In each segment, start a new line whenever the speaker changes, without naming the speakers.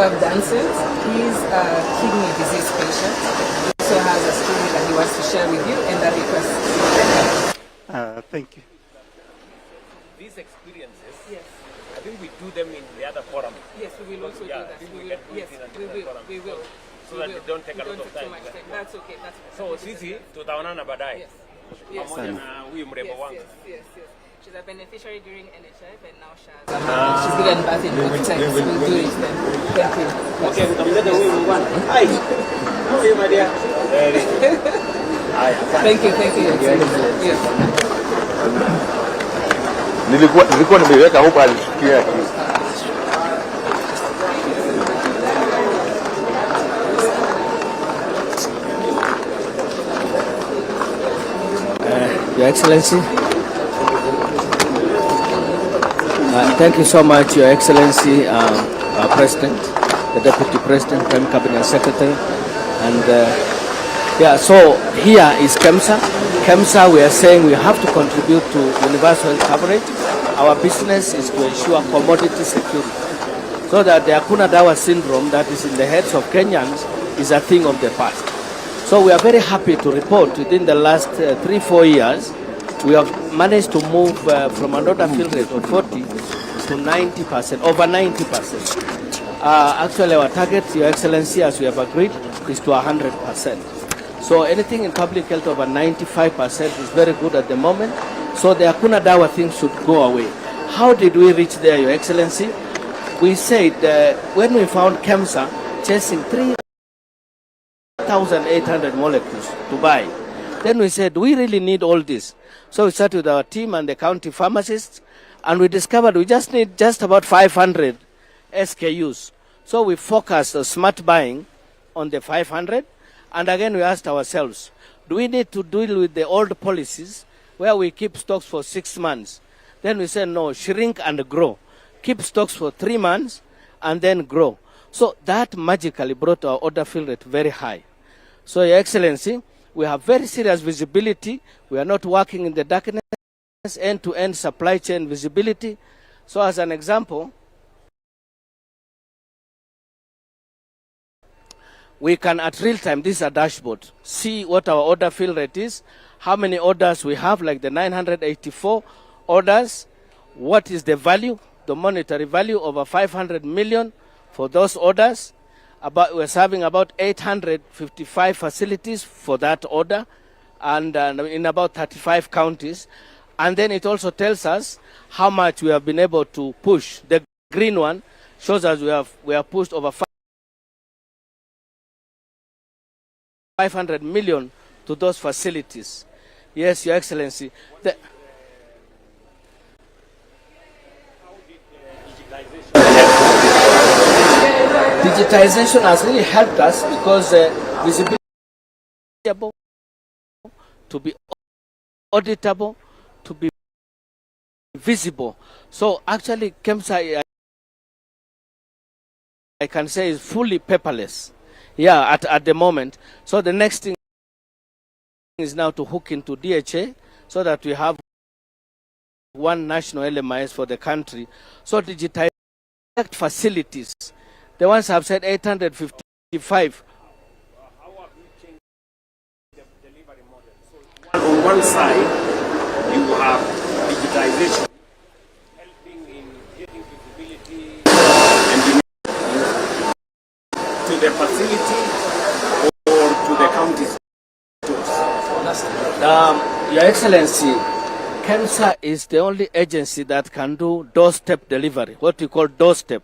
have dancers. He's a kidney disease patient. He also has a story that he wants to share with you and that request.
Thank you.
These experiences,
Yes.
I think we do them in the other forum.
Yes, we will also do that. We will.
So that they don't take a lot of time.
That's okay. That's
So sisi tutaonana baadaye.
Yes. Yes.
Pamoja na huyu mrembo wangu.
Yes. She's a beneficiary during NHF and now she's given birth in good times. We'll do it then. Thank you.
Okay, tutamleta huyu mungwana. Hi. How are you, my dear? Very good.
Thank you. Yes.
Nilikuwa nimeweka huko alisikia.
Your Excellency, thank you so much, Your Excellency, our President, the Deputy President, Prime Cabinet Secretary, and so here is KEMSA. KEMSA, we are saying we have to contribute to universal health coverage. Our business is to ensure commodity security, so that the Hakuna Dawa syndrome that is in the heads of Kenyans is a thing of the past. So we are very happy to report within the last 3-4 years, we have managed to move from an order fill rate of 40 to 90%, over 90%. Actually, our target, Your Excellency, as we have agreed, is to 100%. So anything in public health over 95% is very good at the moment. So the Hakuna Dawa thing should go away. How did we reach there, Your Excellency? We said when we found KEMSA chasing 3,800 molecules to buy, then we said, we really need all this. So we started with our team and the county pharmacists, and we discovered we just need just about 500 SKUs. So we focused on smart buying on the 500, and again we asked ourselves, do we need to deal with the old policies where we keep stocks for 6 months? Then we said, no, shrink and grow. Keep stocks for 3 months and then grow. So that magically brought our order fill rate very high. So, Your Excellency, we have very serious visibility. We are not working in the darkness, end-to-end supply chain visibility. So as an example, we can at real time, this is a dashboard, see what our order fill rate is, how many orders we have, like the 984 orders, what is the value, the monetary value, over 500 million for those orders. We're serving about 855 facilities for that order, and in about 35 counties. And then it also tells us how much we have been able to push. The green one shows us we have pushed over 500 million to those facilities. Yes, Your Excellency. Digitization has really helped us because visibility to be auditable, to be visible. So actually KEMSA, I can say, is fully paperless. Yeah, at the moment. So the next thing is now to hook into DHA so that we have one national LMIS for the country. So digitize facilities. The ones have said 855.
How have you changed the delivery model? So on one side, you have digitization, helping in getting visibility and to the facility or to the counties.
Your Excellency, KEMSA is the only agency that can do doorstep delivery, what we call doorstep.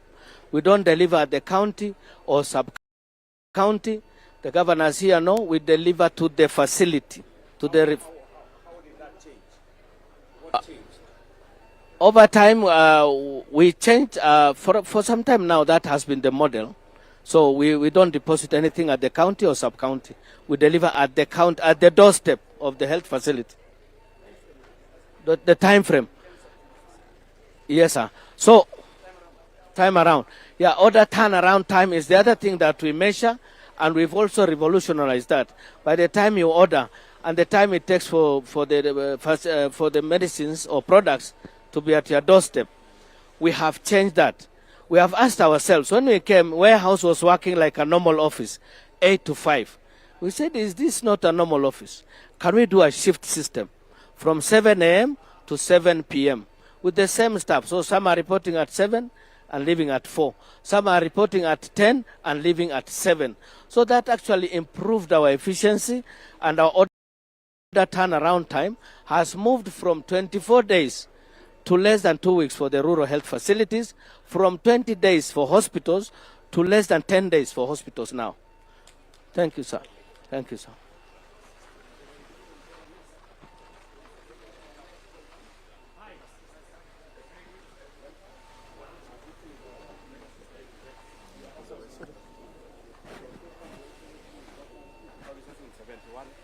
We don't deliver at the county or sub-county. The governors here know we deliver to the facility, to the...
How did that change? What changed?
Over time, we changed. For some time now, that has been the model. So we don't deposit anything at the county or sub-county. We deliver at the at the doorstep of the health facility. The time frame. Yes, sir. So, time around. Yeah, order turnaround time is the other thing that we measure, and we've also revolutionized that. By the time you order and the time it takes for the medicines or products to be at your doorstep, we have changed that. We have asked ourselves, when we came, warehouse was working like a normal office, 8 to 5. We said, is this not a normal office? Can we do a shift system from 7 a.m. to 7 p.m. with the same staff? So some are reporting at 7 and leaving at 4. Some are reporting at 10 and leaving at 7. So that actually improved our efficiency, and our order turnaround time has moved from 24 days to less than 2 weeks for the rural health facilities, from 20 days for hospitals to less than 10 days for hospitals now. Thank you, sir. Thank you, sir.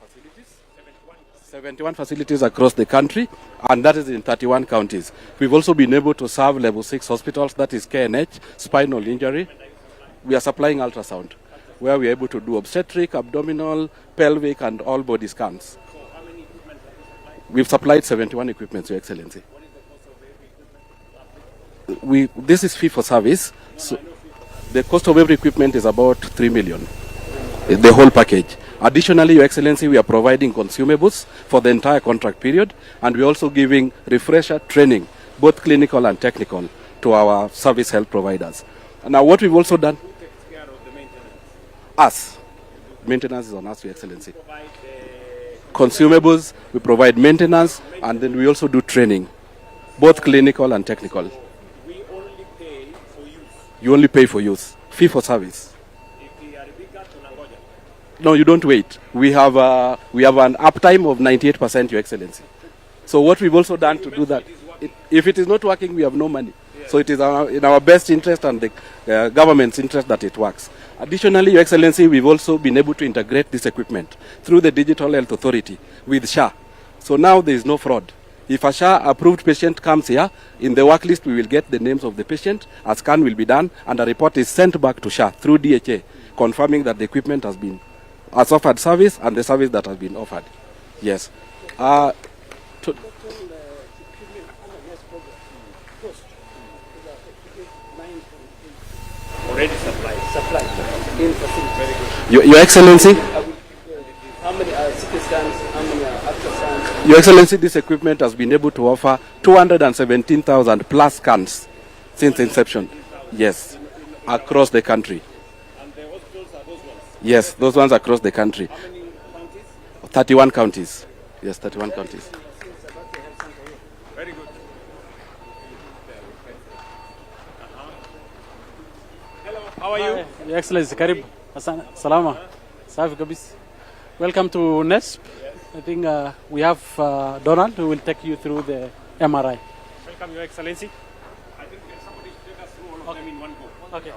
Facilities. 71 facilities across the country, and that is in 31 counties. We've also been able to serve level 6 hospitals, that is KNH, spinal injury. We are supplying ultrasound, where we are able to do obstetric, abdominal, pelvic, and all body scans.
So how many equipment have you supplied?
We've supplied 71 equipment, Your Excellency.
What is the cost of every equipment?
This is fee for service. So the cost of every equipment is about 3 million, the whole package. Additionally, Your Excellency, we are providing consumables for the entire contract period, and we're also giving refresher training, both clinical and technical, to our service health providers. And now what we've also done,
Who takes care of the maintenance?
us. Maintenance is on us, Your Excellency.
Provide
Consumables, we provide maintenance, and then we also do training, both clinical and technical.
we only pay for use.
You only pay for use, fee for service.
If we are bigger, tunangoja.
No, you don't wait. We have an uptime of 98%, Your Excellency. So what we've also done to do that, if it is not working, we have no money. So it is in our best interest and the government's interest that it works. Additionally, Your Excellency, we've also been able to integrate this equipment through the Digital Health Authority with SHA. So now there is no fraud. If a SHA-approved patient comes here, in the work list we will get the names of the patient, a scan will be done, and a report is sent back to SHA through DHA, confirming that the equipment has offered service and the service that has been offered. Yes.
Already supplied.
In facility.
Very good.
Your Excellency,
How many CT scans? How many ultrasounds?
Your Excellency, this equipment has been able to offer 217,000 plus scans since inception. Yes, across the country.
And the hospitals are those ones.
Yes, those ones across the country.
How many counties?
31 counties. Yes, 31 counties.
Very good. Hello, how are you?
Your Excellency, karibu. Salama. Safi kabisa. Welcome to NESP. I think we have Donald who will take you through the MRI.
Welcome, Your Excellency. I think somebody should take us through all of them in one go.
Okay.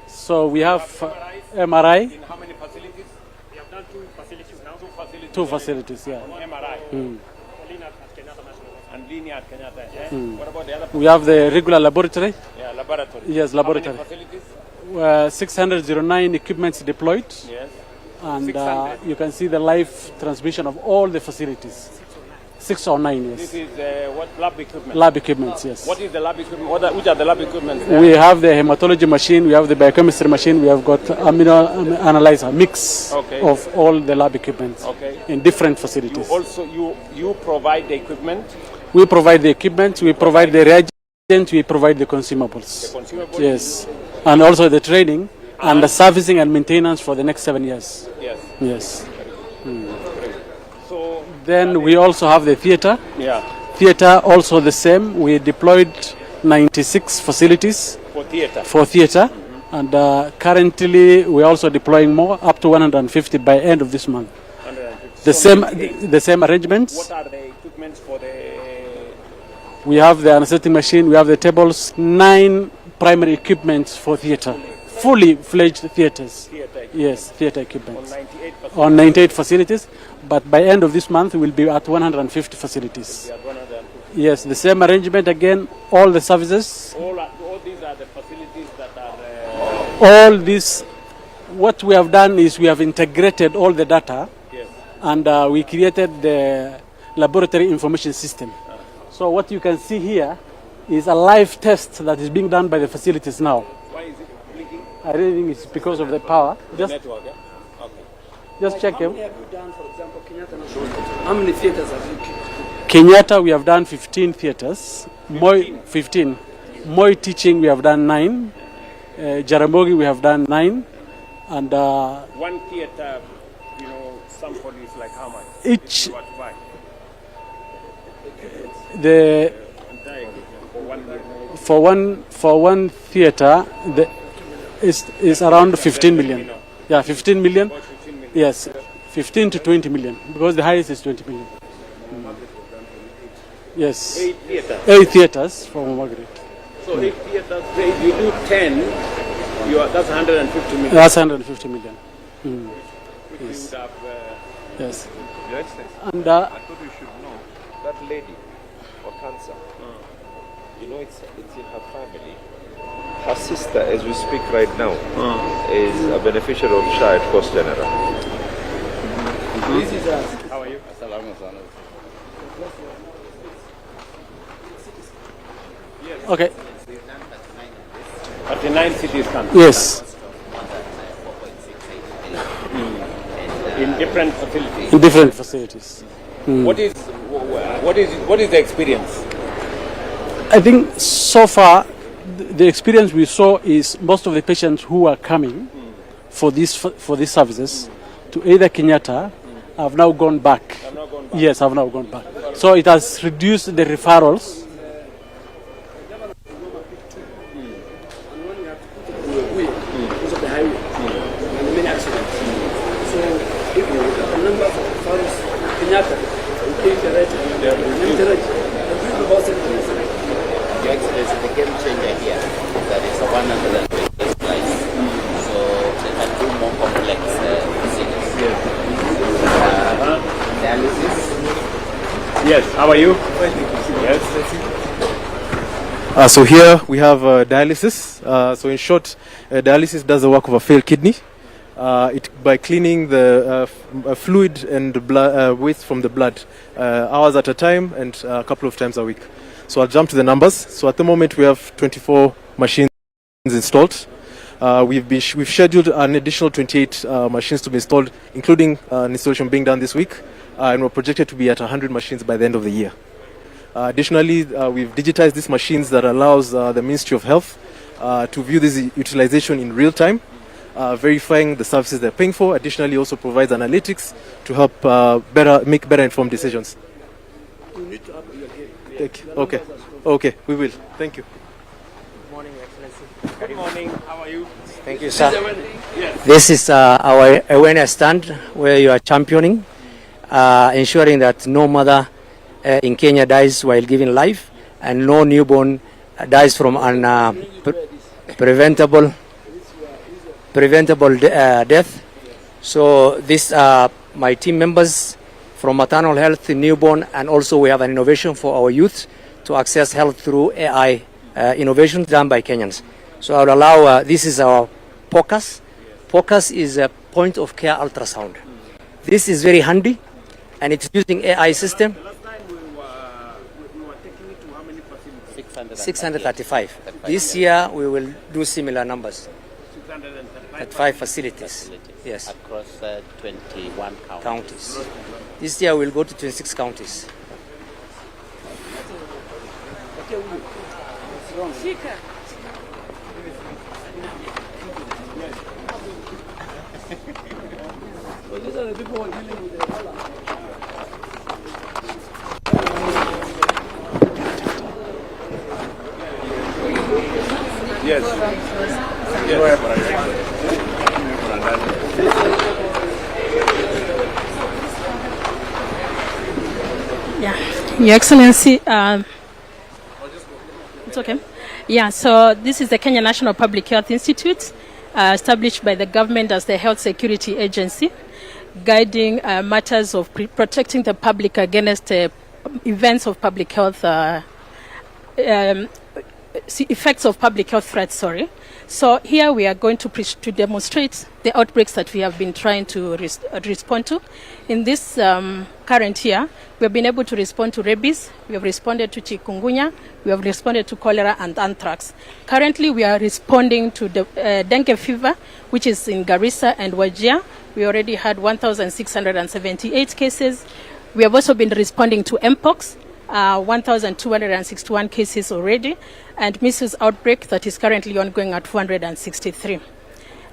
So we have MRI,
In how many facilities? We have done 2 facilities now. 2 facilities.
2 facilities, yeah.
On MRI. And linear at Kenyatta. Yeah? What about the other?
We have the regular laboratory.
Yeah, laboratory.
Yes, laboratory.
How many facilities?
609 equipments deployed.
Yes.
And
600.
you can see the live transmission of all the facilities. 609, yes.
This is what lab equipment?
Lab equipments, yes.
What is the lab equipment? Which are the lab equipment?
We have the hematology machine, we have the biochemistry machine, we have got amino analyzer, mix of all the lab equipment in different facilities.
Also, you provide the equipment?
We provide the equipment, we provide the reagent, we provide the consumables.
The consumables?
Yes. And also the training and the servicing and maintenance for the next 7 years.
Yes.
Yes.
So
then we also have the theater.
yeah,
Theater also the same. We deployed 96 facilities
for theater.
and currently we're also deploying more, up to 150 by end of this month.
150.
The same arrangements.
What are the equipments for the?
We have the anesthetic machine, we have the tables, 9 primary equipments for theater. Fully fledged theaters.
Theater.
Yes, theater equipment.
On 98 facilities.
On 98 facilities, but by end of this month we'll be at 150 facilities.
We are 150.
Yes, the same arrangement again, all the services.
All these are the facilities that are.
All this, what we have done is we have integrated all the data.
Yes.
And we created the laboratory information system. So what you can see here is a live test that is being done by the facilities now.
Why is it blinking?
I really think it's because of the power. Just
Network, yeah? Okay.
Just check him.
How many have you done, for example, Kenyatta National Hospital? How many theaters have you
Kenyatta, we have done 15 theaters. Moi, 15. Moi Teaching, we have done 9. Jaramogi, we have done 9. And
One theater, sample is like how much?
each,
What to buy?
the
Entire equipment for one
for one theater, is around 15 million. Yeah, 15 million.
about 15 million.
Yes, 15 to 20 million, because the highest is 20 million. Yes,
8 theaters.
8 theaters for Margaret.
So 8 theaters, if you do 10, that's 150 million.
That's 150 million.
Which you would have,
Yes.
Your Excellency,
And
I thought you should know that lady for cancer. It's in her family. Her sister, as we speak right now, is a beneficiary of SHA at Coast General.
This is us.
how are you?
okay.
39 cities come
Yes,
in different facilities.
in different facilities.
What is the experience?
I think so far the experience we saw is most of the patients who are coming for these services to either Kenyatta have now gone back. Yes, have now gone back. So it has reduced the referrals.
Because of the highway and the many accidents. So if you look at the number of farms Kenyatta, we came the rate and the rate. About 70%.
Your Excellency, the game changer here is that it's a 100 place, so they can do more complex procedures. Dialysis.
Yes, how are you? Yes.
So here we have dialysis. So in short, dialysis does the work of a failed kidney. By cleaning the fluid and waste from the blood hours at a time and a couple of times a week. So I'll jump to the numbers. So at the moment we have 24 machines installed. We've scheduled an additional 28 machines to be installed, including an installation being done this week, and we're projected to be at 100 machines by the end of the year. Additionally, we've digitized these machines that allows the Ministry of Health to view this utilization in real time, verifying the services they're paying for. Additionally, also provides analytics to help make better informed decisions.
You need to up your game.
Okay, we will. Thank you.
Good morning, Your Excellency.
Good morning, how are you?
Thank you, sir.
Yes.
This is our awareness stand where you are championing, ensuring that no mother in Kenya dies while giving life and no newborn dies from an preventable death. So these are my team members from maternal health, newborn, and also we have an innovation for our youth to access health through AI innovations done by Kenyans. So I will allow, this is our POCUS. POCUS is a point of care ultrasound. This is very handy and it's using AI system.
Last time we were taking it to how many facilities?
635. This year we will do similar numbers
635
at 5 facilities. Yes.
Across 21
Counties. This year we'll go to 26 counties.
So these are the people who are dealing with the Ebola.
Yes.
Yeah, Your Excellency, it's okay. Yeah, so this is the Kenya National Public Health Institute, established by the government as the health security agency, guiding matters of protecting the public against events of public health, effects of public health threats, sorry. So here we are going to demonstrate the outbreaks that we have been trying to respond to. In this current year, We have been able to respond to rabies, we have responded to chikungunya, we have responded to cholera and anthrax. Currently, we are responding to the dengue fever, which is in Garissa and Wajir. We already had 1,678 cases. We have also been responding to Mpox, 1,261 cases already, and measles outbreak that is currently ongoing at 463.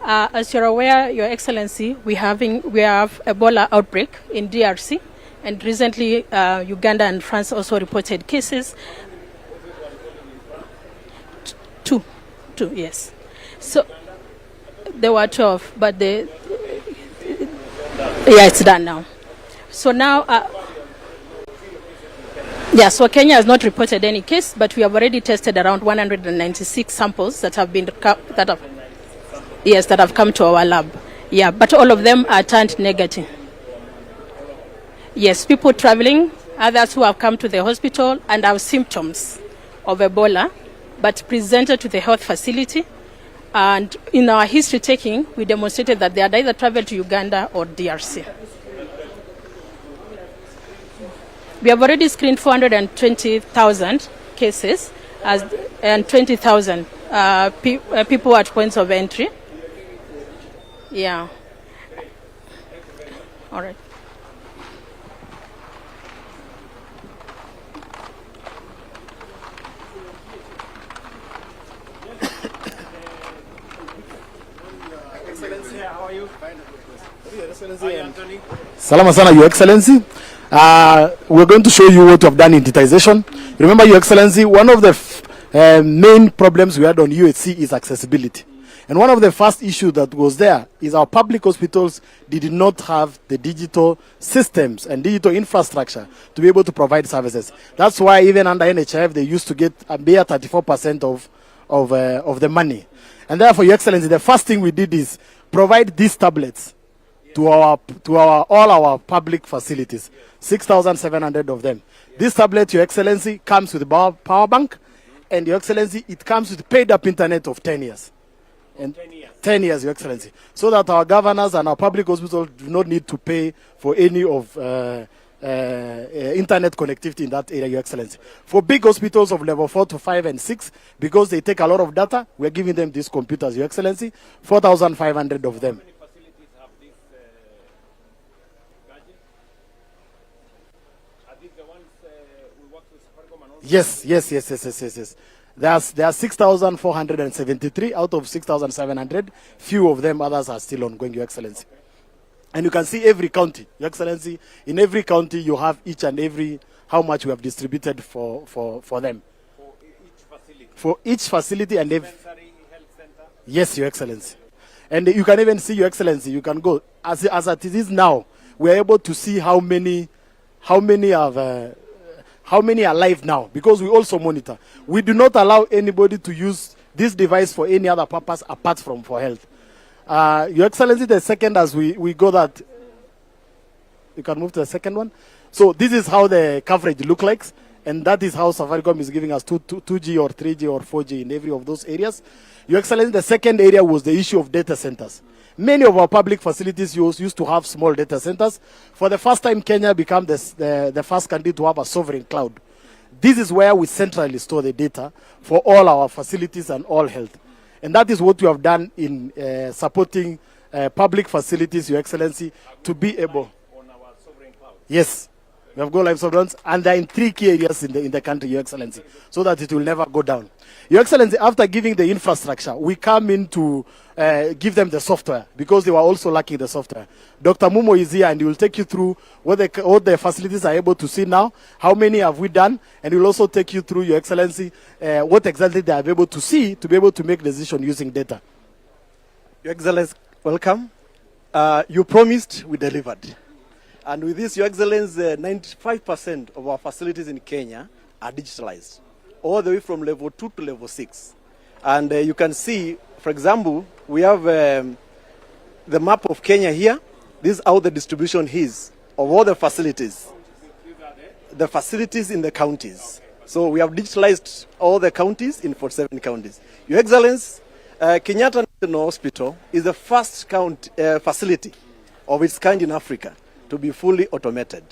As you're aware, Your Excellency, we have Ebola outbreak in DRC, and recently Uganda and France also reported cases. Two, yes. So there were 12, but it's done now. So now, so Kenya has not reported any case, but we have already tested around 196 samples that have come to our lab. Yeah, but all of them are turned negative. Yes, people traveling, others who have come to the hospital and have symptoms of Ebola, but presented to the health facility. And in our history taking, we demonstrated that they had either traveled to Uganda or DRC. We have already screened 420,000 cases and 20,000 people at points of entry. Yeah. All right.
Excellency, how are you?
Salama sana, Your Excellency. We're going to show you what we have done in digitization. Remember, Your Excellency, one of the main problems we had on UHC is accessibility. And one of the first issues that was there is our public hospitals did not have the digital systems and digital infrastructure to be able to provide services. That's why even under NHIF, they used to get a mere 34% of the money. And therefore, Your Excellency, the first thing we did is provide these tablets to all our public facilities, 6,700 of them. This tablet, Your Excellency, comes with a power bank, and Your Excellency, it comes with paid-up internet of 10 years. And 10 years, Your Excellency, so that our governors and our public hospitals do not need to pay for any of internet connectivity in that area, Your Excellency. For big hospitals of level 4 to 5 and 6, because they take a lot of data, we're giving them these computers, Your Excellency, 4,500 of them. Yes. There are 6,473 out of 6,700. Few of them, others are still ongoing, Your Excellency. And you can see every county, Your Excellency. In every county, you have each and every how much we have distributed for them. For each facility and every. Yes, Your Excellency. And you can even see, Your Excellency, you can go as it is now. We are able to see how many are live now, because we also monitor. We do not allow anybody to use this device for any other purpose apart from for health. Your Excellency, the second, as we go that, you can move to the second one. So this is how the coverage looks like, and that is how Safaricom is giving us 2G or 3G or 4G in every of those areas. Your Excellency, the second area was the issue of data centers. Many of our public facilities used to have small data centers. For the first time, Kenya became the first country to have a sovereign cloud. This is where we centrally store the data for all our facilities and all health. And that is what we have done in supporting public facilities, Your Excellency, to be able.
On our sovereign cloud.
Yes. We have go-live sovereigns, and they're in 3 key areas in the country, Your Excellency, so that it will never go down. Your Excellency, after giving the infrastructure, we come in to give them the software, because they were also lacking the software. Dr. Mumo is here, and he will take you through what the facilities are able to see now, how many have we done, and he will also take you through, Your Excellency, what exactly they are able to see to be able to make decisions using data.
Your Excellency, welcome. You promised, we delivered. And with this, Your Excellency, 95% of our facilities in Kenya are digitalized, all the way from level 2 to level 6. And you can see, for example, we have the map of Kenya here. This is how the distribution is of all the facilities. The facilities in the counties. So we have digitalized all the counties in 47 counties. Your Excellency, Kenyatta National Hospital is the first facility of its kind in Africa to be fully automated.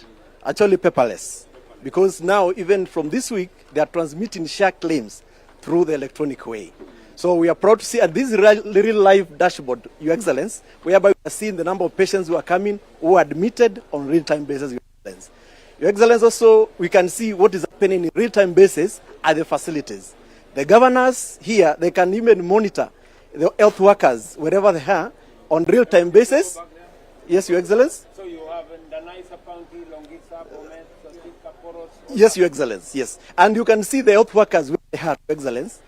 actually paperless. Because now, even from this week, they are transmitting share claims through the electronic way. So we are proud to see, and this is real live dashboard, Your Excellence, whereby we are seeing the number of patients who are coming, who are admitted on real-time basis, Your Excellence. Your Excellence, also, we can see what is happening in real-time basis at the facilities. The governors here, they can even monitor the health workers, wherever they are, on real-time basis. Yes, Your Excellence?
So you have Danisa County, Longisa, Bomet, Sasika, Poros.
Yes, Your Excellence, yes. And you can see the health workers where they are, Your Excellence.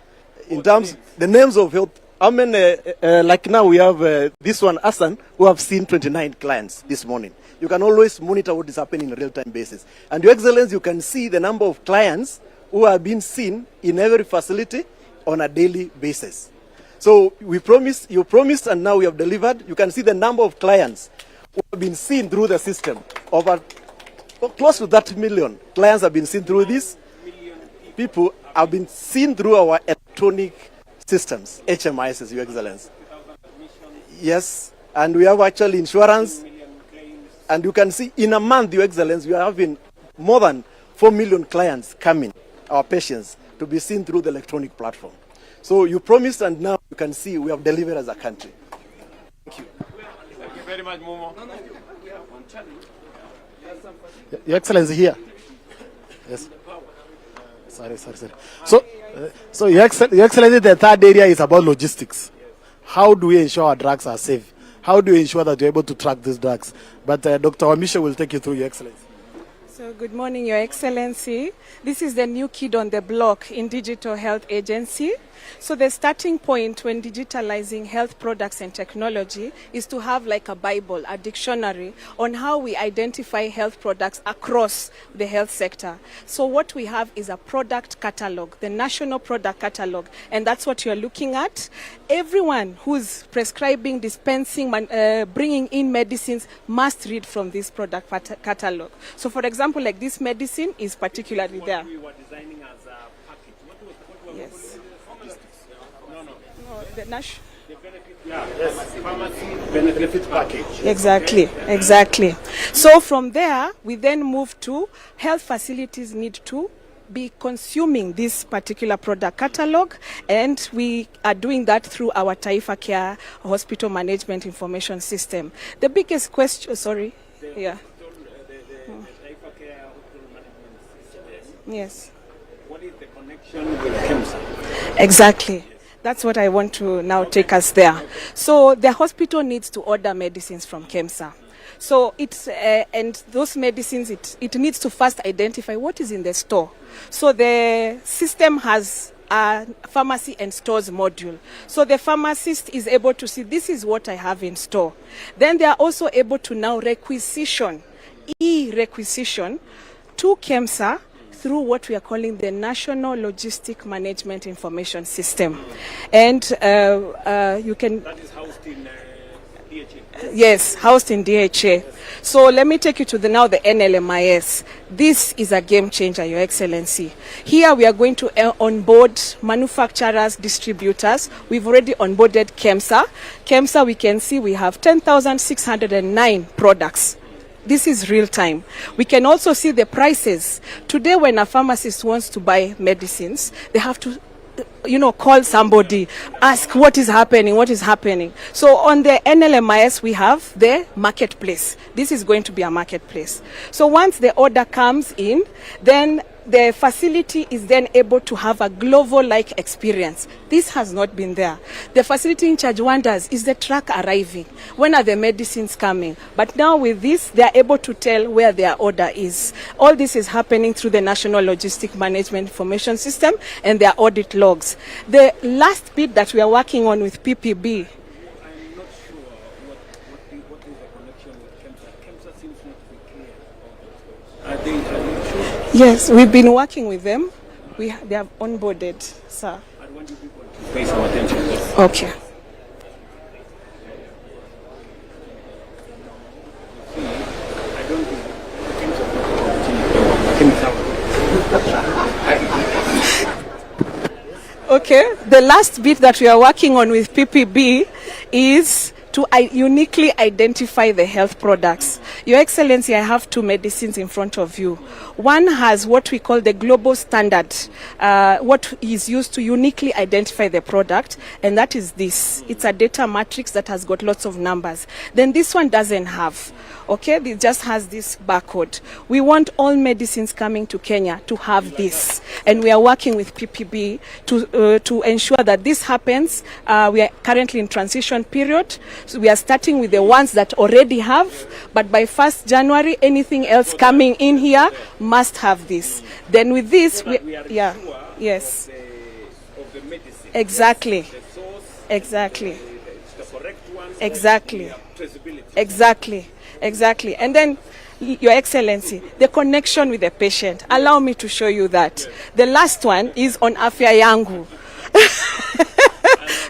In terms, the names of health, I mean, like now we have this one, Hassan, who have seen 29 clients this morning. You can always monitor what is happening in a real-time basis. And Your Excellence, you can see the number of clients who are being seen in every facility on a daily basis. So we promised, you promised, and now we have delivered. You can see the number of clients who have been seen through the system. Over close to 30 million clients have been seen through this. People have been seen through our electronic systems, HMIS, Your Excellence. Yes, and we have actually insurance. And you can see in a month, Your Excellence, we are having more than 4 million clients coming, our patients, to be seen through the electronic platform. So you promised, and now you can see we have delivered as a country. Thank you.
Thank you very much, Momo.
Your Excellency, here. Yes. Sorry. So Your Excellency, the third area is about logistics. How do we ensure our drugs are safe? How do we ensure that we're able to track these drugs? But Dr. Wamisha will take you through, Your Excellency.
So good morning, Your Excellency. This is the new kid on the block in Digital Health Agency. So the starting point when digitalizing health products and technology is to have like a Bible, a dictionary on how we identify health products across the health sector. So what we have is a product catalog, the national product catalog, and that's what you're looking at. Everyone who's prescribing, dispensing, bringing in medicines must read from this product catalog. So for example, like this medicine is particularly there.
We were designing as a package. What was
Yes.
No,
the national.
The benefit, yes, pharmacy benefit package.
Exactly. So from there, we then move to health facilities need to be consuming this particular product catalog, and we are doing that through our Taifa Care Hospital Management Information System. The biggest question, sorry, yeah. Yes.
What is the connection with KICC?
Exactly. That's what I want to now take us there. So the hospital needs to order medicines from KICC. So it's and those medicines, it needs to first identify what is in the store. So the system has a pharmacy and stores module. So the pharmacist is able to see this is what I have in store. Then they are also able to now requisition, e-requisition to KICC through what we are calling the National Logistic Management Information System. And you can...
That is housed in DHA?
Yes, housed in DHA. So let me take you to now the NLMIS. This is a game changer, Your Excellency. Here we are going to onboard manufacturers, distributors. We've already onboarded KICC. KICC, we can see we have 10,609 products. This is real time. We can also see the prices. Today, when a pharmacist wants to buy medicines, they have to, call somebody, ask what is happening. So on the NLMIS, we have the marketplace. This is going to be a marketplace. So once the order comes in, then the facility is then able to have a global-like experience. This has not been there. The facility in charge wonders, is the truck arriving? When are the medicines coming? But now with this, they are able to tell where their order is. All this is happening through the National Logistic Management Information System and their audit logs. The last bit that we are working on with PPB,
I'm not sure what is the connection with KICC. KICC seems not to be clear. Are they sure?
Yes, we've been working with them. They have onboarded, sir.
And when do you want to pay some attention?
Okay.
I don't think
Okay, the last bit that we are working on with PPB is to uniquely identify the health products. Your Excellency, I have two medicines in front of you. One has what we call the global standard, what is used to uniquely identify the product, and that is this. It's a data matrix that has got lots of numbers. Then this one doesn't have. Okay, it just has this barcode. We want all medicines coming to Kenya to have this, and we are working with PPB to ensure that this happens. We are currently in transition period, so we are starting with the ones that already have, but by 1st January, anything else coming in here must have this. Then with this, yeah, yes,
of the medicine.
exactly,
The source,
exactly,
the correct ones,
exactly,
traceability.
exactly. Exactly. And then, Your Excellency, the connection with the patient. Allow me to show you that. The last one is on Afya Yangu.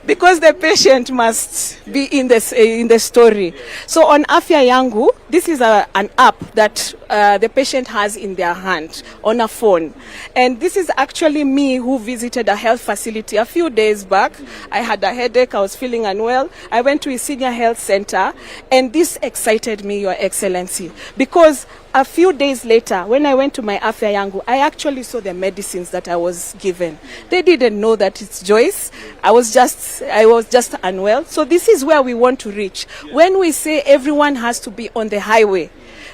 Because the patient must be in the story. So on Afya Yangu, this is an app that the patient has in their hand on a phone. And this is actually me who visited a health facility a few days back. I had a headache, I was feeling unwell. I went to a senior health center, and this excited me, Your Excellency, because a few days later, when I went to my Afya Yangu, I actually saw the medicines that I was given. They didn't know that it's Joyce. I was just unwell. So this is where we want to reach. When we say everyone has to be on the highway,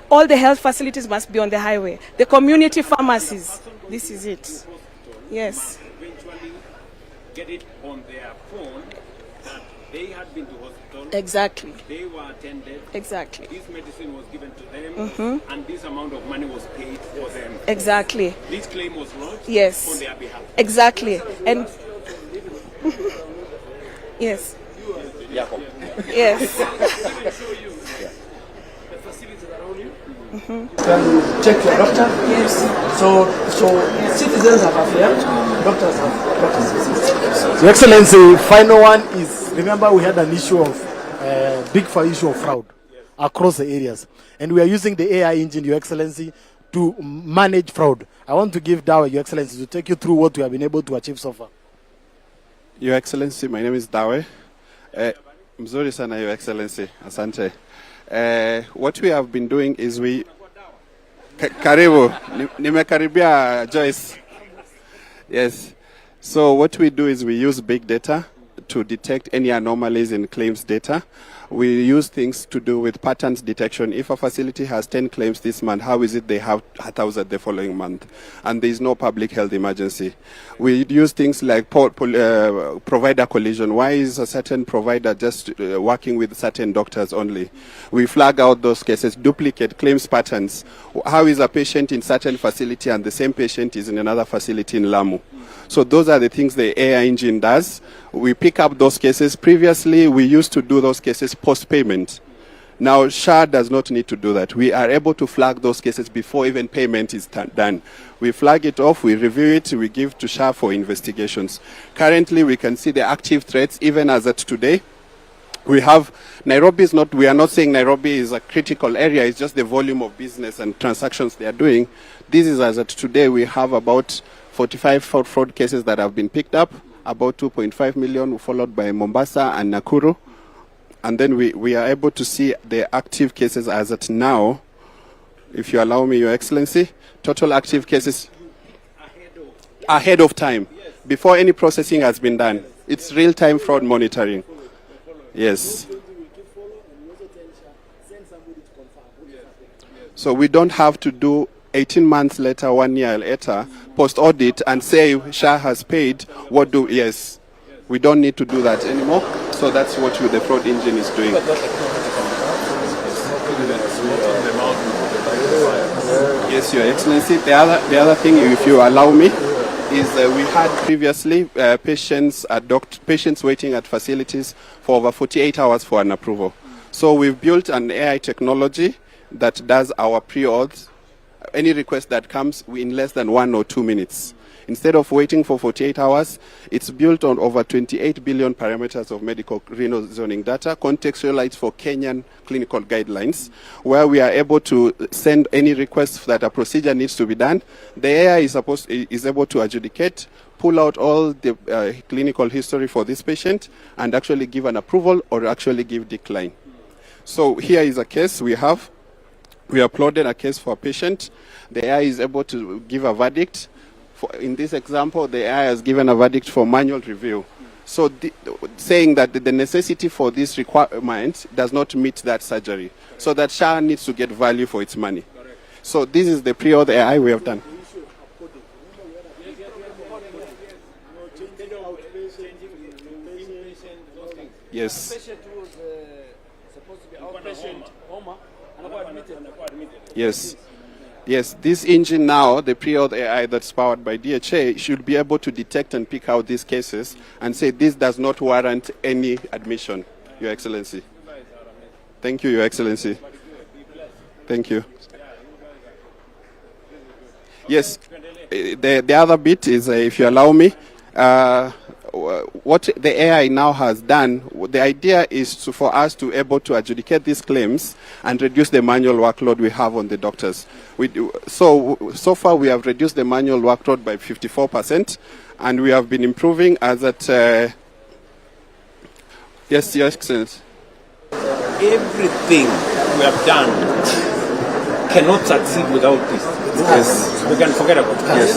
all the health facilities must be on the highway. The community pharmacies, this is it. Yes.
Eventually get it on their phone that they had been to hospital.
Exactly.
They were attended.
Exactly.
This medicine was given to them, and this amount of money was paid for them.
Exactly.
This claim was lodged
Yes.
on their behalf.
Exactly. And yes. Yes.
Can check your doctor. Yes. So citizens have affairs, doctors have doctors.
Your Excellency, final one is, remember we had an issue of, big issue of fraud across the areas. And we are using the AI engine, Your Excellency, to manage fraud. I want to give Dawe, Your Excellency, to take you through what we have been able to achieve so far.
Your Excellency, my name is Dawe. Mzuri sana, Your Excellency. Asante. What we have been doing is Karibu. Nimekaribia Joyce. Yes. So what we do is we use big data to detect any anomalies in claims data. We use things to do with patterns detection. If a facility has 10 claims this month, how is it they have 1,000 the following month? And there is no public health emergency. We use things like provider collision. Why is a certain provider just working with certain doctors only? We flag out those cases, duplicate claims patterns. How is a patient in certain facility and the same patient is in another facility in Lamu? So those are the things the AI engine does. We pick up those cases. Previously, we used to do those cases post-payment. Now, SHA does not need to do that. We are able to flag those cases before even payment is done. We flag it off, we review it, we give to SHA for investigations. Currently, we can see the active threats, even as at today. We have, Nairobi is not, we are not saying Nairobi is a critical area, it's just the volume of business and transactions they are doing. This is as at today, we have about 45 fraud cases that have been picked up, about 2.5 million, followed by Mombasa and Nakuru. And then we are able to see the active cases as at now. If you allow me, Your Excellency, total active cases ahead of time, before any processing has been done. It's real-time fraud monitoring. Yes. So we don't have to do 18 months later, 1 year later, post-audit and say SHA has paid, yes. We don't need to do that anymore. So that's what the fraud engine is doing. Yes, Your Excellency. The other thing, if you allow me, is we had previously patients waiting at facilities for over 48 hours for an approval. So we've built an AI technology that does our pre-auth. Any request that comes in less than 1 or 2 minutes. Instead of waiting for 48 hours, it's built on over 28 billion parameters of medical renal zoning data, contextualized for Kenyan clinical guidelines, where we are able to send any request that a procedure needs to be done. The AI is able to adjudicate, pull out all the clinical history for this patient, and actually give an approval or actually give decline. So here is a case we have.
We uploaded a case for a patient. The AI is able to give a verdict. In this example, the AI has given a verdict for manual review. So saying that the necessity for this requirement does not meet that surgery. So that SHA needs to get value for its money. So this is the pre-auth AI we have done. Yes. Yes. Yes, this engine now, the pre-auth AI that's powered by DHA, should be able to detect and pick out these cases and say this does not warrant any admission, Your Excellency. Thank you, Your Excellency. Thank you. Yes, the other bit is, if you allow me, what the AI now has done, the idea is for us to able to adjudicate these claims and reduce the manual workload we have on the doctors. So far we have reduced the manual workload by 54%, and we have been improving as at... yes, Your Excellency.
Everything we have done cannot succeed without this. Yes. We can forget about it. Yes.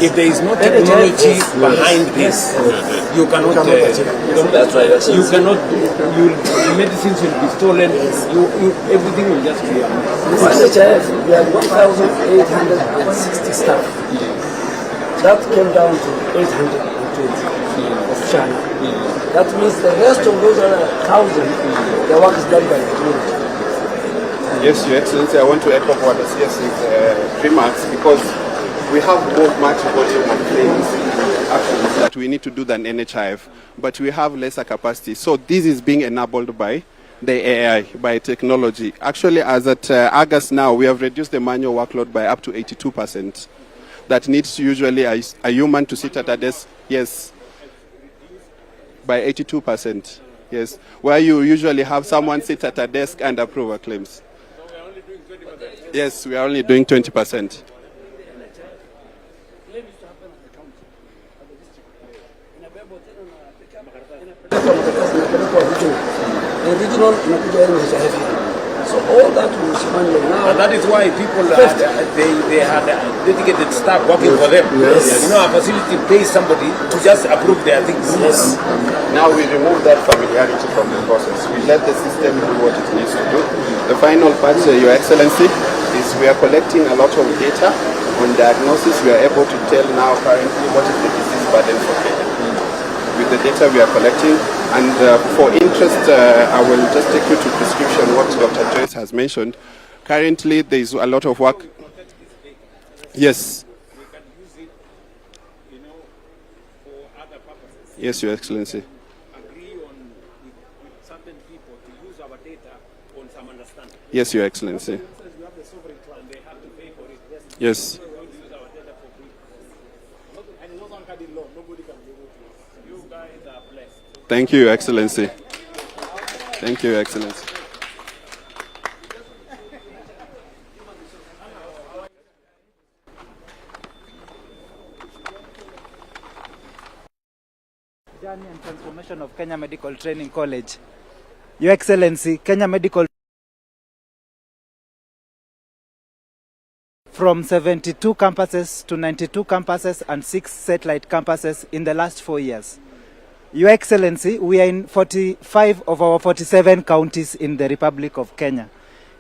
If there is no technology behind this, you cannot. Medicines will be stolen. Everything will just be.
NHIF, we have 1,860 staff. That came down to 820 of China. That means the rest of those 1,000, the work is done by technology.
Yes, Your Excellency, I want to echo what the CS's remarks, because we have much volume of claims actions that we need to do than NHIF, but we have lesser capacity. So this is being enabled by the AI, by technology. Actually, as at August now, we have reduced the manual workload by up to 82%. That needs usually a human to sit at a desk. Yes, by 82%. Yes, where you usually have someone sit at a desk and approve a claims. Yes, we are only doing 20%.
So all that was manual now.
And that is why people they had dedicated staff working for them.
Yes.
You know, a facility pays somebody to just approve their things.
Yes.
Now we remove that familiarity from the process. We let the system do what it needs to do. The final part, Your Excellency, is we are collecting a lot of data on diagnosis. We are able to tell now currently what is the disease burden for Kenya. With the data we are collecting, and for interest, I will just take you to prescription, what Dr. Joyce has mentioned. Currently, there is a lot of work. Yes. Yes, Your Excellency.
Agree on with certain people to use our data on some understanding.
Yes, Your Excellency.
We have the sovereign plan, they have to pay for it.
Yes. Thank you, Your Excellency. Thank you, Your Excellency.
Journey and transformation of Kenya Medical Training College. Your Excellency, Kenya Medical from 72 campuses to 92 campuses and 6 satellite campuses in the last 4 years. Your Excellency, we are in 45 of our 47 counties in the Republic of Kenya.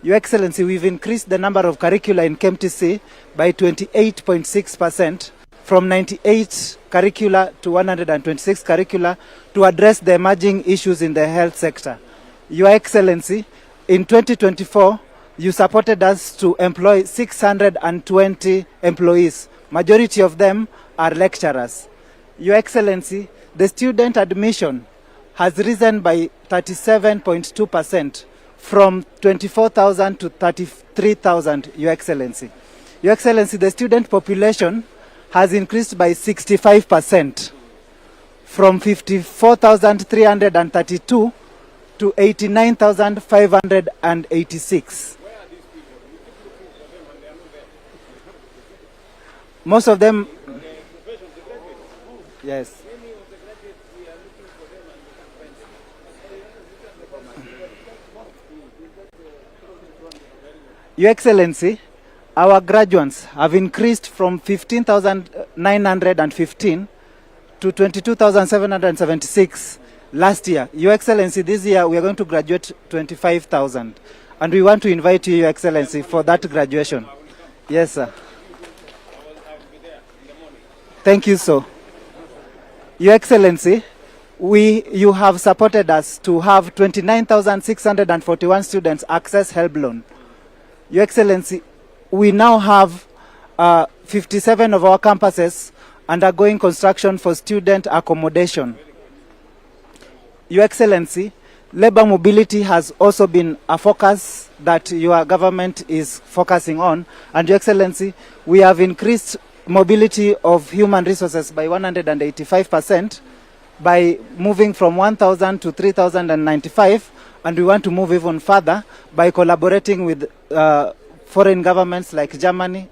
Your Excellency, we've increased the number of curricula in KMTC by 28.6%, from 98 curricula to 126 curricula to address the emerging issues in the health sector. Your Excellency, in 2024, you supported us to employ 620 employees. Majority of them are lecturers. Your Excellency, the student admission has risen by 37.2%, from 24,000 to 33,000, Your Excellency. Your Excellency, the student population has increased by 65%, from 54,332 to 89,586. Most of them, yes. Your Excellency, our graduates have increased from 15,915 to 22,776 last year. Your Excellency, this year we are going to graduate 25,000. And we want to invite you, Your Excellency, for that graduation. Yes, sir. Thank you, sir. Your Excellency, you have supported us to have 29,641 students access HELP loan. Your Excellency, we now have 57 of our campuses undergoing construction for student accommodation. Your Excellency, labor mobility has also been a focus that your government is focusing on. And Your Excellency, we have increased mobility of human resources by 185% by moving from 1,000 to 3,095, and we want to move even further by collaborating with foreign governments like Germany.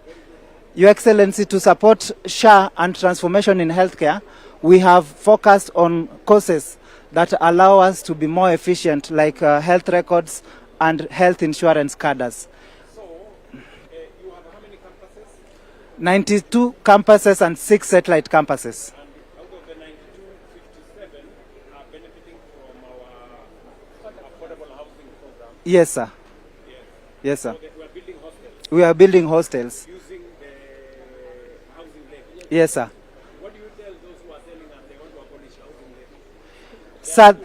Your Excellency, to support SHA and transformation in healthcare, we have focused on courses that allow us to be more efficient, like health records and health insurance cadres.
So, you have how many campuses?
92 campuses and 6 satellite campuses.
And out of the 92, 57 are benefiting from our affordable housing program.
Yes, sir.
Yes.
Yes, sir.
So we are building hostels.
We are building hostels.
Using the housing levy.
Yes, sir.
What do you tell those who are telling us they want to abolish housing levy?
Sir,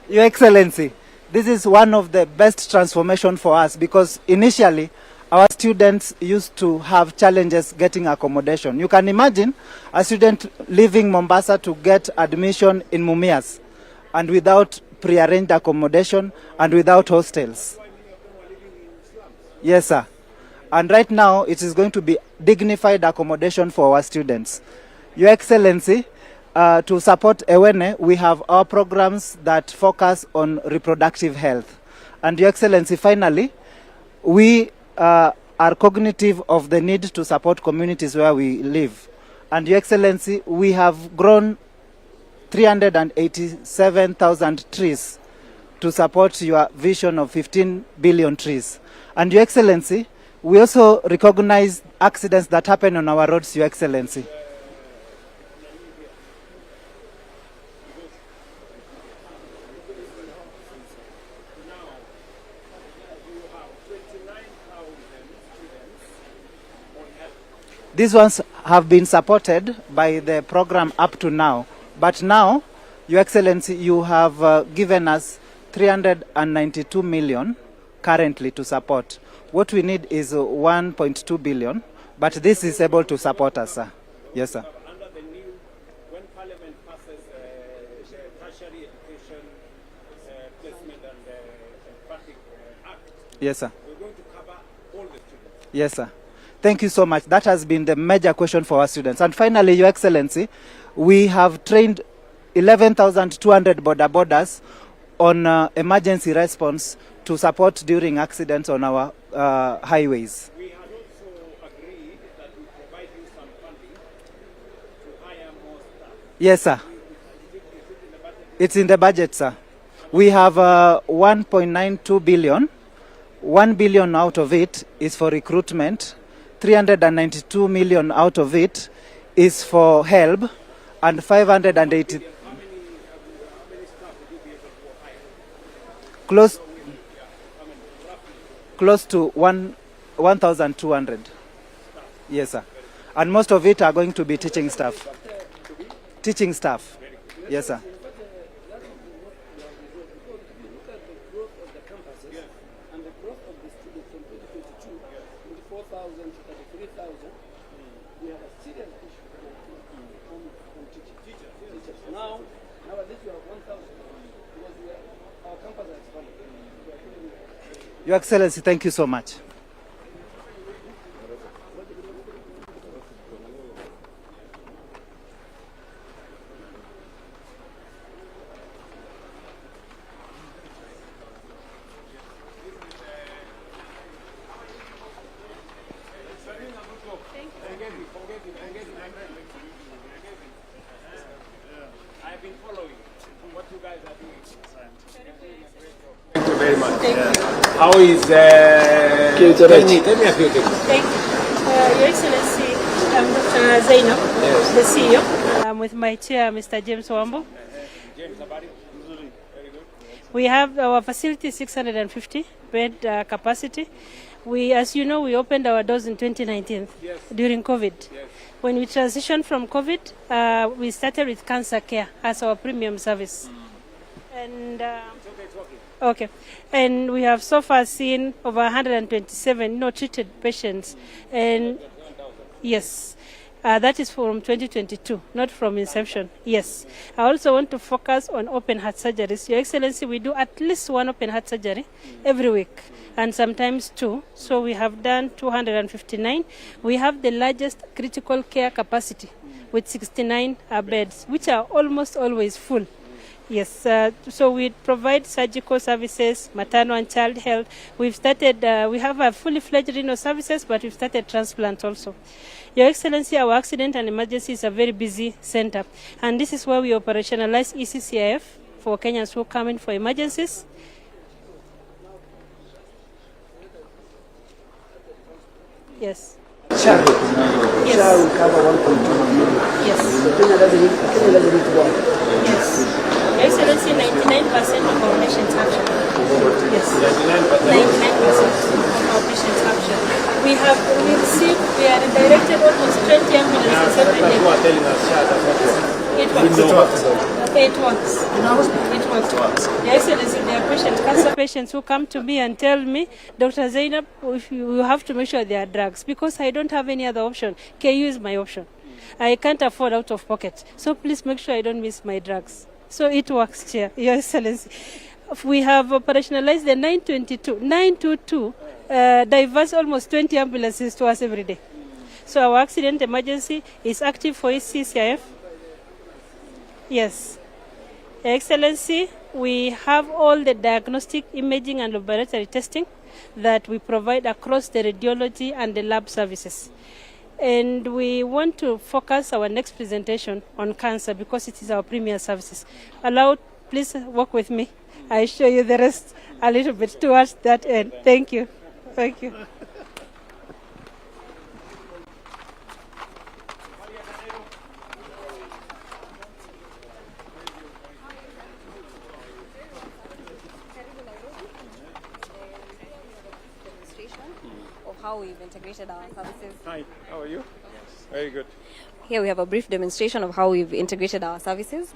Your Excellency, this is one of the best transformation for us, because initially our students used to have challenges getting accommodation. You can imagine a student leaving Mombasa to get admission in Mumias and without pre-arranged accommodation and without hostels. Yes, sir. And right now it is going to be dignified accommodation for our students. Your Excellency, to support Ewene, we have our programs that focus on reproductive health. And Your Excellency, finally, we are cognitive of the need to support communities where we live. And Your Excellency, we have grown 387,000 trees to support your vision of 15 billion trees. And Your Excellency, we also recognize accidents that happen on our roads, Your Excellency. These ones have been supported by the program up to now. But now, Your Excellency, you have given us 392 million currently to support. What we need is 1.2 billion, but this is able to support us, sir. Yes, sir.
Under the new, when Parliament passes tertiary education placement and practice act,
yes, sir.
we're going to cover all the students.
Yes, sir. Thank you so much. That has been the major question for our students. And finally, Your Excellency, we have trained 11,200 border borders on emergency response to support during accidents on our highways.
We had also agreed that we provide you some funding to hire more staff.
Yes, sir. It's in the budget, sir. We have 1.92 billion. 1 billion out of it is for recruitment. 392 million out of it is for help, and 580 close to 1,200. Yes, sir. And most of it are going to be teaching staff. Teaching staff. Yes, sir. Your Excellency, thank you so much.
I've been following what you guys very much.
Thank you.
How is tell me a few things.
Thank you. Your Excellency, I'm Dr. Zainab, the CEO. I'm with my chair, Mr. James Wambo.
James, about it?
We have our facility 650 bed capacity. We, as you know, we opened our doors in 2019 during COVID. When we transitioned from COVID, we started with cancer care as our premium service. And okay, and we have so far seen over 127 treated patients, and yes. That is from 2022, not from inception. Yes. I also want to focus on open heart surgeries. Your Excellency, we do at least one open heart surgery every week, and sometimes two. So we have done 259. We have the largest critical care capacity with 69 beds, which are almost always full. Yes, so we provide surgical services, maternal and child health. We've started, we have a fully fledged renal services, but we've started transplant also. Your Excellency, our accident and emergency is a very busy center, and this is where we operationalize ECCIF for Kenyans who come in for emergencies. Yes.
Yes. Will cover 1.2 million.
Yes.
So Kenya doesn't need to work.
Yes. Your Excellency, 99% of our patients have share. Yes. 99% of our patients have share. We received, we are redirected almost 20 ambulances every day.
You are telling us
It works. It works. It works. Your Excellency, there are cancer patients who come to me and tell me, Dr. Zainab, if you have to make sure they are drugs because I don't have any other option. KU is my option. I can't afford out of pocket. So please make sure I don't miss my drugs. So it works, Chair, Your Excellency. We have operationalized the 922 diverse almost 20 ambulances to us every day. So our accident emergency is active for ECCIF. Yes. Your Excellency, we have all the diagnostic, imaging and laboratory testing that we provide across the radiology and the lab services. And we want to focus our next presentation on cancer because it is our premier services. Please work with me. I show you the rest a little bit towards that end. Thank you. Thank you.
Of how we've integrated our services.
Hi, how are you? Very good.
Here we have a brief demonstration of how we've integrated our services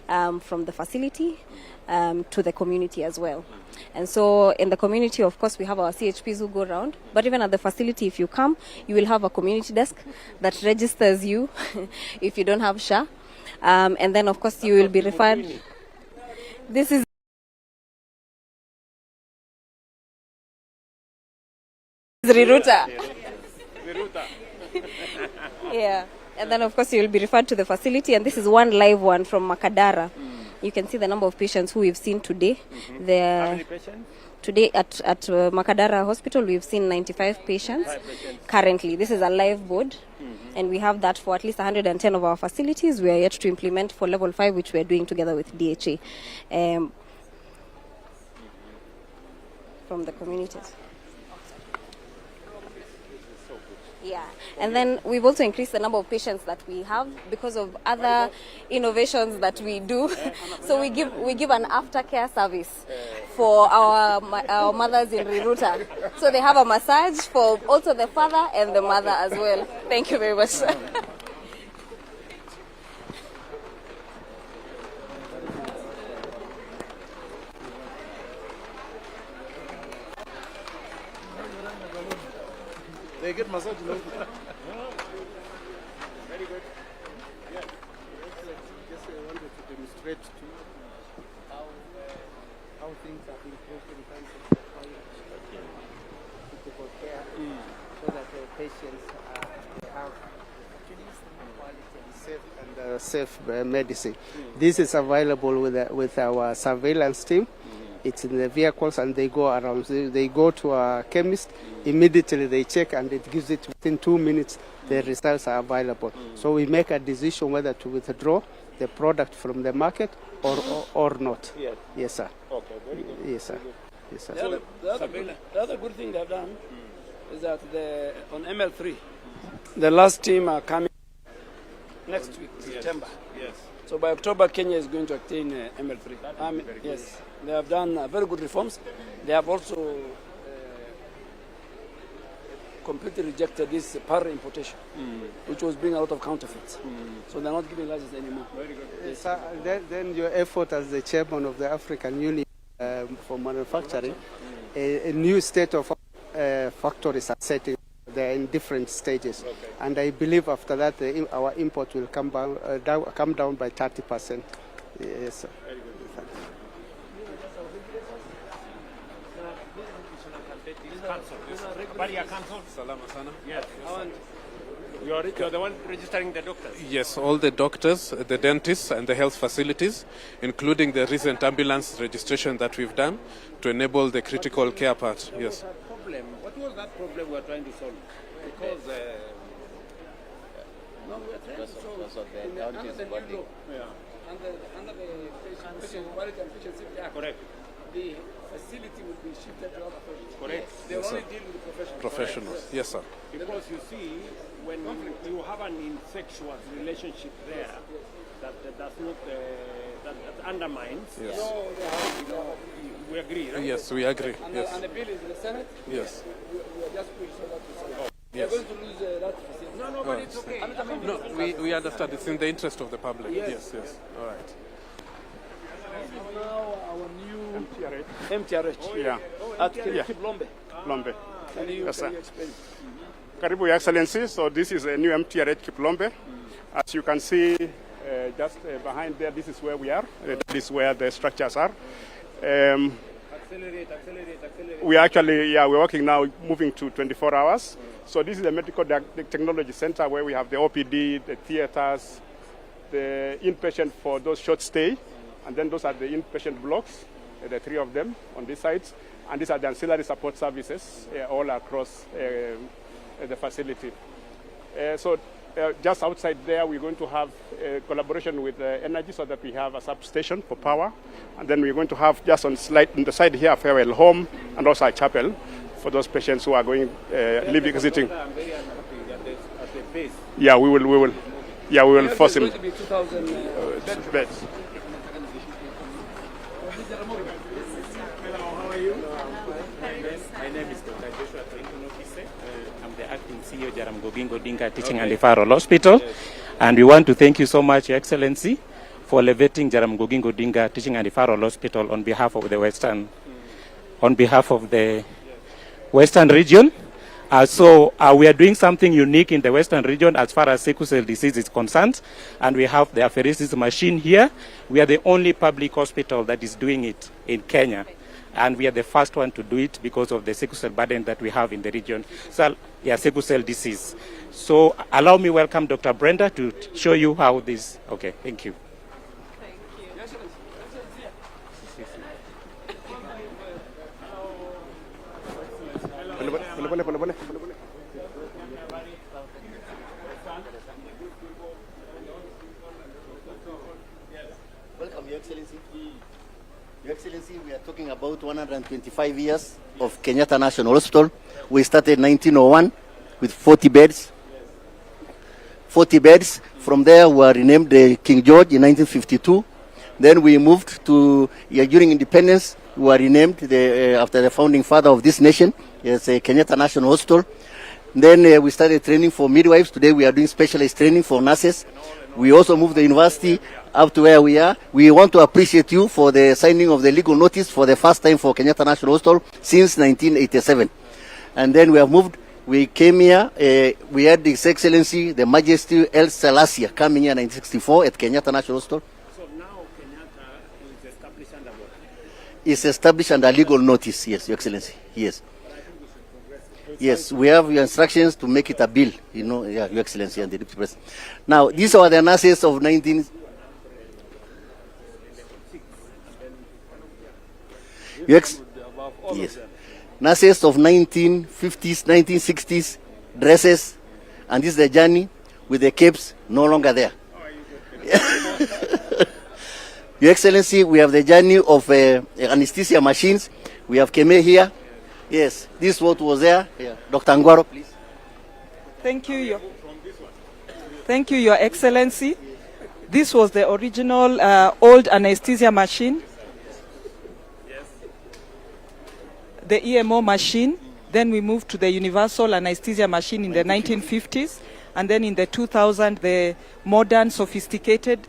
from the facility to the community as well. And so in the community, of course, we have our CHPs who go around, but even at the facility, if you come, you will have a community desk that registers you if you don't have SHA. And then, of course, you will be referred. This is RUTO. Yeah. And then, of course, you will be referred to the facility. And this is one live one from Makadara. You can see the number of patients who we've seen today.
How many patients?
Today at Makadara Hospital, we've seen 95 patients currently. This is a live board. And we have that for at least 110 of our facilities. We are yet to implement for level 5, which we are doing together with DHA from the communities. Yeah, and then we've also increased the number of patients that we have because of other innovations that we do. So we give an aftercare service for our mothers in RUTO. So they have a massage for also the father and the mother as well. Thank you very much.
They get massage.
Very good.
Yeah. Just wanted to demonstrate to you how things have improved in terms of critical care, so that the patients have quality and safe medicine. This is available with our surveillance team. It's in the vehicles and they go around. They go to a chemist, immediately they check and it gives it within 2 minutes the results are available. So we make a decision whether to withdraw the product from the market or not.
Yes.
Yes, sir.
Okay, very good.
Yes, sir. Yes, sir.
The other good thing they've done is that on ML3, the last team are coming next week, September.
Yes.
So by October, Kenya is going to attain ML3. Yes, they have done very good reforms. They have also completely rejected this power importation, which was bringing a lot of counterfeits. So they're not giving license anymore. Very good.
Yes. Then your effort as the chairman of the African Union for manufacturing, a new state of factories are setting. They're in different stages, and I believe after that our import will come down by 30%. Yes, sir.
Very good. Yes. You're the one registering the doctors?
Yes, all the doctors, the dentists and the health facilities, including the recent ambulance registration that we've done to enable the critical care part. Yes.
What was that problem we were trying to solve? Because
because of the dentists body.
Under the Patient Quality and Patient Safety Act,
correct.
The facility will be shifted to other professionals.
Correct.
They
Yes,
only
sir.
deal with professionals.
Professionals. Yes, sir.
Because you see, when you have an incestuous relationship there, that does not that undermines.
Yes.
We agree, right?
Yes, we agree.
And,
Yes.
and the bill is in the Senate.
Yes.
We are just pushing so that to solve. We
Yes.
are going to lose that facility. No, but it's okay.
No, we understand. It's in the interest of the public.
Yes.
Yes. All right.
Now our new
MTRH.
Yeah.
At
Kiplombe.
Lombe.
Can you
Yes, sir.
explain?
Karibu, Your Excellency. So this is a new MTRH Kiplombe. As you can see, just behind there, this is where we are. This is where the structures are.
Accelerate.
We actually, we're working now, moving to 24 hours. So this is the medical technology center where we have the OPD, the theaters, the inpatient for those short stay, and then those are the inpatient blocks, the three of them on this side, and these are the ancillary support services all across the facility. Just outside there, we're going to have a collaboration with energy so that we have a substation for power, and then we're going to have just on the side here a farewell home and also a chapel for those patients who are going living, visiting.
I'm very unhappy at the pace.
Yeah, we will. Yeah, we will force him.
It's going to be 2,000
beds.
Hello, how are you?
My name is Dr. Joshua Trinkonokise. I'm the acting CEO Jaramogi Odinga Teaching and Referral Hospital. And we want to thank you so much, Your Excellency, for elevating Jaramogi Odinga Teaching and Referral Hospital on behalf of the Western region. We are doing something unique in the Western region as far as sickle cell disease is concerned, and we have the apheresis machine here. We are the only public hospital that is doing it in Kenya, and we are the first one to do it because of the sickle cell burden that we have in the region. So, sickle cell disease. So allow me welcome Dr. Brenda to show you how this. Okay, thank you.
Welcome, Your Excellency. Your Excellency, we are talking about 125 years of Kenyatta National Hospital. We started 1901 with 40 beds. 40 beds. From there, we were renamed King George in 1952. Then we moved to, during independence, we were renamed after the founding father of this nation, Kenyatta National Hospital. Then we started training for midwives. Today we are doing specialized training for nurses. We also moved the university up to where we are. We want to appreciate you for the signing of the legal notice for the first time for Kenyatta National Hospital since 1987. And then we have moved. We came here. We had His Excellency, the Majesty El Selassie, coming here in 1964 at Kenyatta National Hospital.
So now Kenyatta is established under what?
It's established under legal notice, yes, Your Excellency, yes. Yes, we have your instructions to make it a bill, Your Excellency and the Deputy President. Now, these are the nurses of 19... Yes. Nurses of 1950s, 1960s, dresses, and this is the journey with the capes no longer there. Your Excellency, we have the journey of anesthesia machines. We have Keme here. Yes, this what was there. Yeah. Dr. Angwaro, please.
Thank you, Your Excellency. This was the original old anesthesia machine. The EMO machine. Then we moved to the universal anesthesia machine in the 1950s. And then in the 2000, the modern, sophisticated,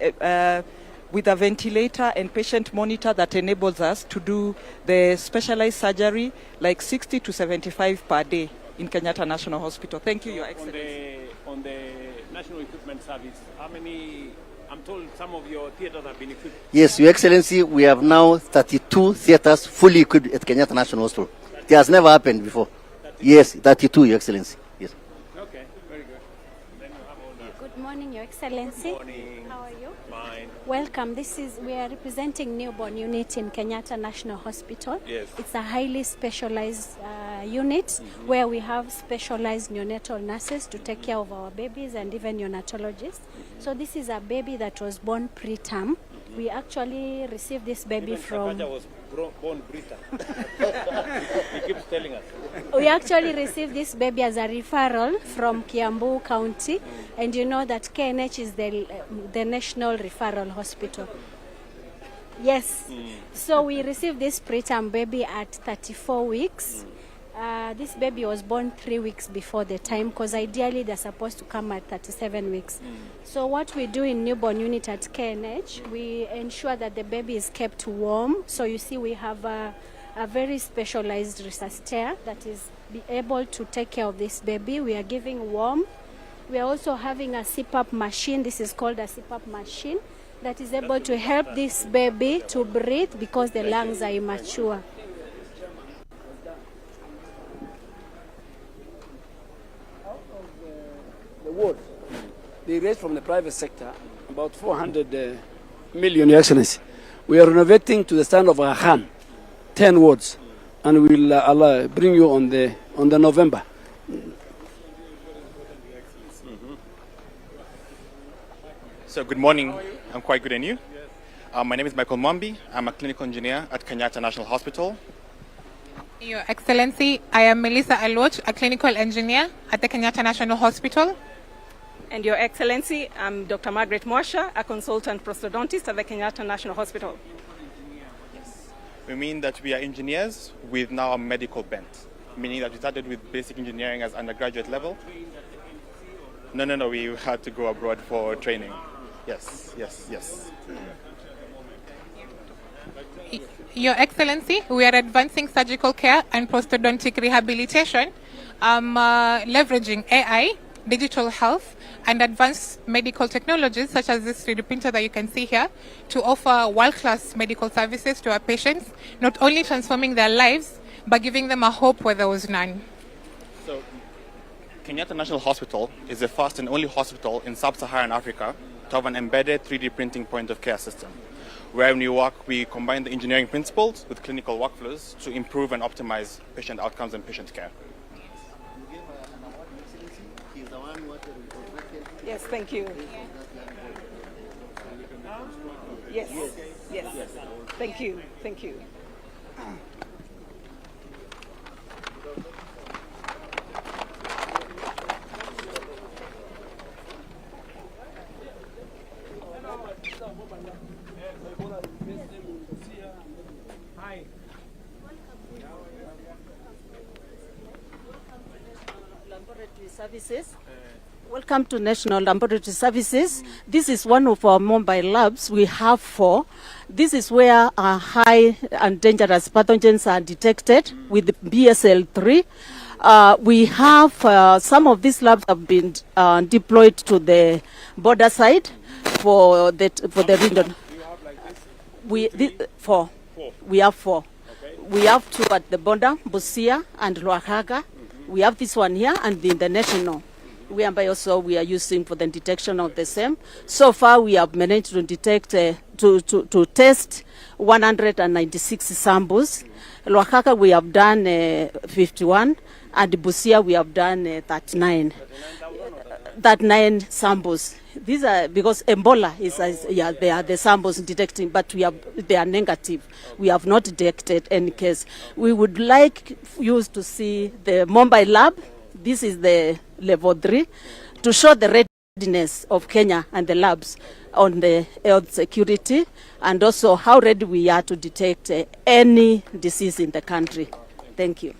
with a ventilator and patient monitor that enables us to do the specialized surgery like 60 to 75 per day in Kenyatta National Hospital. Thank you, Your Excellency.
On the National Equipment Service, how many, I'm told some of your theaters have been equipped.
Yes, Your Excellency, we have now 32 theaters fully equipped at Kenyatta National Hospital. It has never happened before. 32? Yes, 32, Your Excellency. Yes.
Okay, very good. Then we'll have all that.
Good morning, Your Excellency.
Good morning.
How are you?
Fine.
Welcome. We are representing newborn unit in Kenyatta National Hospital.
Yes.
It's a highly specialized unit where we have specialized neonatal nurses to take care of our babies and even neonatologists. So this is a baby that was born preterm. We actually received this baby from...
was born preterm. He keeps telling us.
We actually received this baby as a referral from Kiambu County, and you know that KNH is the national referral hospital. Yes. So we received this preterm baby at 34 weeks. This baby was born 3 weeks before the time, because ideally they're supposed to come at 37 weeks. So what we do in newborn unit at KNH, we ensure that the baby is kept warm. So you see we have a very specialized resuscitator that is able to take care of this baby. We are giving warm. We are also having a CPAP machine. This is called a CPAP machine that is able to help this baby to breathe because the lungs are immature.
The ward, they raised from the private sector about 400 million, Your Excellency. We are renovating to the standard of Rahan, 10 wards, and we'll bring you on the November.
So good morning. I'm quite good, and you? My name is Michael Mwambi. I'm a clinical engineer at Kenyatta National Hospital.
Your Excellency, I am Melissa Alwach, a clinical engineer at the Kenyatta National Hospital.
And Your Excellency, I'm Dr. Margaret Mwasha, a consultant prosthodontist at the Kenyatta National Hospital.
We mean that we are engineers with now a medical bent, meaning that we started with basic engineering as undergraduate level. No, we had to go abroad for training. Yes.
Your Excellency, we are advancing surgical care and prosthodontic rehabilitation, leveraging AI, digital health, and advanced medical technologies such as this 3D printer that you can see here to offer world-class medical services to our patients, not only transforming their lives, but giving them a hope where there was none.
So, Kenyatta National Hospital is the first and only hospital in sub-Saharan Africa to have an embedded 3D printing point of care system, where when we work, we combine the engineering principles with clinical workflows to improve and optimize patient outcomes and patient care.
Yes, thank you. Yes. Thank you.
Hi.
Laboratory Services. Welcome to National Laboratory Services. This is one of our mobile labs. We have 4. This is where high and dangerous pathogens are detected with BSL-3. We have some of these labs have been deployed to the border side for the region. We have 4. We have 2 at the border, Busia and Luahaga. We have this one here and in the national. We are using for the detection of the same. So far, we have managed to detect, to test 196 samples. Luakaka, we have done 51, and Busia, we have done 39. that 9 samples. These are because Ebola they are the samples detecting, but they are negative. We have not detected any case. We would like you to see the mobile lab. This is the level 3 to show the readiness of Kenya and the labs on the health security, and also how ready we are to detect any disease in the country. Thank you.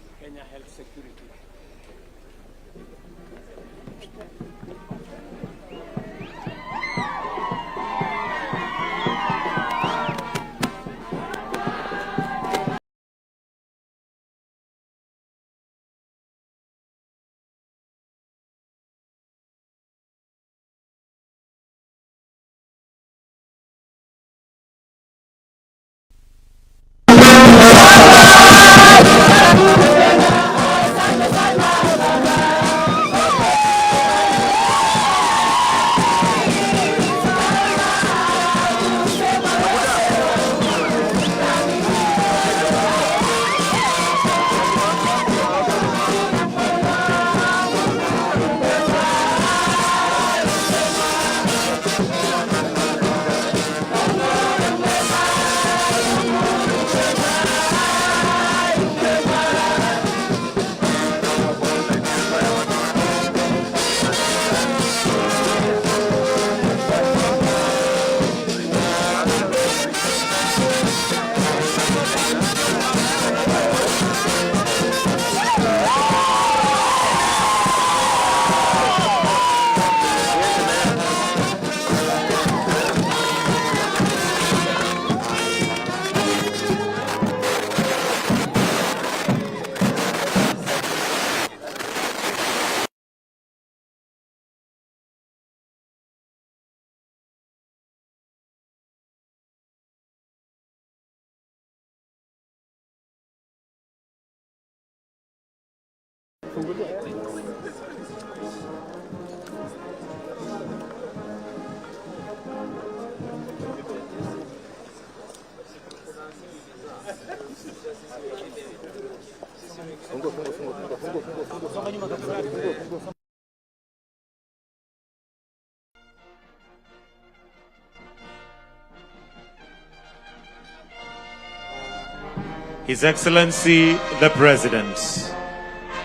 His Excellency the President.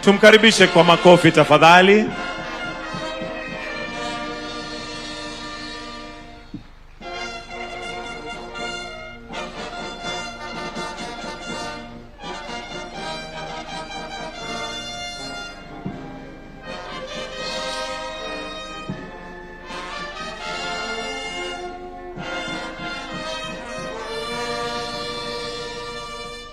Tumkaribishe kwa makofi tafadhali.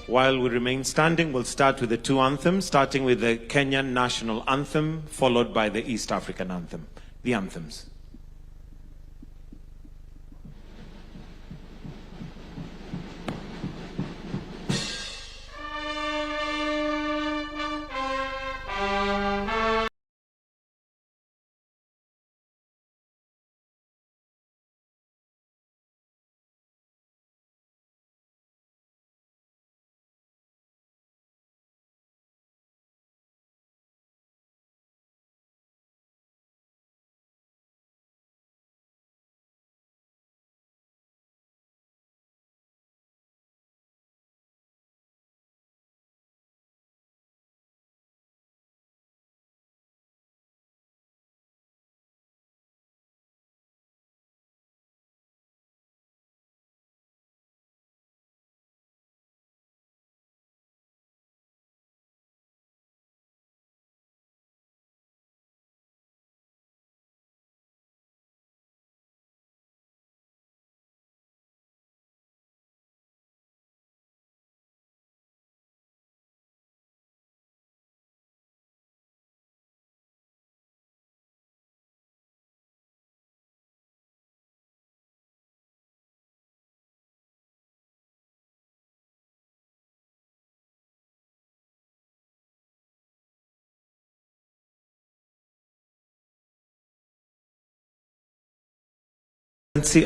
While we remain standing, we'll start with the 2 anthems, starting with the Kenyan national anthem, followed by the East African anthem. The anthems.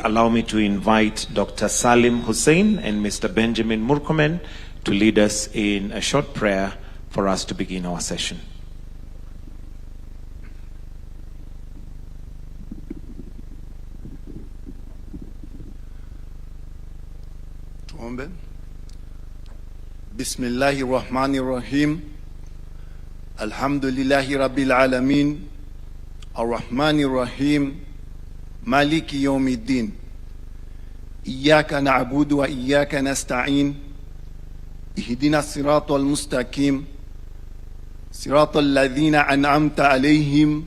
Allow me to invite Dr. Salim Hussein and Mr. Benjamin Murkomen to lead us in a short prayer for us to begin our session.
Bismillahir Rahmanir Rahim. Alhamdulillahi Rabbil Alamin. Ar-Rahmanir Rahim. Maliki Yawmiddin. Iyyaka na'budu wa iyyaka nasta'in. Ihdina siratal mustaqim. Siratal ladhina an'amta alayhim.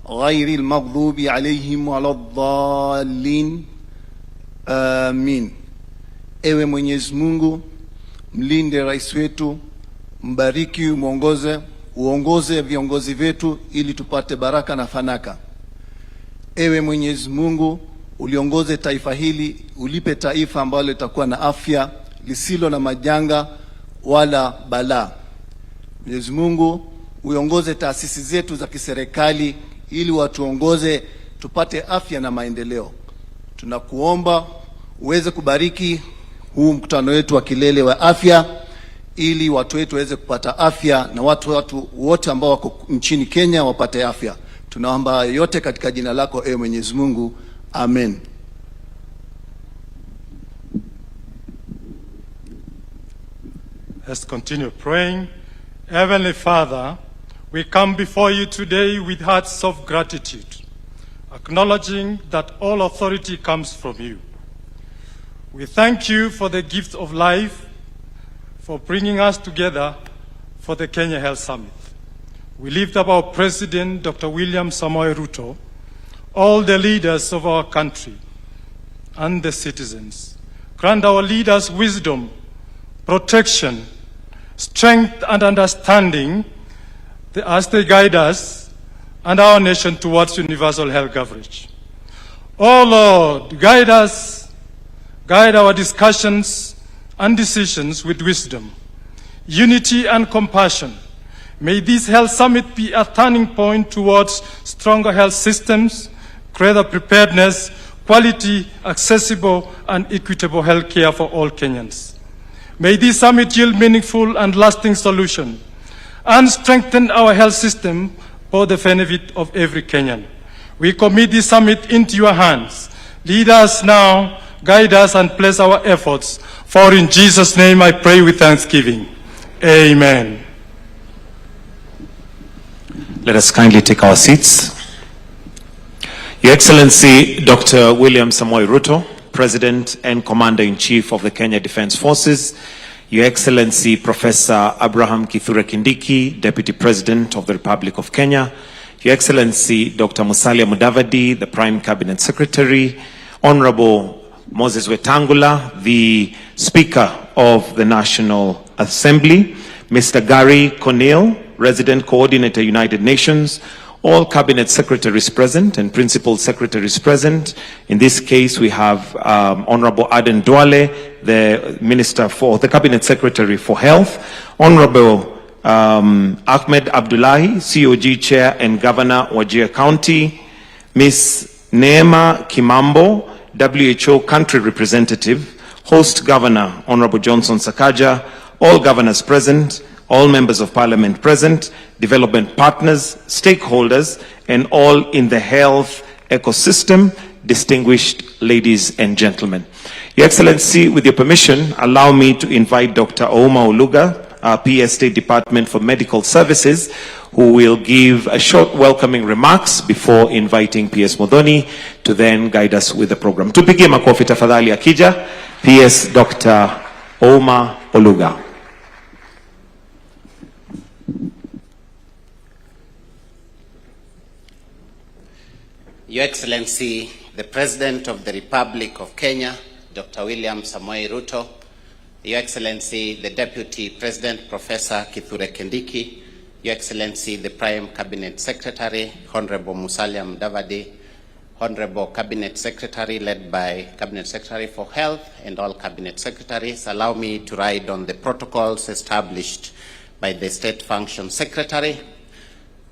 Ghayril maghdubi alayhim waladdallin. Amin. Ewe Mwenyezi Mungu, mlinde rais wetu, mbariki, uongoze viongozi wetu ili tupate baraka na fanaka. Ewe Mwenyezi Mungu, uliongoze taifa hili, ulipe taifa ambalo litakuwa na afya, lisilo na majanga wala balaa. Mwenyezi Mungu, uongoze taasisi zetu za kiserikali ili watuongoze tupate afya na maendeleo. Tunakuomba uweze kubariki huu mkutano wetu wa kilele wa afya ili watu wetu waweze kupata afya na watu wote ambao wako nchini Kenya wapate afya. Tunaomba yote katika jina lako ewe Mwenyezi Mungu. Amen.
Let's continue praying. Heavenly Father, we come before you today with hearts of gratitude, acknowledging that all authority comes from you. We thank you for the gift of life, for bringing us together for the Kenya Health Summit. We lift up our President, Dr. William Samoei Ruto, all the leaders of our country, and the citizens. Grant our leaders wisdom, protection, strength, and understanding as they guide us and our nation towards universal health coverage. Oh Lord, guide us. Guide our discussions and decisions with wisdom, unity, and compassion. May this health summit be a turning point towards stronger health systems, greater preparedness, quality, accessible, and equitable health care for all Kenyans. May this summit yield meaningful and lasting solutions and strengthen our health system for the benefit of every Kenyan. We commit this summit into your hands. Lead us now, guide us, and bless our efforts. For in Jesus' name I pray with thanksgiving. Amen.
Let us kindly take our seats. Your Excellency, Dr. William Samoei Ruto, President and Commander-in-Chief of the Kenya Defence Forces. Your Excellency, Professor Abraham Kithure Kindiki, Deputy President of the Republic of Kenya. Your Excellency, Dr. Musalia Mudavadi, the Prime Cabinet Secretary. Honorable Moses Wetangula, the Speaker of the National Assembly, Mr. Gary Cornell, Resident Coordinator, United Nations, all Cabinet Secretaries present and Principal Secretaries present. In this case, we have Honorable Aden Duale, the Cabinet Secretary for Health, Honorable Ahmed Abdullahi, COG Chair and Governor, Wajir County, Ms. Neema Kimambo, WHO Country Representative, Host Governor, Honorable Johnson Sakaja, all governors present, all members of parliament present, development partners, stakeholders, and all in the health ecosystem, distinguished ladies and gentlemen. Your Excellency, with your permission, allow me to invite Dr. Ouma Oluga, our PS State Department for Medical Services, who will give a short welcoming remarks before inviting PS Modoni to then guide us with the program. Tupige makofi tafadhali akija, PS Dr. Ouma Oluga.
Your Excellency, the President of the Republic of Kenya, Dr. William Samoei Ruto, Your Excellency, the Deputy President, Professor Kithure Kindiki, Your Excellency, the Prime Cabinet Secretary, Honorable Musalia Mudavadi, Honorable Cabinet Secretary led by Cabinet Secretary for Health and all Cabinet Secretaries, allow me to ride on the protocols established by the State Function Secretary.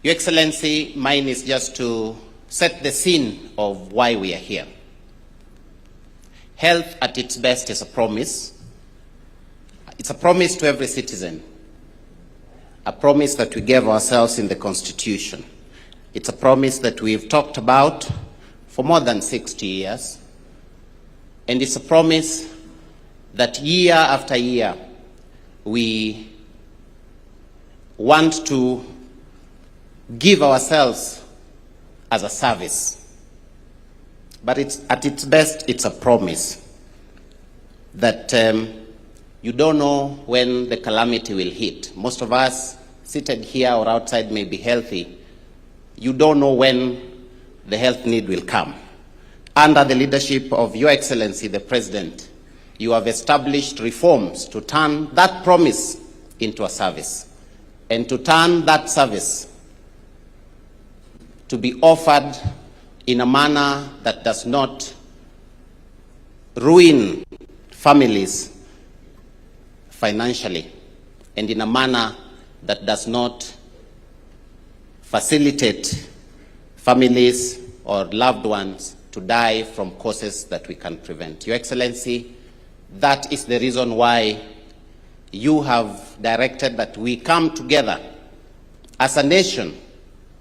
Your Excellency, mine is just to set the scene of why we are here. Health at its best is a promise. It's a promise to every citizen, a promise that we gave ourselves in the Constitution. It's a promise that we've talked about for more than 60 years, and it's a promise that year after year we want to give ourselves as a service. But at its best, it's a promise that you don't know when the calamity will hit. Most of us seated here or outside may be healthy. You don't know when the health need will come. Under the leadership of Your Excellency, the President, you have established reforms to turn that promise into a service, and to turn that service to be offered in a manner that does not ruin families financially, and in a manner that does not facilitate families or loved ones to die from causes that we can prevent. Your Excellency, that is the reason why you have directed that we come together as a nation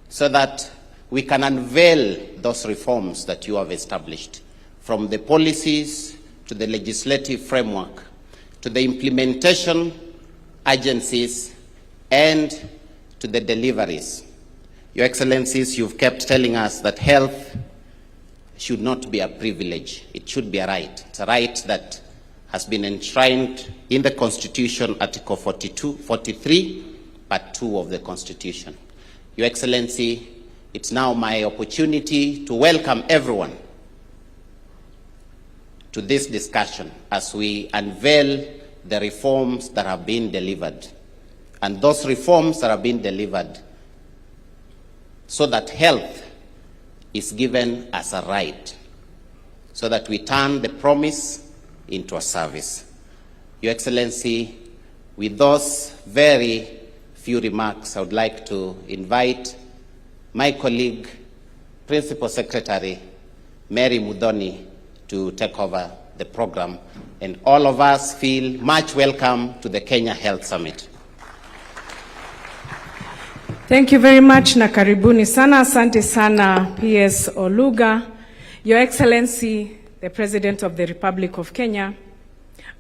so that we can unveil those reforms that you have established, from the policies to the legislative framework, to the implementation agencies, and to the deliveries. Your Excellencies, you've kept telling us that health should not be a privilege. It should be a right. It's a right that has been enshrined in the Constitution, Article 43, Part 2 of the Constitution. Your Excellency, it's now my opportunity to welcome everyone to this discussion as we unveil the reforms that have been delivered. And those reforms that have been delivered so that health is given as a right, so that we turn the promise into a service. Your Excellency, with those very few remarks, I would like to invite my colleague, Principal Secretary Mary Mudhoni, to take over the program, and all of us feel much welcome to the Kenya Health Summit.
Thank you very much na karibuni sana. Asante sana PS Oluga. Your Excellency, the President of the Republic of Kenya,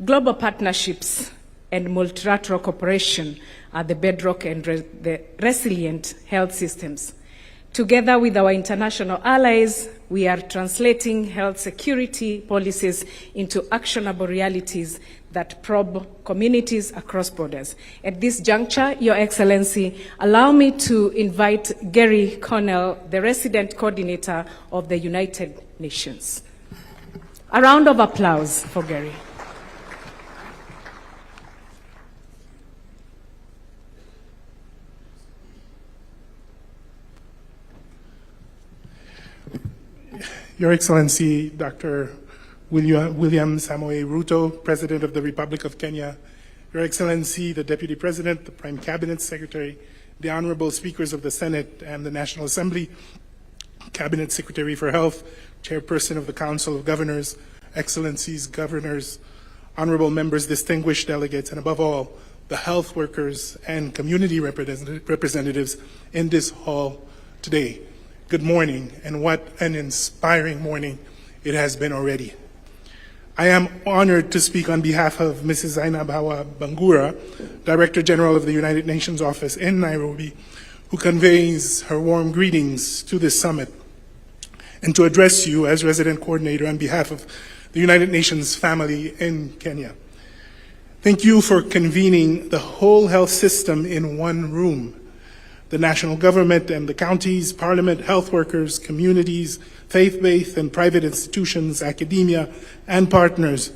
global partnerships and multilateral cooperation are the bedrock and the resilient health systems. Together with our international allies, we are translating health security policies into actionable realities that probe communities across borders. At this juncture, Your Excellency, allow me to invite Gary Connell, the resident coordinator of the United Nations. A round of applause for Gary.
Your Excellency, Dr. William Samoei Ruto, President of the Republic of Kenya, Your Excellency, the Deputy President, the Prime Cabinet Secretary, the Honorable Speakers of the Senate and the National Assembly, Cabinet Secretary for Health, Chairperson of the Council of Governors, Excellencies, Governors, Honorable Members, distinguished delegates, and above all, the health workers and community representatives in this hall today. Good morning, and what an inspiring morning it has been already. I am honored to speak on behalf of Mrs. Zainab Hawa Bangura, Director General of the United Nations Office in Nairobi, who conveys her warm greetings to this summit, and to address you as Resident Coordinator on behalf of the United Nations family in Kenya. Thank you for convening the whole health system in one room. The national government and the counties, parliament, health workers, communities, faith-based and private institutions, academia, and partners.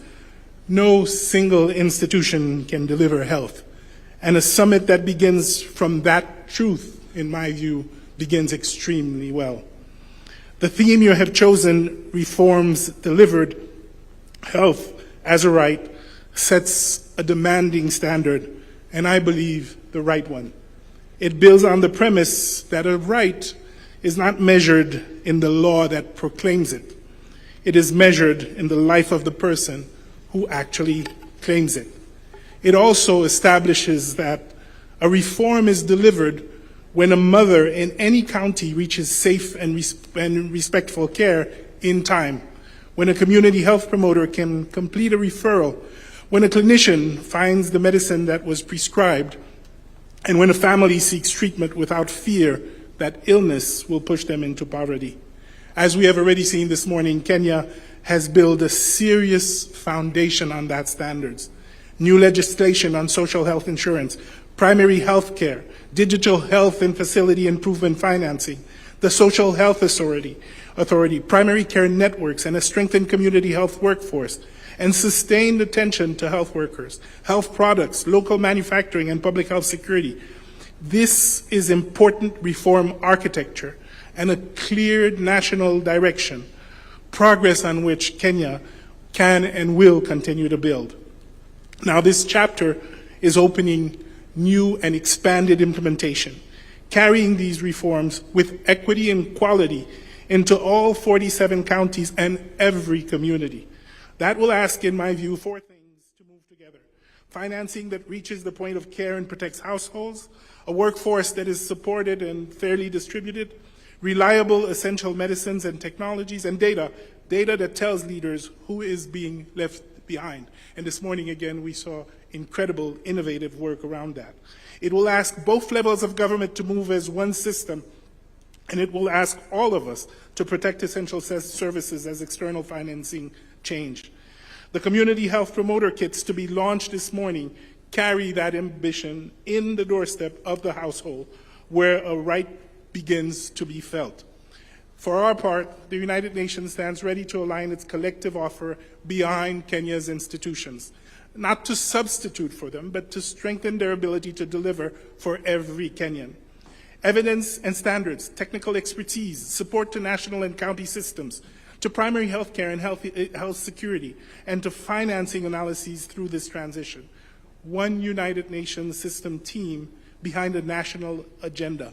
No single institution can deliver health. And a summit that begins from that truth, in my view, begins extremely well. The theme you have chosen, reforms delivered, health as a right, sets a demanding standard, and I believe the right one. It builds on the premise that a right is not measured in the law that proclaims it. It is measured in the life of the person who actually claims it. It also establishes that a reform is delivered when a mother in any county reaches safe and respectful care in time, when a community health promoter can complete a referral When a clinician finds the medicine that was prescribed, and when a family seeks treatment without fear that illness will push them into poverty. As we have already seen this morning, Kenya has built a serious foundation on that standards. New legislation on social health insurance, primary health care, digital health and facility improvement financing, the Social Health Authority, primary care networks, and a strengthened community health workforce, and sustained attention to health workers, health products, local manufacturing, and public health security. This is important reform architecture and a clear national direction, progress on which Kenya can and will continue to build. Now, this chapter is opening new and expanded implementation, carrying these reforms with equity and quality into all 47 counties and every community. That will ask, in my view, four things to move together. Financing that reaches the point of care and protects households, a workforce that is supported and fairly distributed, reliable essential medicines and technologies, and data that tells leaders who is being left behind. And this morning, again, we saw incredible, innovative work around that. It will ask both levels of government to move as one system, and it will ask all of us to protect essential services as external financing change. The community health promoter kits to be launched this morning carry that ambition in the doorstep of the household where a right begins to be felt. For our part, the United Nations stands ready to align its collective offer behind Kenya's institutions, not to substitute for them, but to strengthen their ability to deliver for every Kenyan. Evidence and standards, technical expertise, support to national and county systems, to primary health care and health security, and to financing analyses through this transition. One United Nations system team behind a national agenda.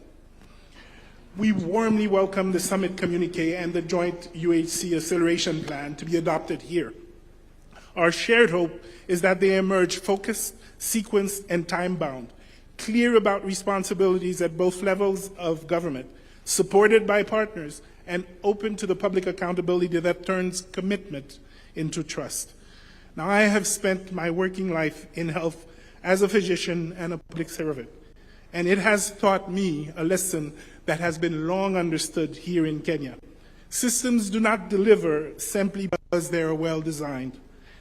We warmly welcome the summit communique and the joint UHC acceleration plan to be adopted here. Our shared hope is that they emerge focused, sequenced, and time-bound, clear about responsibilities at both levels of government, supported by partners, and open to the public accountability that turns commitment into trust. Now, I have spent my working life in health as a physician and a public servant, and it has taught me a lesson that has been long understood here in Kenya. Systems do not deliver simply because they are well designed.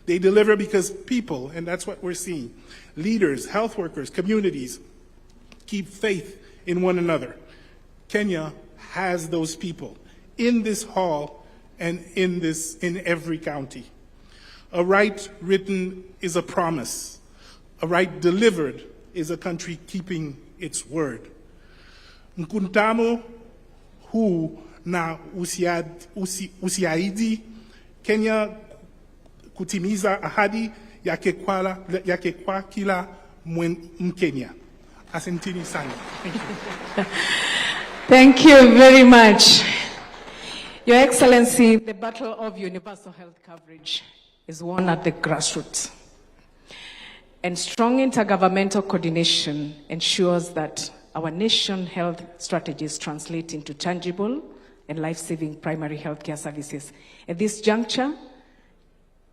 They deliver because people, and that's what we're seeing, leaders, health workers, communities, keep faith in one another. Kenya has those people in this hall and in every county. A right written is a promise. A right delivered is a country keeping its word. Mkutano huu na usiahidi Kenya kutimiza ahadi yake kwa kila Mkenya. Asanteni sana.
Thank you very much. Your Excellency, the battle of universal health coverage is won at the grassroots. And strong intergovernmental coordination ensures that our nation health strategies translate into tangible and life-saving primary health care services. At this juncture,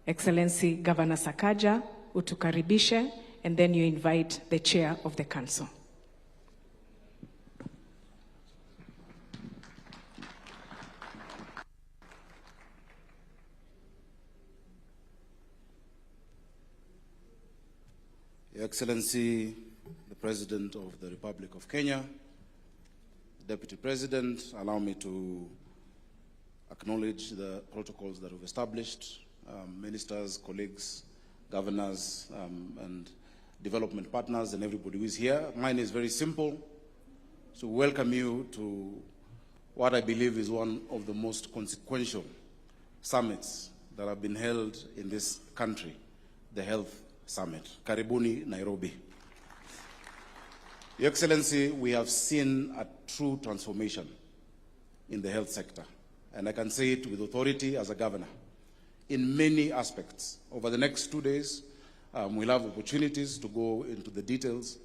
Excellency Governor Sakaja, utukaribishe, and then you invite the chair of the council.
Your Excellency, the President of the Republic of Kenya, Deputy President, allow me to acknowledge the protocols that we've established, ministers, colleagues, governors, and development partners, and everybody who is here. Mine is very simple, to welcome you to what I believe is one of the most consequential summits that have been held in this country, the Health Summit. Karibuni, Nairobi. Your Excellency, we have seen a true transformation in the health sector, and I can say it with authority as a governor, in many aspects. Over the next 2 days, we'll have opportunities to go into the details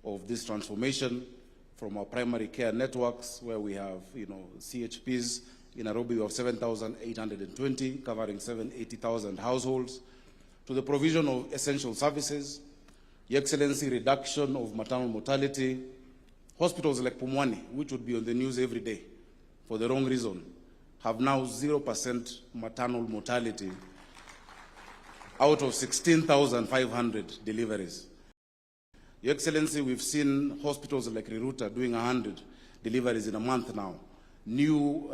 of this transformation from our primary care networks, where we have, CHPs. In Nairobi, we have 7,820, covering 780,000 households. to the provision of essential services, Your Excellency, reduction of maternal mortality. Hospitals like Pumwani, which would be on the news every day for the wrong reason, have now 0% maternal mortality out of 16,500 deliveries. Your Excellency, we've seen hospitals like RUTO doing 100 deliveries in a month now. New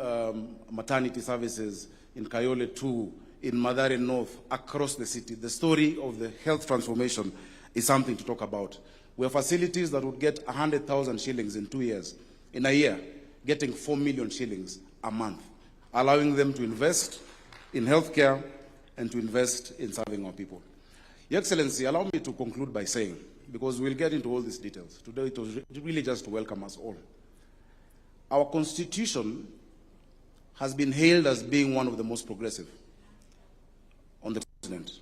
maternity services in Kayole 2, in Madare North, across the city. The story of the health transformation is something to talk about. We have facilities that would get 100,000 shillings in 2 years. In a year, getting 4 million shillings a month, allowing them to invest in healthcare and to invest in serving our people. Your Excellency, allow me to conclude by saying, because we'll get into all these details, today it was really just to welcome us all. Our Constitution has been hailed as being one of the most progressive on the continent.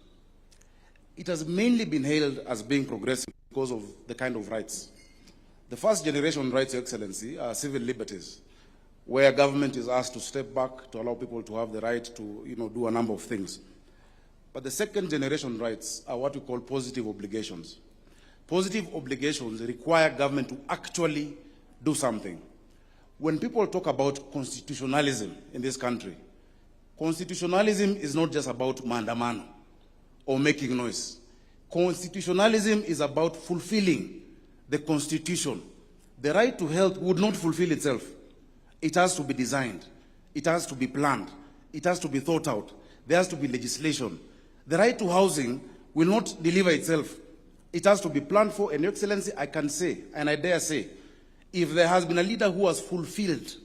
It has mainly been hailed as being progressive because of the kind of rights. The first generation rights, Your Excellency, are civil liberties, where government is asked to step back to allow people to have the right to do a number of things. But the second generation rights are what we call positive obligations. Positive obligations require government to actually do something. When people talk about constitutionalism in this country, constitutionalism is not just about maandamano or making noise. Constitutionalism is about fulfilling the Constitution. The right to health would not fulfill itself. It has to be designed. It has to be planned. It has to be thought out. There has to be legislation. The right to housing will not deliver itself. It has to be planned for. And Your Excellency, I can say, and I dare say, if there has been a leader who has fulfilled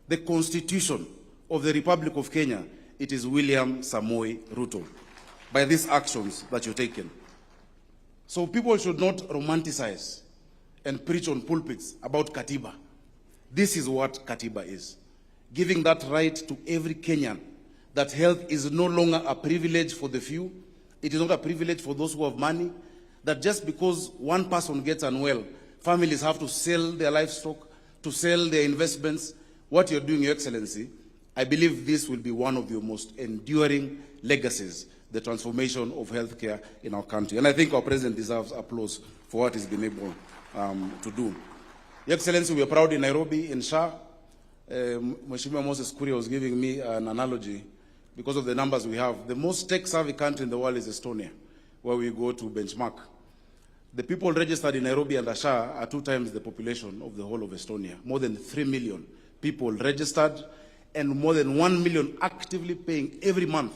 the Constitution of the Republic of Kenya, it is William Samoei Ruto, by these actions that you've taken. So people should not romanticize and preach on pulpits about Katiba. This is what Katiba is. Giving that right to every Kenyan, that health is no longer a privilege for the few. It is not a privilege for those who have money. That just because one person gets unwell, families have to sell their livestock, to sell their investments. What you're doing, Your Excellency, I believe this will be one of your most enduring legacies, the transformation of healthcare in our country. And I think our President deserves applause for what he's been able to do. Your Excellency, we are proud in Nairobi, in SHA. Mheshimiwa Moses Kuria was giving me an analogy because of the numbers we have. The most tech-savvy country in the world is Estonia, where we go to benchmark. The people registered in Nairobi and SHA are 2 times the population of the whole of Estonia. More than 3 million people registered and more than 1 million actively paying every month.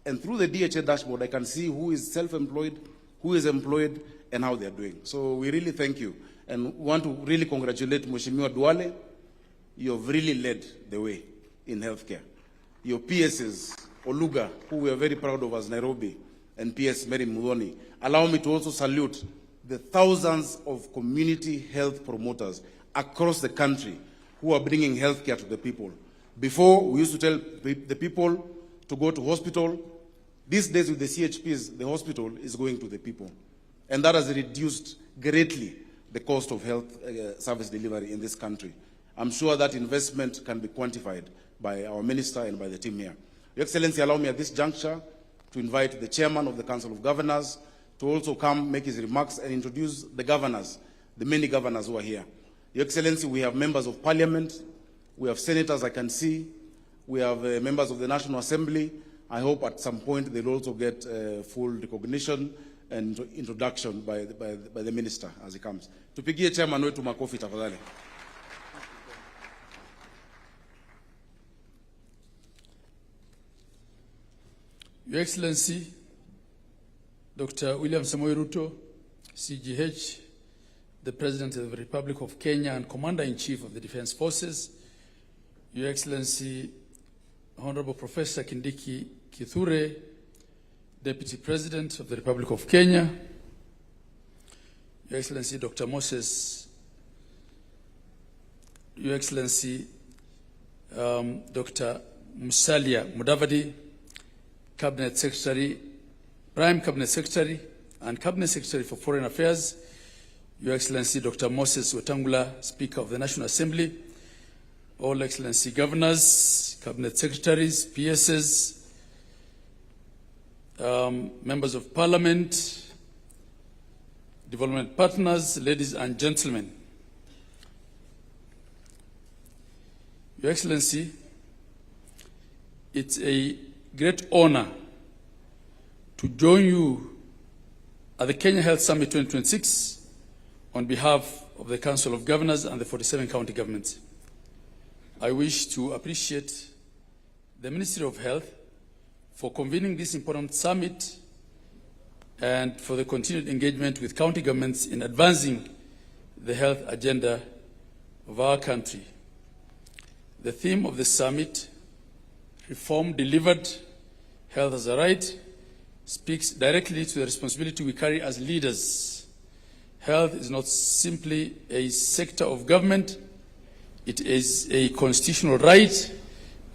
And through the DHA dashboard, I can see who is self-employed, who is employed, and how they are doing. So we really thank you and want to really congratulate Mheshimiwa Duale. You have really led the way in healthcare. Your PSs, Oluga, who we are very proud of as Nairobi, and PS Mary Mudhoni. Allow me to also salute the thousands of community health promoters across the country who are bringing healthcare to the people. Before, we used to tell the people to go to hospital. These days with the CHPs, the hospital is going to the people. And that has reduced greatly the cost of health service delivery in this country. I'm sure that investment can be quantified by our minister and by the team here. Your Excellency, allow me at this juncture to invite the chairman of the Council of Governors to also come make his remarks and introduce the governors, the many governors who are here. Your Excellency, we have members of parliament, we have senators I can see, we have members of the National Assembly. I hope at some point they'll also get full recognition and introduction by the minister as he comes. Tupigie chairman wetu makofi tafadhali.
Your Excellency, Dr. William Samoei Ruto, CGH, the President of the Republic of Kenya and Commander-in-Chief of the Defense Forces, Your Excellency, Honorable Professor Kindiki Kithure, Deputy President of the Republic of Kenya, Your Excellency, Dr. Moses, Your Excellency, Dr. Musalia Mudavadi, Cabinet Secretary, Prime Cabinet Secretary, and Cabinet Secretary for Foreign Affairs, Your Excellency Dr. Moses Wetangula, Speaker of the National Assembly, All Excellency Governors, Cabinet Secretaries, PSs, members of parliament, development partners, ladies and gentlemen. Your Excellency, it's a great honor to join you at the Kenya Health Summit 2026 on behalf of the Council of Governors and the 47 county governments. I wish to appreciate the Ministry of Health for convening this important summit and for the continued engagement with county governments in advancing the health agenda of our country. The theme of the summit, Reform Delivered, Health as a Right, speaks directly to the responsibility we carry as leaders. Health is not simply a sector of government, it is a constitutional right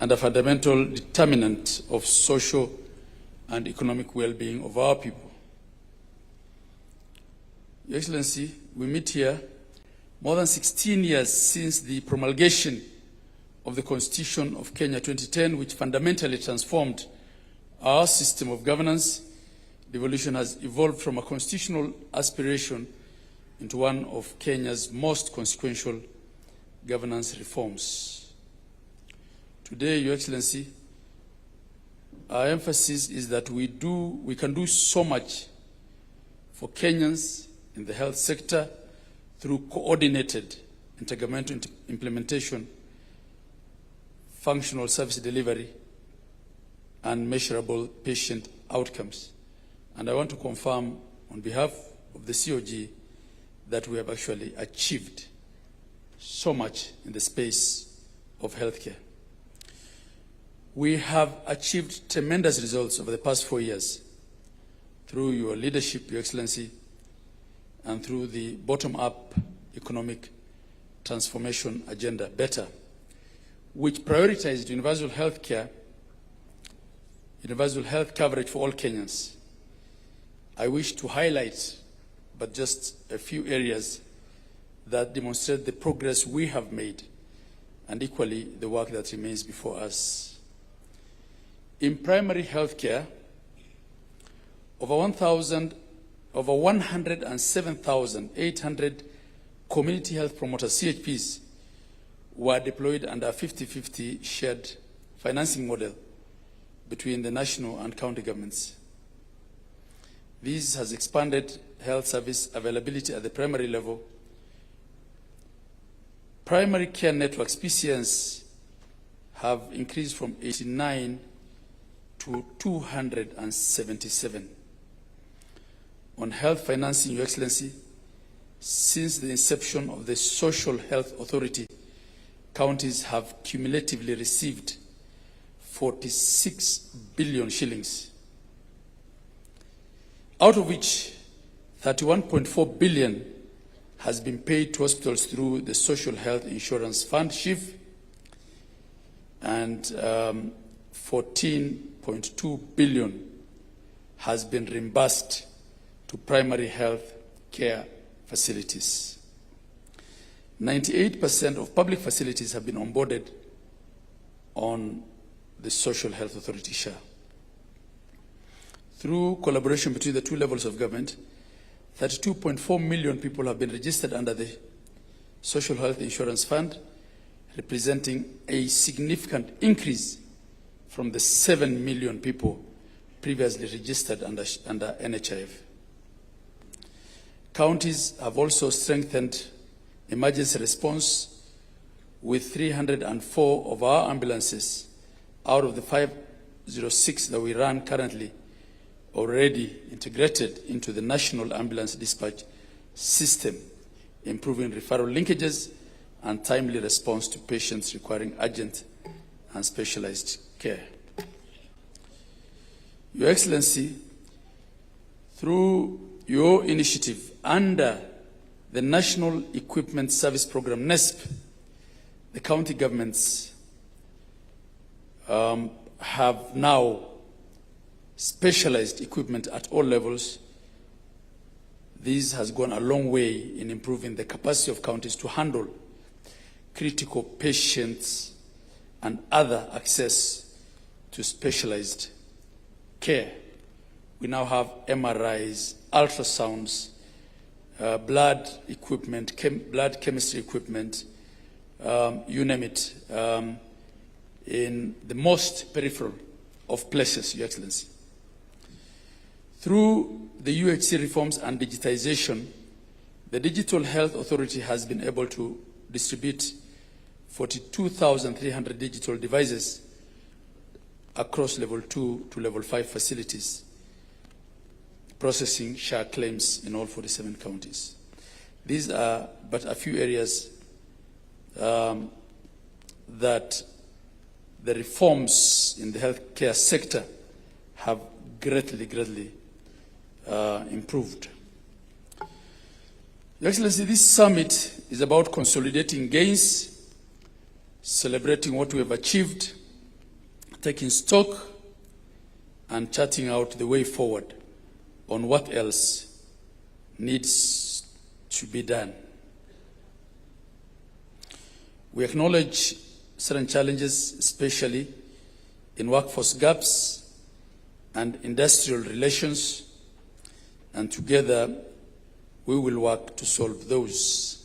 and a fundamental determinant of social and economic well-being of our people. Your Excellency, we meet here more than 16 years since the promulgation of the Constitution of Kenya 2010, which fundamentally transformed our system of governance. Devolution has evolved from a constitutional aspiration into one of Kenya's most consequential governance reforms. Today, Your Excellency, our emphasis is that we can do so much for Kenyans in the health sector through coordinated intergovernmental implementation, functional service delivery, and measurable patient outcomes. And I want to confirm on behalf of the COG that we have actually achieved so much in the space of healthcare. We have achieved tremendous results over the past 4 years through your leadership, Your Excellency, and through the bottom-up economic transformation agenda, BETTER, which prioritized universal health coverage for all Kenyans. I wish to highlight, but just a few areas that demonstrate the progress we have made and equally the work that remains before us. In primary health care, over 107,800 community health promoters, CHPs, were deployed under a 50-50 shared financing model between the national and county governments. This has expanded health service availability at the primary level. Primary care networks, PCNs, have increased from 89 to 277. On health financing, Your Excellency, since the inception of the Social Health Authority, counties have cumulatively received 46 billion shillings, out of which 31.4 billion has been paid to hospitals through the Social Health Insurance Fund, SHIF, and 14.2 billion has been reimbursed to primary health care facilities. 98% of public facilities have been onboarded on the Social Health Authority share. Through collaboration between the two levels of government, 32.4 million people have been registered under the Social Health Insurance Fund, representing a significant increase from the 7 million people previously registered under NHIF. Counties have also strengthened emergency response with 304 of our ambulances out of the 506 that we run currently already integrated into the National Ambulance Dispatch System, improving referral linkages and timely response to patients requiring urgent and specialized care. Your Excellency, through your initiative under the National Equipment Service Program, NESP, the county governments have now specialized equipment at all levels. This has gone a long way in improving the capacity of counties to handle critical patients and other access to specialized care We now have MRIs, ultrasounds, blood equipment, blood chemistry equipment, you name it, in the most peripheral of places, Your Excellency. Through the UHC reforms and digitization, the Digital Health Authority has been able to distribute 42,300 digital devices across level 2 to level 5 facilities, processing SHA claims in all 47 counties. These are but a few areas that the reforms in the healthcare sector have greatly improved. Your Excellency, this summit is about consolidating gains, celebrating what we have achieved, taking stock, and charting out the way forward on what else needs to be done. We acknowledge certain challenges, especially in workforce gaps and industrial relations, and together we will work to solve those.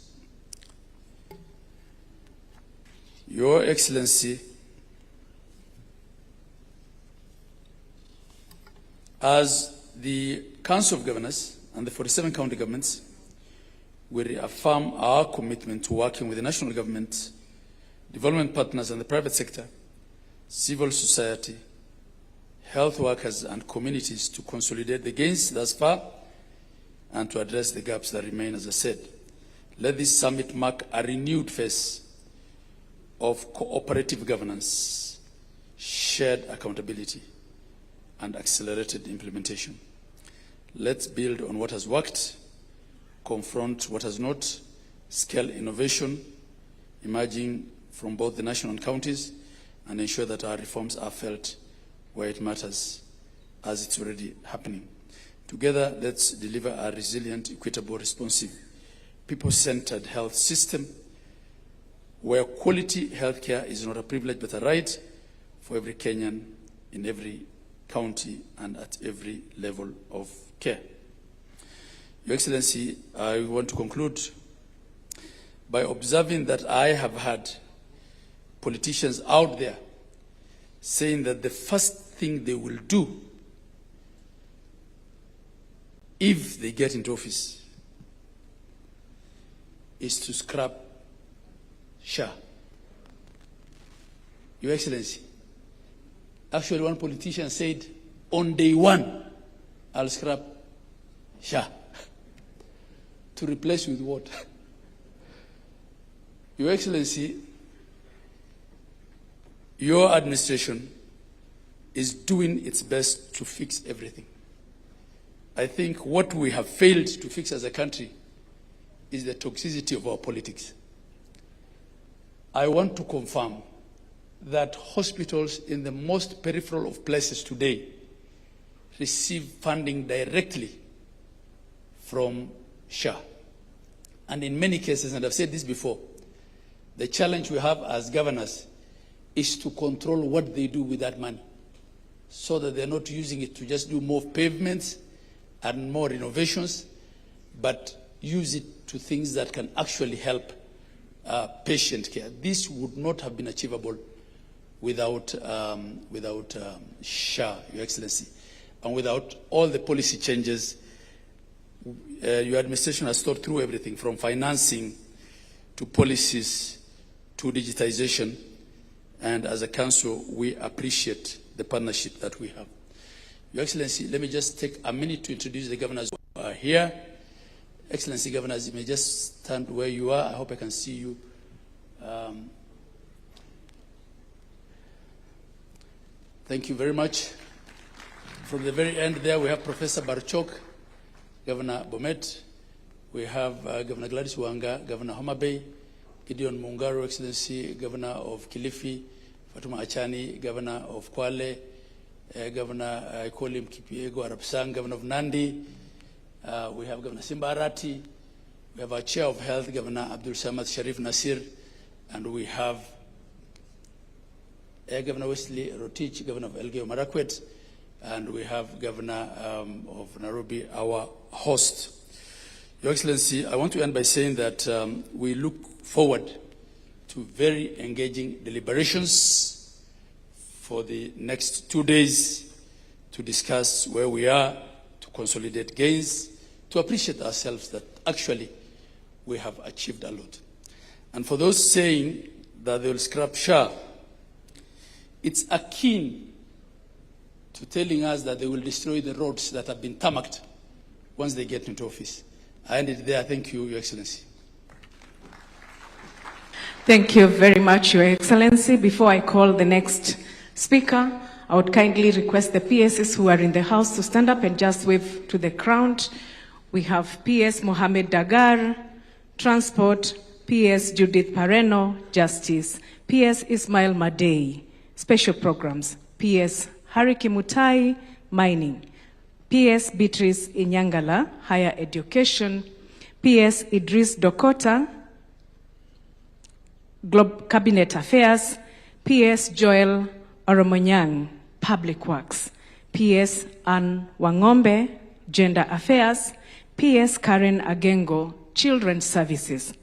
Your Excellency, as the Council of Governors and the 47 county governments, we reaffirm our commitment to working with the national government, development partners and the private sector, civil society, health workers and communities to consolidate the gains thus far and to address the gaps that remain, as I said. Let this summit mark a renewed phase of cooperative governance, shared accountability, and accelerated implementation. Let's build on what has worked, confront what has not, scale innovation emerging from both the national and counties, and ensure that our reforms are felt where it matters, as it's already happening. Together, let's deliver a resilient, equitable, responsive, people-centered health system where quality healthcare is not a privilege but a right for every Kenyan in every county and at every level of care. Your Excellency, I want to conclude by observing that I have had politicians out there saying that the first thing they will do if they get into office is to scrap SHA. Your Excellency, actually one politician said, on day one, I'll scrap SHA. To replace with what? Your Excellency, your administration is doing its best to fix everything. I think what we have failed to fix as a country is the toxicity of our politics. I want to confirm that hospitals in the most peripheral of places today receive funding directly from SHA. And in many cases, and I've said this before, the challenge we have as governors is to control what they do with that money so that they're not using it to just do more pavements and more innovations, but use it to things that can actually help patient care. This would not have been achievable without SHA, Your Excellency, and without all the policy changes. Your administration has thought through everything from financing to policies to digitization, and as a council, we appreciate the partnership that we have. Your Excellency, let me just take a minute to introduce the governors who are here. Excellency Governors, you may just stand where you are. I hope I can see you. Thank you very much. From the very end there, we have Professor Barchok, Governor Bomet. We have Governor Gladys Wanga, Governor Homa Bay, Gideon Mungaro, Excellency, Governor of Kilifi, Fatuma Achani, Governor of Kwale, Governor, I call him Kipiego Arapsang, Governor of Nandi. We have Governor Simba Arati. We have our Chair of Health, Governor Abdul Samad Sharif Nasir. And we have Governor Wesley Rotich, Governor of Elgeyo Marakwet. and we have Governor of Nairobi, our host. Your Excellency, I want to end by saying that we look forward to very engaging deliberations for the next 2 days to discuss where we are, to consolidate gains, to appreciate ourselves that actually we have achieved a lot. And for those saying that they will scrap SHA, it's akin to telling us that they will destroy the roads that have been tarmacked once they get into office. I end it there. Thank you, Your Excellency.
Thank you very much, Your Excellency. Before I call the next speaker, I would kindly request the PSs who are in the house to stand up and just wave to the crowd. We have PS Mohamed Dagar, Transport, PS Judith Pareno, Justice, PS Ismail Madei, Special Programs, PS Hariki Mutai, Mining, PS Beatrice Inyangala, Higher Education, PS Idris Dokota, Cabinet Affairs, PS Joel Oromonyang, Public Works, PS Ann Wangombe, Gender Affairs, PS Karen Agengo, Children's Services,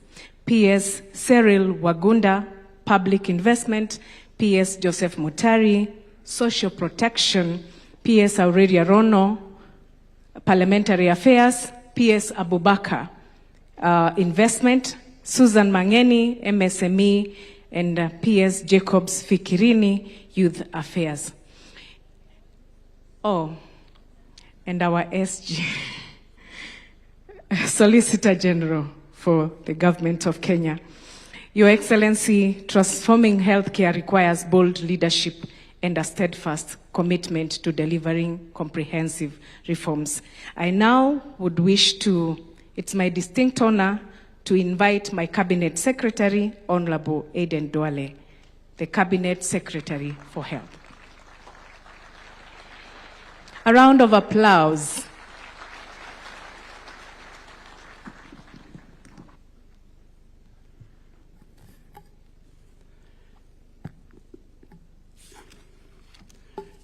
PS Cyril Wagunda, Public Investment, PS Joseph Mutari, Social Protection, PS Aurelia Rono, Parliamentary Affairs, PS Abubakar, Investment, Susan Mangeni, MSME, and PS Jacobs Fikirini, Youth Affairs. Oh, and our SG, Solicitor General for the Government of Kenya. Your Excellency, transforming healthcare requires bold leadership and a steadfast commitment to delivering comprehensive reforms. I now would wish to, it's my distinct honor to invite my Cabinet Secretary, Honorable Aden Duale, the Cabinet Secretary for Health. A round of applause.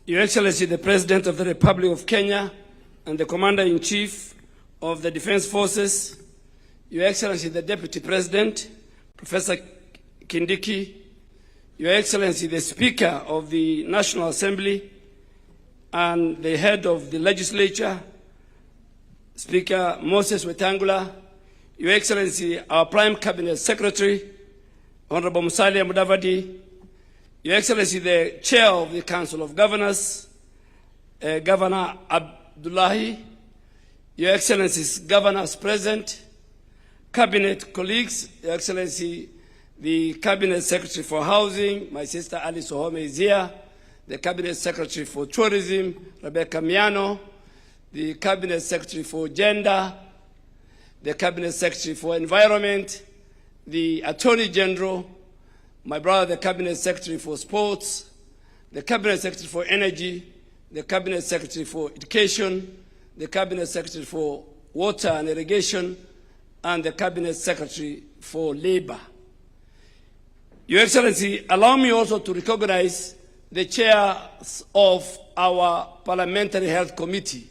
Your Excellency, the President of the Republic of Kenya and the Commander-in-Chief of the Defense Forces, Your Excellency, the Deputy President, Professor Kindiki, Your Excellency, the Speaker of the National Assembly and the Head of the Legislature, Speaker Moses Wetangula, Your Excellency, our Prime Cabinet Secretary, Honorable Musalia Mudavadi, Your Excellency, the Chair of the Council of Governors, Governor Abdullahi, Your Excellencies, Governors present, Cabinet colleagues, Your Excellency, the Cabinet Secretary for Housing, my sister Alice Ohome is here, the Cabinet Secretary for Tourism, Rebecca Miano, the Cabinet Secretary for Gender, the Cabinet Secretary for Environment, the Attorney General, my brother, the Cabinet Secretary for Sports, the Cabinet Secretary for Energy, the Cabinet Secretary for Education, the Cabinet Secretary for Water and Irrigation, and the Cabinet Secretary for Labor. Your Excellency, allow me also to recognize the chairs of our Parliamentary Health Committee,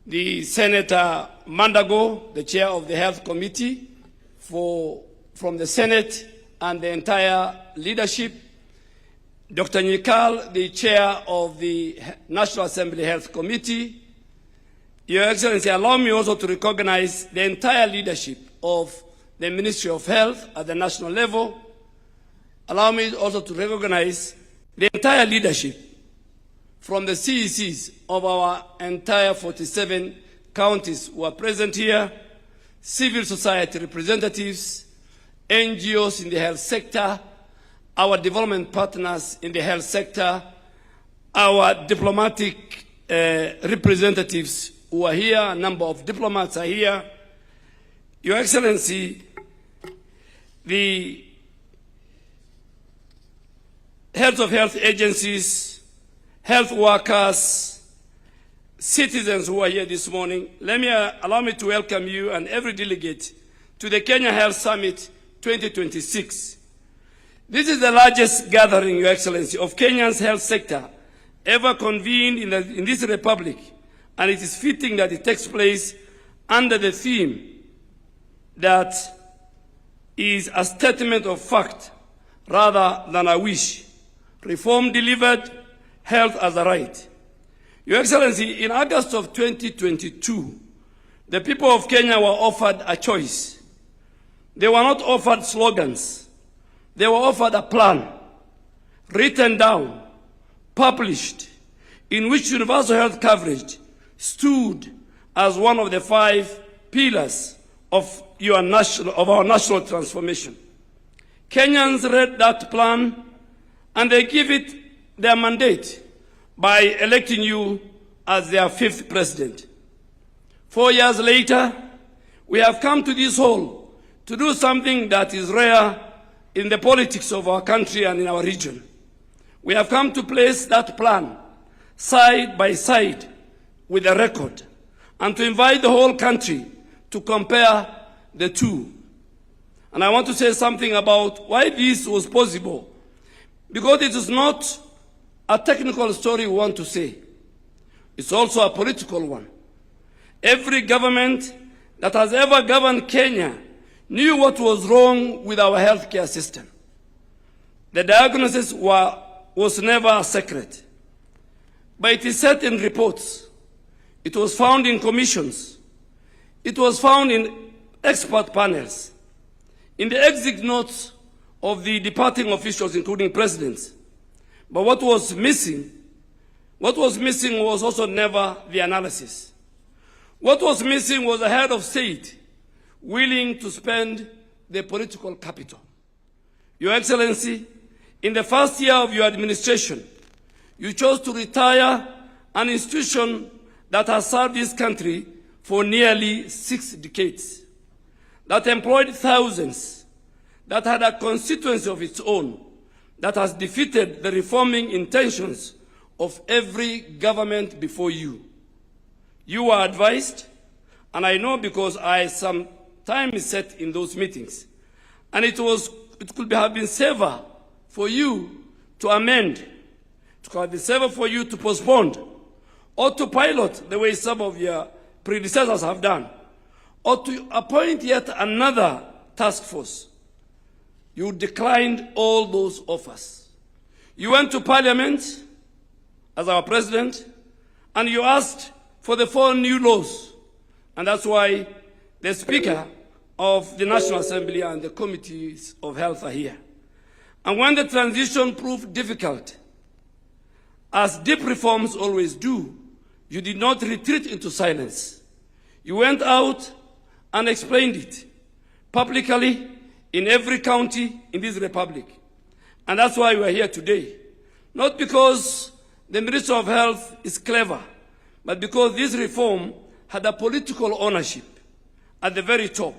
the Senator Mandago, the chair of the Health Committee from the Senate, and the entire leadership, Dr. Nyikal, the chair of the National Assembly Health Committee. Your Excellency, allow me also to recognize the entire leadership of the Ministry of Health at the national level. Allow me also to recognize the entire leadership from the CECs of our entire 47 counties who are present here, civil society representatives, NGOs in the health sector, our development partners in the health sector, our diplomatic representatives who are here, a number of diplomats are here. Your Excellency, the heads of health agencies, health workers, citizens who are here this morning, allow me to welcome you and every delegate to the Kenya Health Summit 2026. This is the largest gathering, Your Excellency, of Kenya's health sector ever convened in this republic, and it is fitting that it takes place under the theme that is a statement of fact rather than a wish. Reform delivered, health as a right. Your Excellency, in August of 2022, the people of Kenya were offered a choice. They were not offered slogans. They were offered a plan, written down, published, in which universal health coverage stood as one of the 5 pillars of our national transformation. Kenyans read that plan and they give it their mandate by electing you as their 5th president. 4 years later, we have come to this hall to do something that is rare in the politics of our country and in our region. We have come to place that plan side by side with a record and to invite the whole country to compare the two. And I want to say something about why this was possible, because it is not a technical story we want to say. It's also a political one. Every government that has ever governed Kenya knew what was wrong with our healthcare system. The diagnosis was never a secret, but it is set in reports. It was found in commissions. It was found in expert panels, in the exit notes of the departing officials, including presidents. But what was missing was also never the analysis. What was missing was a head of state willing to spend the political capital. Your Excellency, in the first year of your administration, you chose to retire an institution that has served this country for nearly 6 decades, that employed thousands, that had a constituency of its own, that has defeated the reforming intentions of every government before you. You were advised, and I know because some time is set in those meetings, and it could have been safer for you to amend, it could have been safer for you to postpone, or to pilot the way some of your predecessors have done, or to appoint yet another task force. You declined all those offers. You went to Parliament as our president, and you asked for the 4 new laws. And that's why the Speaker of the National Assembly and the Committees of Health are here. And when the transition proved difficult, as deep reforms always do, you did not retreat into silence. You went out and explained it publicly in every county in this republic. And that's why we are here today. Not because the Minister of Health is clever, but because this reform had a political ownership at the very top,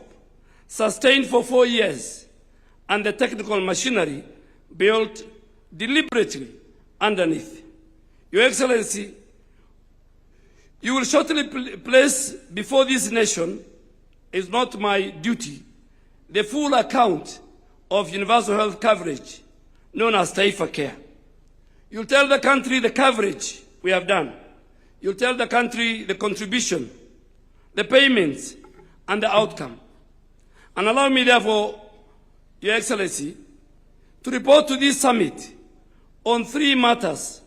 sustained for 4 years, and the technical machinery built deliberately underneath. Your Excellency, you will shortly place before this nation, is not my duty, the full account of universal health coverage, known as Taifa Care. You'll tell the country the coverage we have done. You'll tell the country the contribution, the payments, and the outcome. And allow me, therefore, Your Excellency, to report to this summit on 3 matters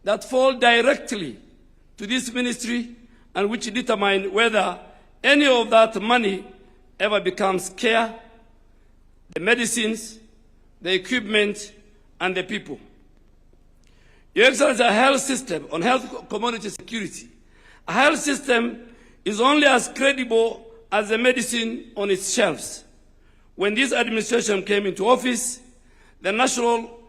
that fall directly to this ministry and which determine whether any of that money ever becomes care, the medicines, the equipment, and the people. Your Excellency, a health system on health commodity security. A health system is only as credible as the medicine on its shelves. When this administration came into office, the national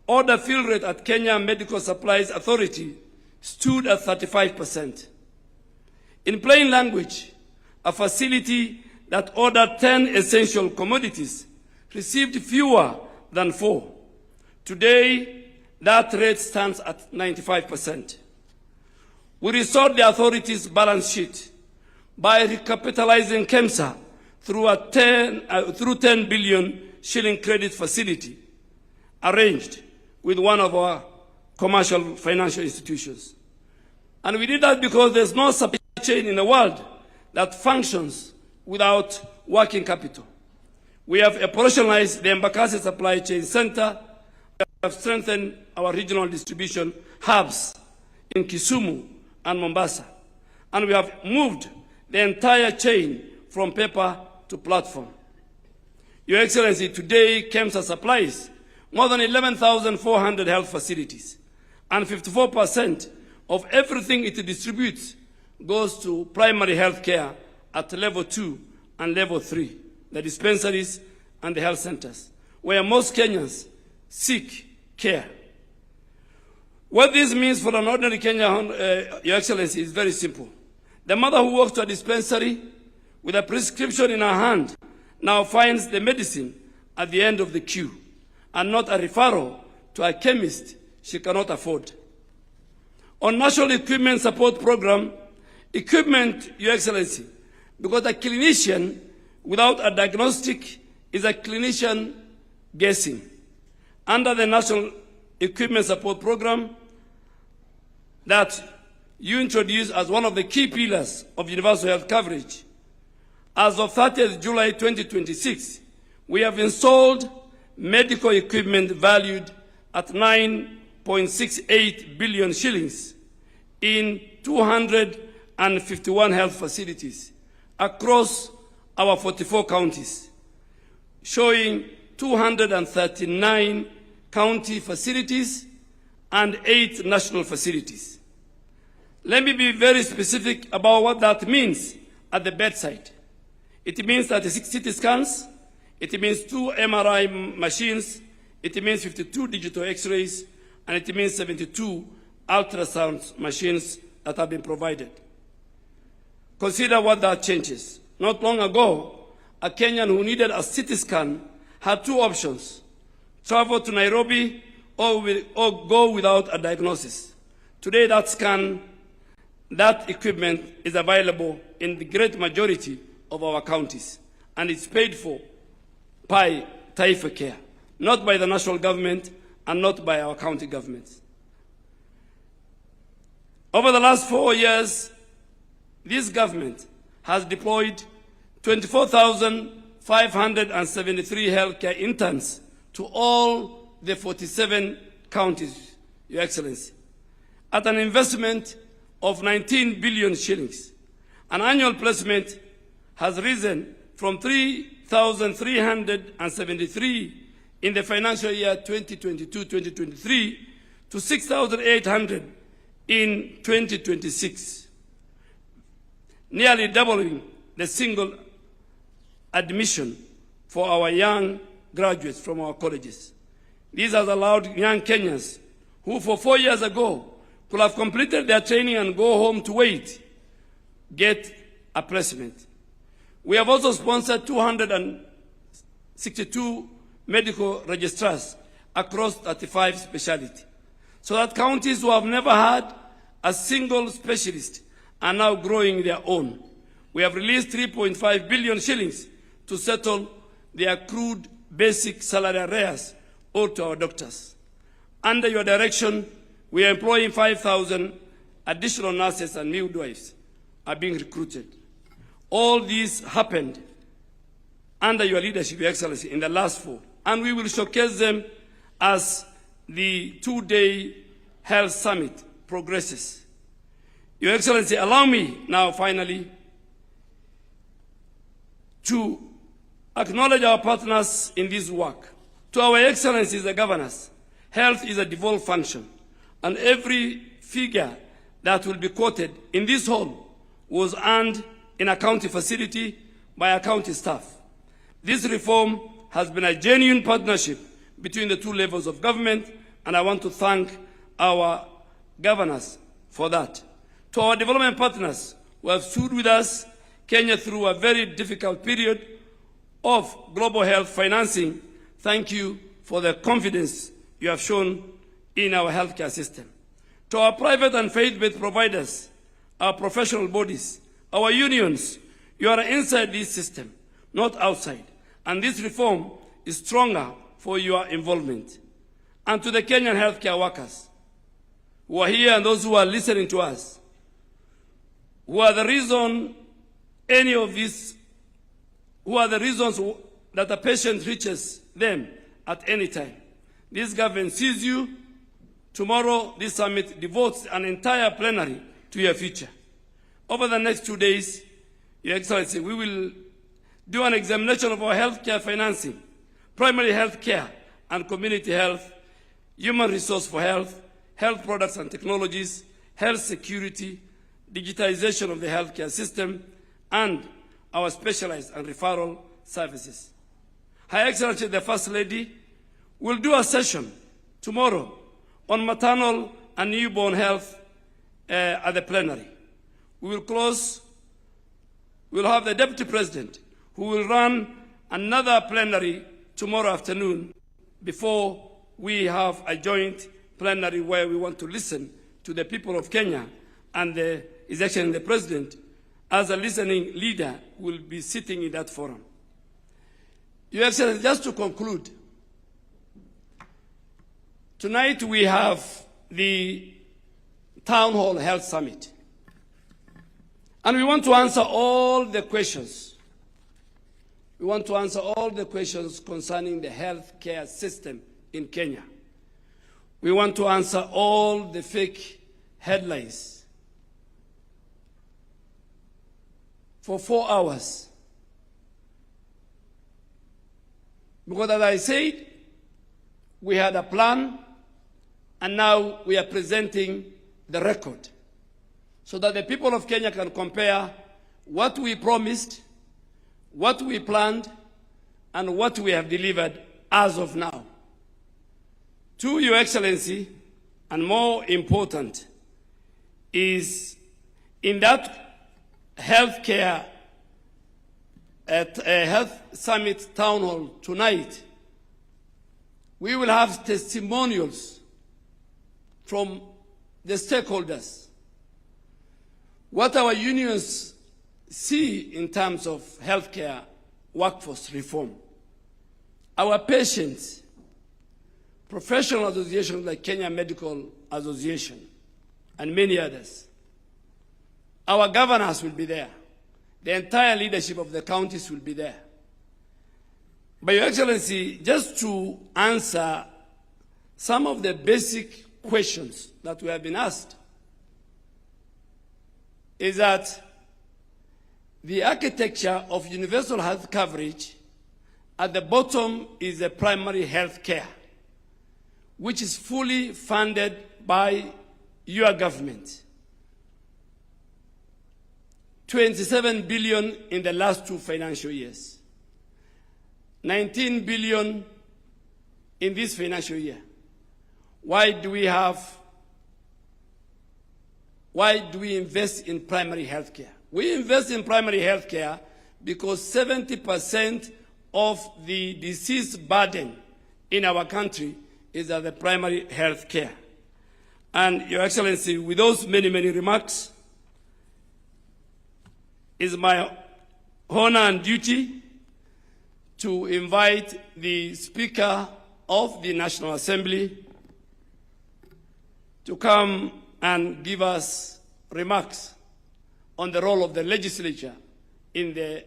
order fill rate at Kenya Medical Supplies Authority stood at 35%. In plain language, a facility that ordered 10 essential commodities received fewer than 4. Today, that rate stands at 95%. We restored the authority's balance sheet by recapitalizing KEMSA through 10 billion shilling credit facility arranged with one of our commercial financial institutions. And we did that because there's no supply chain in the world that functions without working capital. We have operationalized the Embakasi Supply Chain Center. We have strengthened our regional distribution hubs in Kisumu and Mombasa. And we have moved the entire chain from paper to platform. Your Excellency, today KEMSA supplies more than 11,400 health facilities, and 54% of everything it distributes goes to primary health care at level 2 and level 3, the dispensaries and the health centers, where most Kenyans seek care. What this means for an ordinary Kenyan, Your Excellency, is very simple. The mother who walks to a dispensary with a prescription in her hand now finds the medicine at the end of the queue, and not a referral to a chemist she cannot afford. On National Equipment Support Program, equipment, Your Excellency, because a clinician without a diagnostic is a clinician guessing. Under the National Equipment Support Program that you introduced as one of the key pillars of universal health coverage, as of 30th July 2026, we have installed medical equipment valued at 9.68 billion shillings in 251 health facilities across our 44 counties, showing 239 county facilities and 8 national facilities. Let me be very specific about what that means at the bedside. It means 36 CT scans, it means 2 MRI machines, it means 52 digital X-rays, and it means 72 ultrasound machines that have been provided. Consider what that changes. Not long ago, a Kenyan who needed a CT scan had 2 options: travel to Nairobi or go without a diagnosis. Today, that equipment is available in the great majority of our counties, and it's paid for by Taifa Care, not by the national government and not by our county governments. Over the last 4 years, this government has deployed 24,573 healthcare interns to all the 47 counties, Your Excellency, at an investment of 19 billion shillings. An annual placement has risen from 3,373 in the financial year 2022-2023 to 6,800 in 2026, nearly doubling the single admission for our young graduates from our colleges. This has allowed young Kenyans who for 4 years ago could have completed their training and go home to wait, get a placement. We have also sponsored 262 medical registrars across 35 specialties, so that counties who have never had a single specialist are now growing their own. We have released 3.5 billion shillings to settle the accrued basic salary arrears owed to our doctors. Under your direction, we are employing 5,000 additional nurses and midwives are being recruited. All these happened under your leadership, Your Excellency, in the last 4, and we will showcase them as the 2-day health summit progresses. Your Excellency, allow me now finally to acknowledge our partners in this work. To our Excellencies, the governors, health is a devolved function, and every figure that will be quoted in this hall was earned in a county facility by a county staff. This reform has been a genuine partnership between the 2 levels of government, and I want to thank our governors for that. To our development partners who have stood with us, Kenya, through a very difficult period of global health financing, thank you for the confidence you have shown in our healthcare system. To our private and faith-based providers, our professional bodies, our unions, you are inside this system, not outside, and this reform is stronger for your involvement. And to the Kenyan healthcare workers, who are here and those who are listening to us, who are the reason any of this, who are the reasons that a patient reaches them at any time. This government sees you. Tomorrow, this summit devotes an entire plenary to your future. Over the next 2 days, Your Excellency, we will do an examination of our healthcare financing, primary health care and community health, human resource for health, health products and technologies, health security, digitization of the healthcare system, and our specialized and referral services. Her Excellency, the First Lady, will do a session tomorrow on maternal and newborn health at the plenary. We will close, we'll have the Deputy President who will run another plenary tomorrow afternoon before we have a joint plenary where we want to listen to the people of Kenya, and His Excellency the President, as a listening leader, will be sitting in that forum. Your Excellency, just to conclude, tonight we have the Town Hall Health Summit, and we want to answer all the questions. We want to answer all the questions concerning the healthcare system in Kenya. We want to answer all the fake headlines for 4 hours. Because as I said, we had a plan, and now we are presenting the record so that the people of Kenya can compare what we promised, what we planned, and what we have delivered as of now. To Your Excellency, and more important, is in that healthcare at a health summit town hall tonight, we will have testimonials from the stakeholders, what our unions see in terms of healthcare workforce reform, our patients, professional associations like Kenya Medical Association, and many others. Our governors will be there. The entire leadership of the counties will be there. But Your Excellency, just to answer some of the basic questions that we have been asked, is that the architecture of universal health coverage, at the bottom is the primary health care, which is fully funded by your government. 27 billion in the last 2 financial years. 19 billion in this financial year. Why do we invest in primary health care? We invest in primary health care because 70% of the disease burden in our country is at the primary health care. And Your Excellency, with those many, many remarks, it's my honor and duty to invite the Speaker of the National Assembly to come and give us remarks on the role of the legislature in the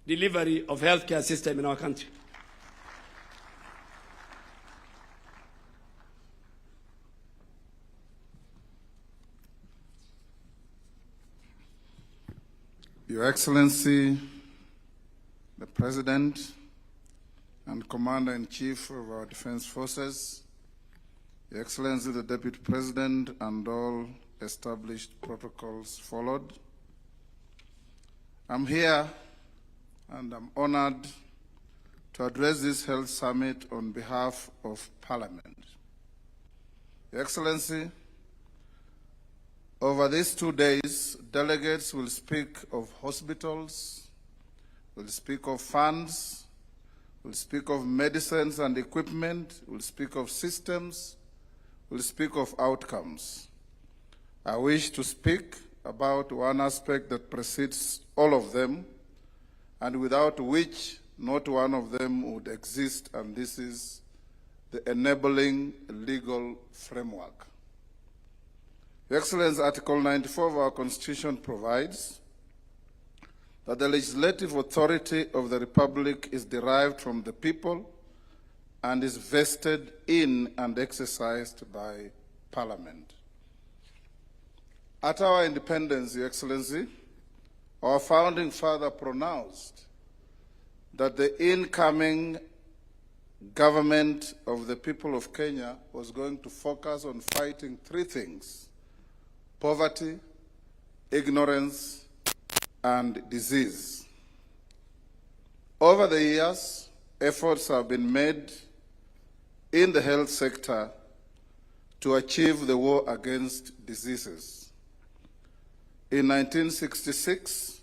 delivery of healthcare system in our country.
Your Excellency, the President and Commander-in-Chief of our Defense Forces, Your Excellency, the Deputy President, and all established protocols followed, I'm here and I'm honored to address this health summit on behalf of Parliament. Your Excellency, over these 2 days, delegates will speak of hospitals, will speak of funds, will speak of medicines and equipment, will speak of systems, will speak of outcomes. I wish to speak about one aspect that precedes all of them, and without which not one of them would exist, and this is the enabling legal framework. Your Excellency, Article 94 of our Constitution provides that the legislative authority of the Republic is derived from the people and is vested in and exercised by Parliament. At our independence, Your Excellency, our founding father pronounced that the incoming government of the people of Kenya was going to focus on fighting three things: poverty, ignorance, and disease. Over the years, efforts have been made in the health sector to achieve the war against diseases. In 1966,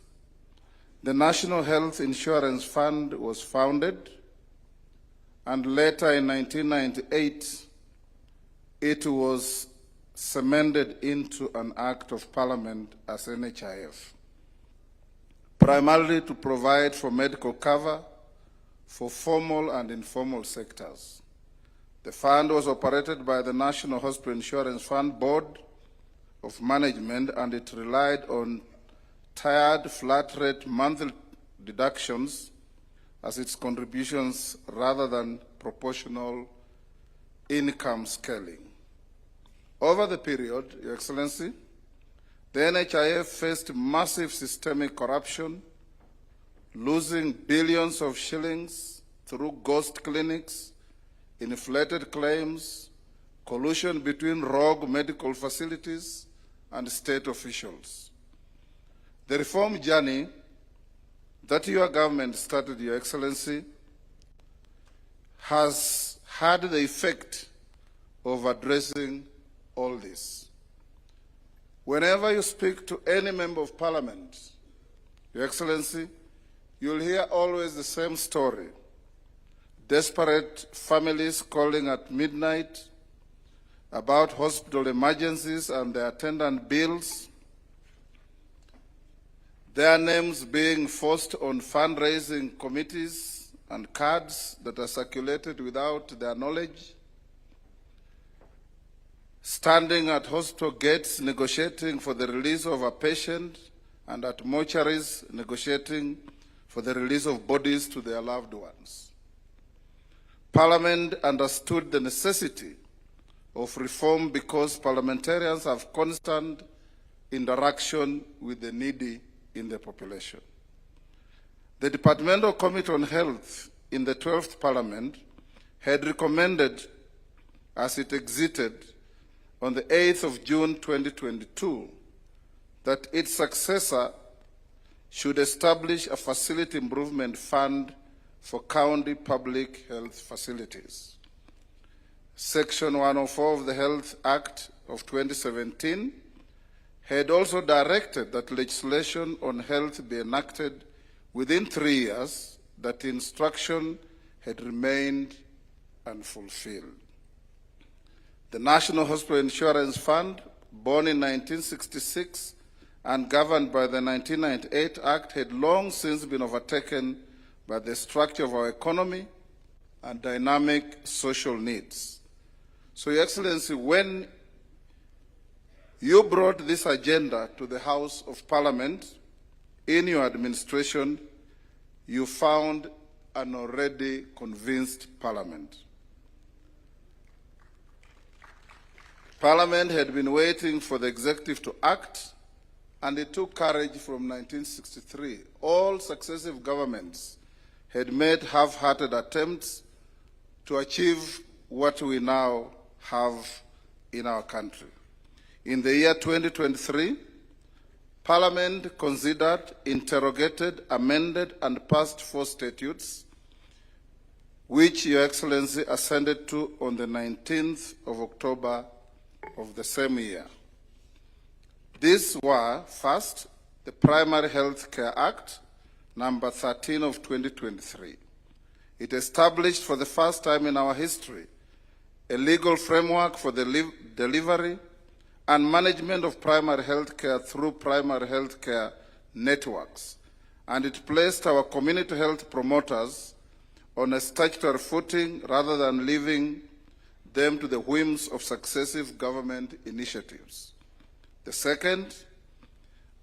the National Health Insurance Fund was founded, and later in 1998, it was cemented into an Act of Parliament as NHIF, primarily to provide for medical cover for formal and informal sectors. The fund was operated by the National Hospital Insurance Fund Board of Management, and it relied on tiered flat-rate monthly deductions as its contributions rather than proportional income scaling. Over the period, Your Excellency, the NHIF faced massive systemic corruption, losing billions of shillings through ghost clinics, inflated claims, collusion between rogue medical facilities and state officials. The reform journey that your government started, Your Excellency, has had the effect of addressing all this. Whenever you speak to any member of Parliament, Your Excellency, you'll hear always the same story. Desperate families calling at midnight about hospital emergencies and their attendant bills, their names being forced on fundraising committees and cards that are circulated without their knowledge, standing at hospital gates negotiating for the release of a patient, and at mortuaries negotiating for the release of bodies to their loved ones. Parliament understood the necessity of reform because parliamentarians have constant interaction with the needy in the population. The Departmental Committee on Health in the 12th Parliament had recommended, as it exited on the 8th of June 2022, that its successor should establish a facility improvement fund for county public health facilities. Section 104 of the Health Act of 2017 had also directed that legislation on health be enacted within 3 years. That instruction had remained unfulfilled. The National Hospital Insurance Fund, born in 1966 and governed by the 1998 Act, had long since been overtaken by the structure of our economy and dynamic social needs. So, Your Excellency, when you brought this agenda to the House of Parliament in your administration, you found an already convinced Parliament. Parliament had been waiting for the executive to act, and it took courage from 1963. All successive governments had made half-hearted attempts to achieve what we now have in our country. In the year 2023, Parliament considered, interrogated, amended, and passed 4 statutes, which Your Excellency assented to on the 19th of October of the same year. These were, first, the Primary Health Care Act, number 13 of 2023. It established for the first time in our history a legal framework for the delivery and management of primary health care through primary health care networks, and it placed our community health promoters on a statutory footing rather than leaving them to the whims of successive government initiatives. The second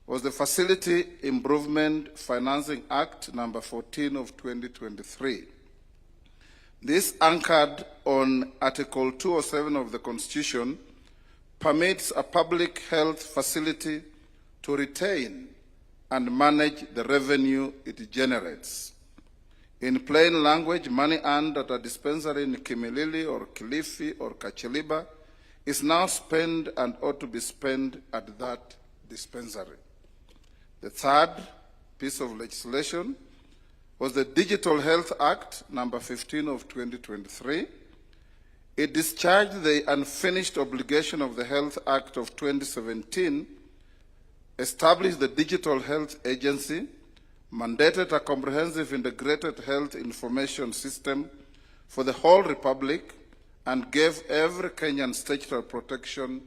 was the Facility Improvement Financing Act number 14 of 2023. This, anchored on Article 207 of the Constitution, permits a public health facility to retain and manage the revenue it generates. In plain language, money earned at a dispensary in Kimilili or Kilifi or Kacheliba is now spent and ought to be spent at that dispensary. The third piece of legislation was the Digital Health Act number 15 of 2023. It discharged the unfinished obligation of the Health Act of 2017, established the Digital Health Agency, mandated a comprehensive integrated health information system for the whole Republic, and gave every Kenyan statutory protection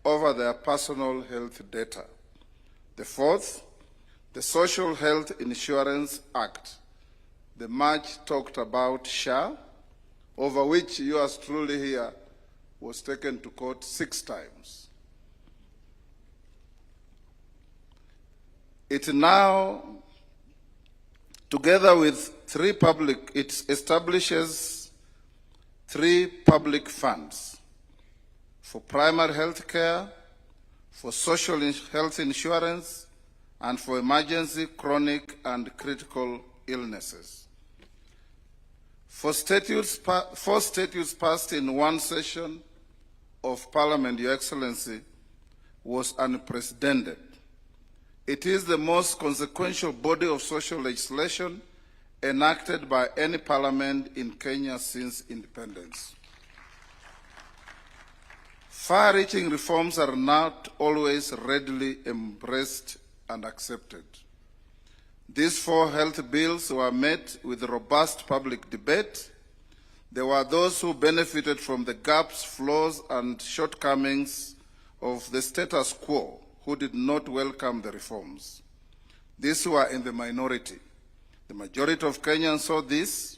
over their personal health data. The fourth, the Social Health Insurance Act, the much talked about SHA, over which yours truly here was taken to court 6 times. It now, together with it establishes 3 public funds for primary health care, for social health insurance, and for emergency, chronic, and critical illnesses. 4 statutes passed in one session of Parliament, Your Excellency, was unprecedented. It is the most consequential body of social legislation enacted by any parliament in Kenya since independence. Far-reaching reforms are not always readily embraced and accepted. These 4 health bills were met with robust public debate. There were those who benefited from the gaps, flaws, and shortcomings of the status quo who did not welcome the reforms. These were in the minority. The majority of Kenyans saw this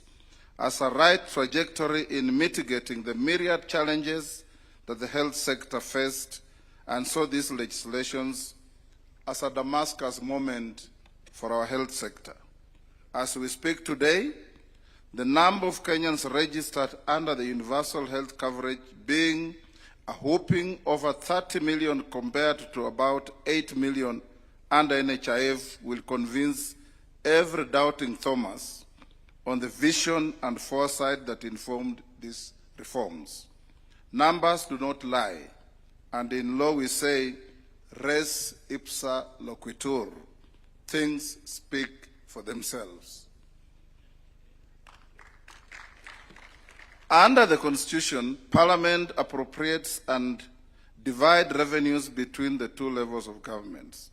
as a right trajectory in mitigating the myriad challenges that the health sector faced, and saw these legislations as a Damascus moment for our health sector. As we speak today, the number of Kenyans registered under the universal health coverage being a whopping over 30 million compared to about 8 million under NHIF will convince every doubting Thomas on the vision and foresight that informed these reforms. Numbers do not lie, and in law we say, res ipsa loquitur. Things speak for themselves. Under the Constitution, Parliament appropriates and divides revenues between the 2 levels of government.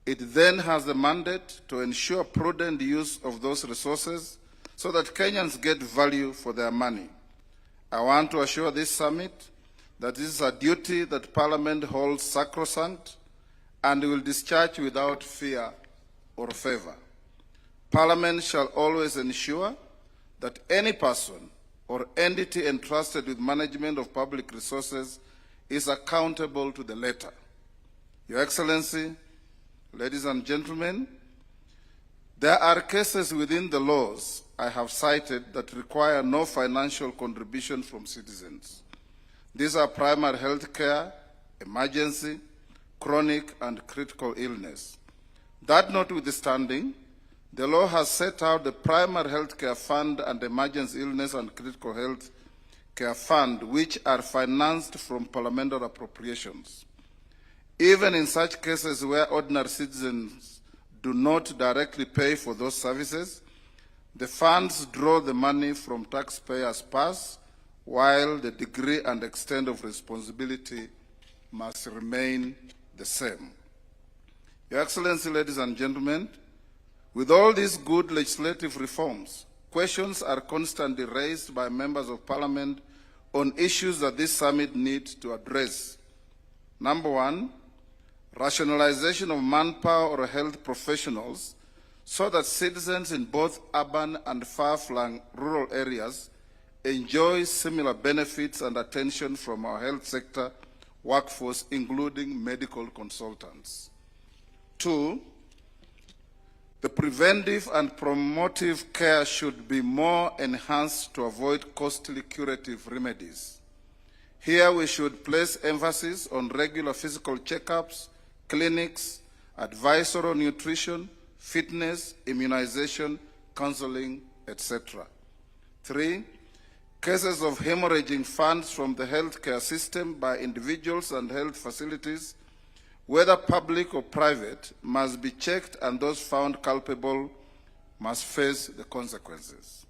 It then has the mandate to ensure prudent use of those resources so that Kenyans get value for their money. I want to assure this summit that this is a duty that Parliament holds sacrosanct and will discharge without fear or favor. Parliament shall always ensure that any person or entity entrusted with management of public resources is accountable to the letter. Your Excellency, ladies and gentlemen, there are cases within the laws I have cited that require no financial contribution from citizens. These are primary health care, emergency, chronic, and critical illness. That notwithstanding, the law has set out the primary health care fund and emergency illness and critical health care fund, which are financed from parliamentary appropriations. Even in such cases where ordinary citizens do not directly pay for those services, the funds draw the money from taxpayers' purse, while the degree and extent of responsibility must remain the same. Your Excellency, ladies and gentlemen, with all these good legislative reforms, questions are constantly raised by members of Parliament on issues that this summit needs to address. Number 1, rationalization of manpower or health professionals so that citizens in both urban and far-flung rural areas enjoy similar benefits and attention from our health sector workforce, including medical consultants. 2, the preventive and promotive care should be more enhanced to avoid costly curative remedies. Here we should place emphasis on regular physical checkups, clinics, advice on nutrition, fitness, immunization, counseling, etc. 3, cases of hemorrhaging funds from the healthcare system by individuals and health facilities, whether public or private, must be checked, and those found culpable must face the consequences.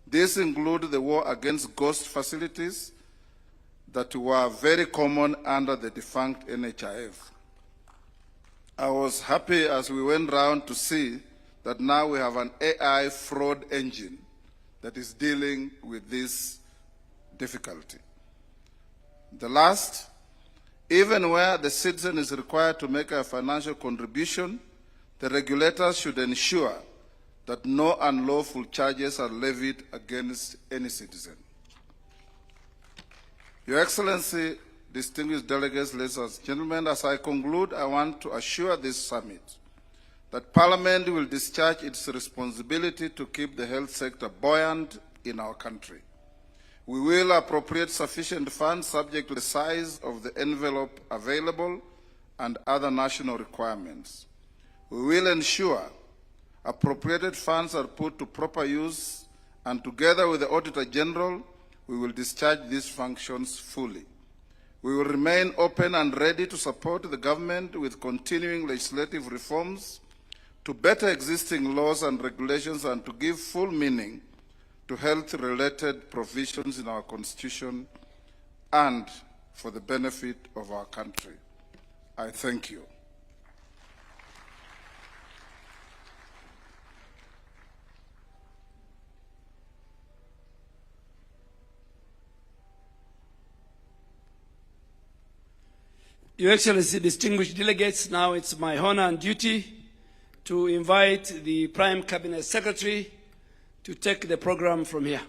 These include the war against ghost facilities that were very common under the defunct NHIF. I was happy as we went round to see that now we have an AI fraud engine that is dealing with this difficulty. The last, even where the citizen is required to make a financial contribution, the regulators should ensure that no unlawful charges are levied against any citizen. Your Excellency, distinguished delegates, ladies and gentlemen, as I conclude, I want to assure this summit that Parliament will discharge its responsibility to keep the health sector buoyant in our country. We will appropriate sufficient funds subject to the size of the envelope available and other national requirements. We will ensure appropriated funds are put to proper use, and together with the Auditor General, we will discharge these functions fully. We will remain open and ready to support the government with continuing legislative reforms to better existing laws and regulations and to give full meaning to health-related provisions in our Constitution and for the benefit of our country. I thank you.
Your Excellency, distinguished delegates, now it's my honor and duty to invite the Prime Cabinet Secretary to take the program from here.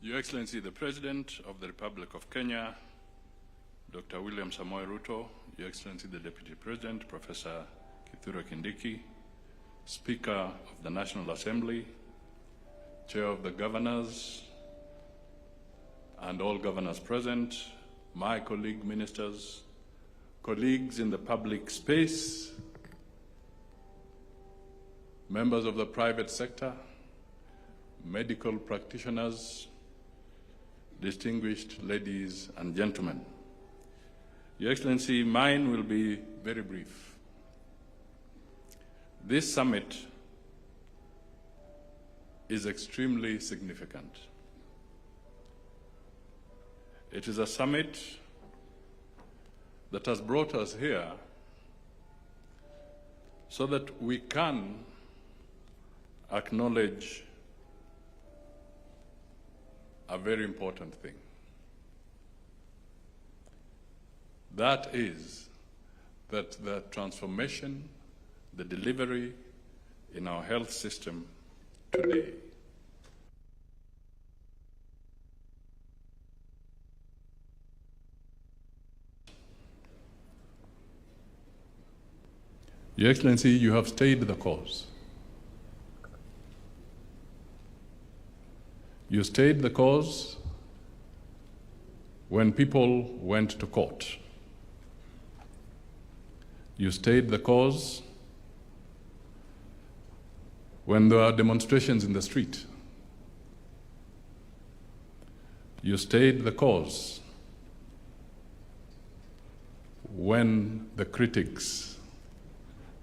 Your Excellency, the President of the Republic of Kenya, Dr. William Samoei Ruto, Your Excellency, the Deputy President, Professor KICC, Speaker of the National Assembly, Chair of the Governors, and all governors present, my colleague ministers, colleagues in the public space, members of the private sector, medical practitioners, distinguished ladies and gentlemen. Your Excellency, mine will be very brief. This summit is extremely significant. It is a summit that has brought us here so that we can acknowledge a very important thing. That is that the transformation, the delivery in our health system today Your Excellency, you have stayed the course. You stayed the course when people went to court. You stayed the course when there were demonstrations in the street. You stayed the course when the critics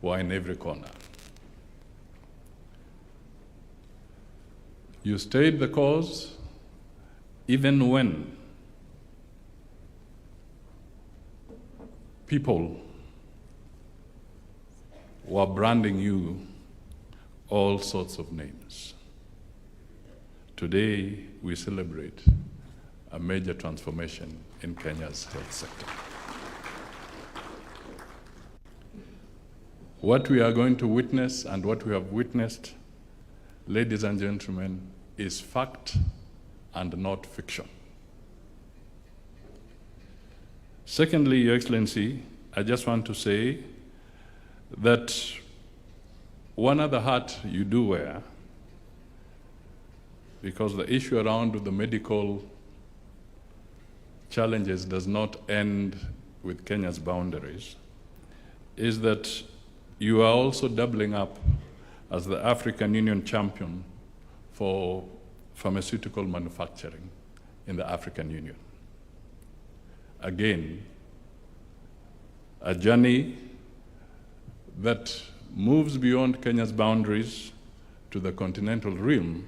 were in every corner. You stayed the course even when people were branding you all sorts of names. Today, we celebrate a major transformation in Kenya's health sector. What we are going to witness and what we have witnessed ladies and gentlemen, is fact and not fiction. Secondly, Your Excellency, I just want to say that one other hat you do wear, because the issue around the medical challenges does not end with Kenya's boundaries, is that you are also doubling up as the African Union champion for pharmaceutical manufacturing in the African Union. Again, a journey that moves beyond Kenya's boundaries to the continental realm,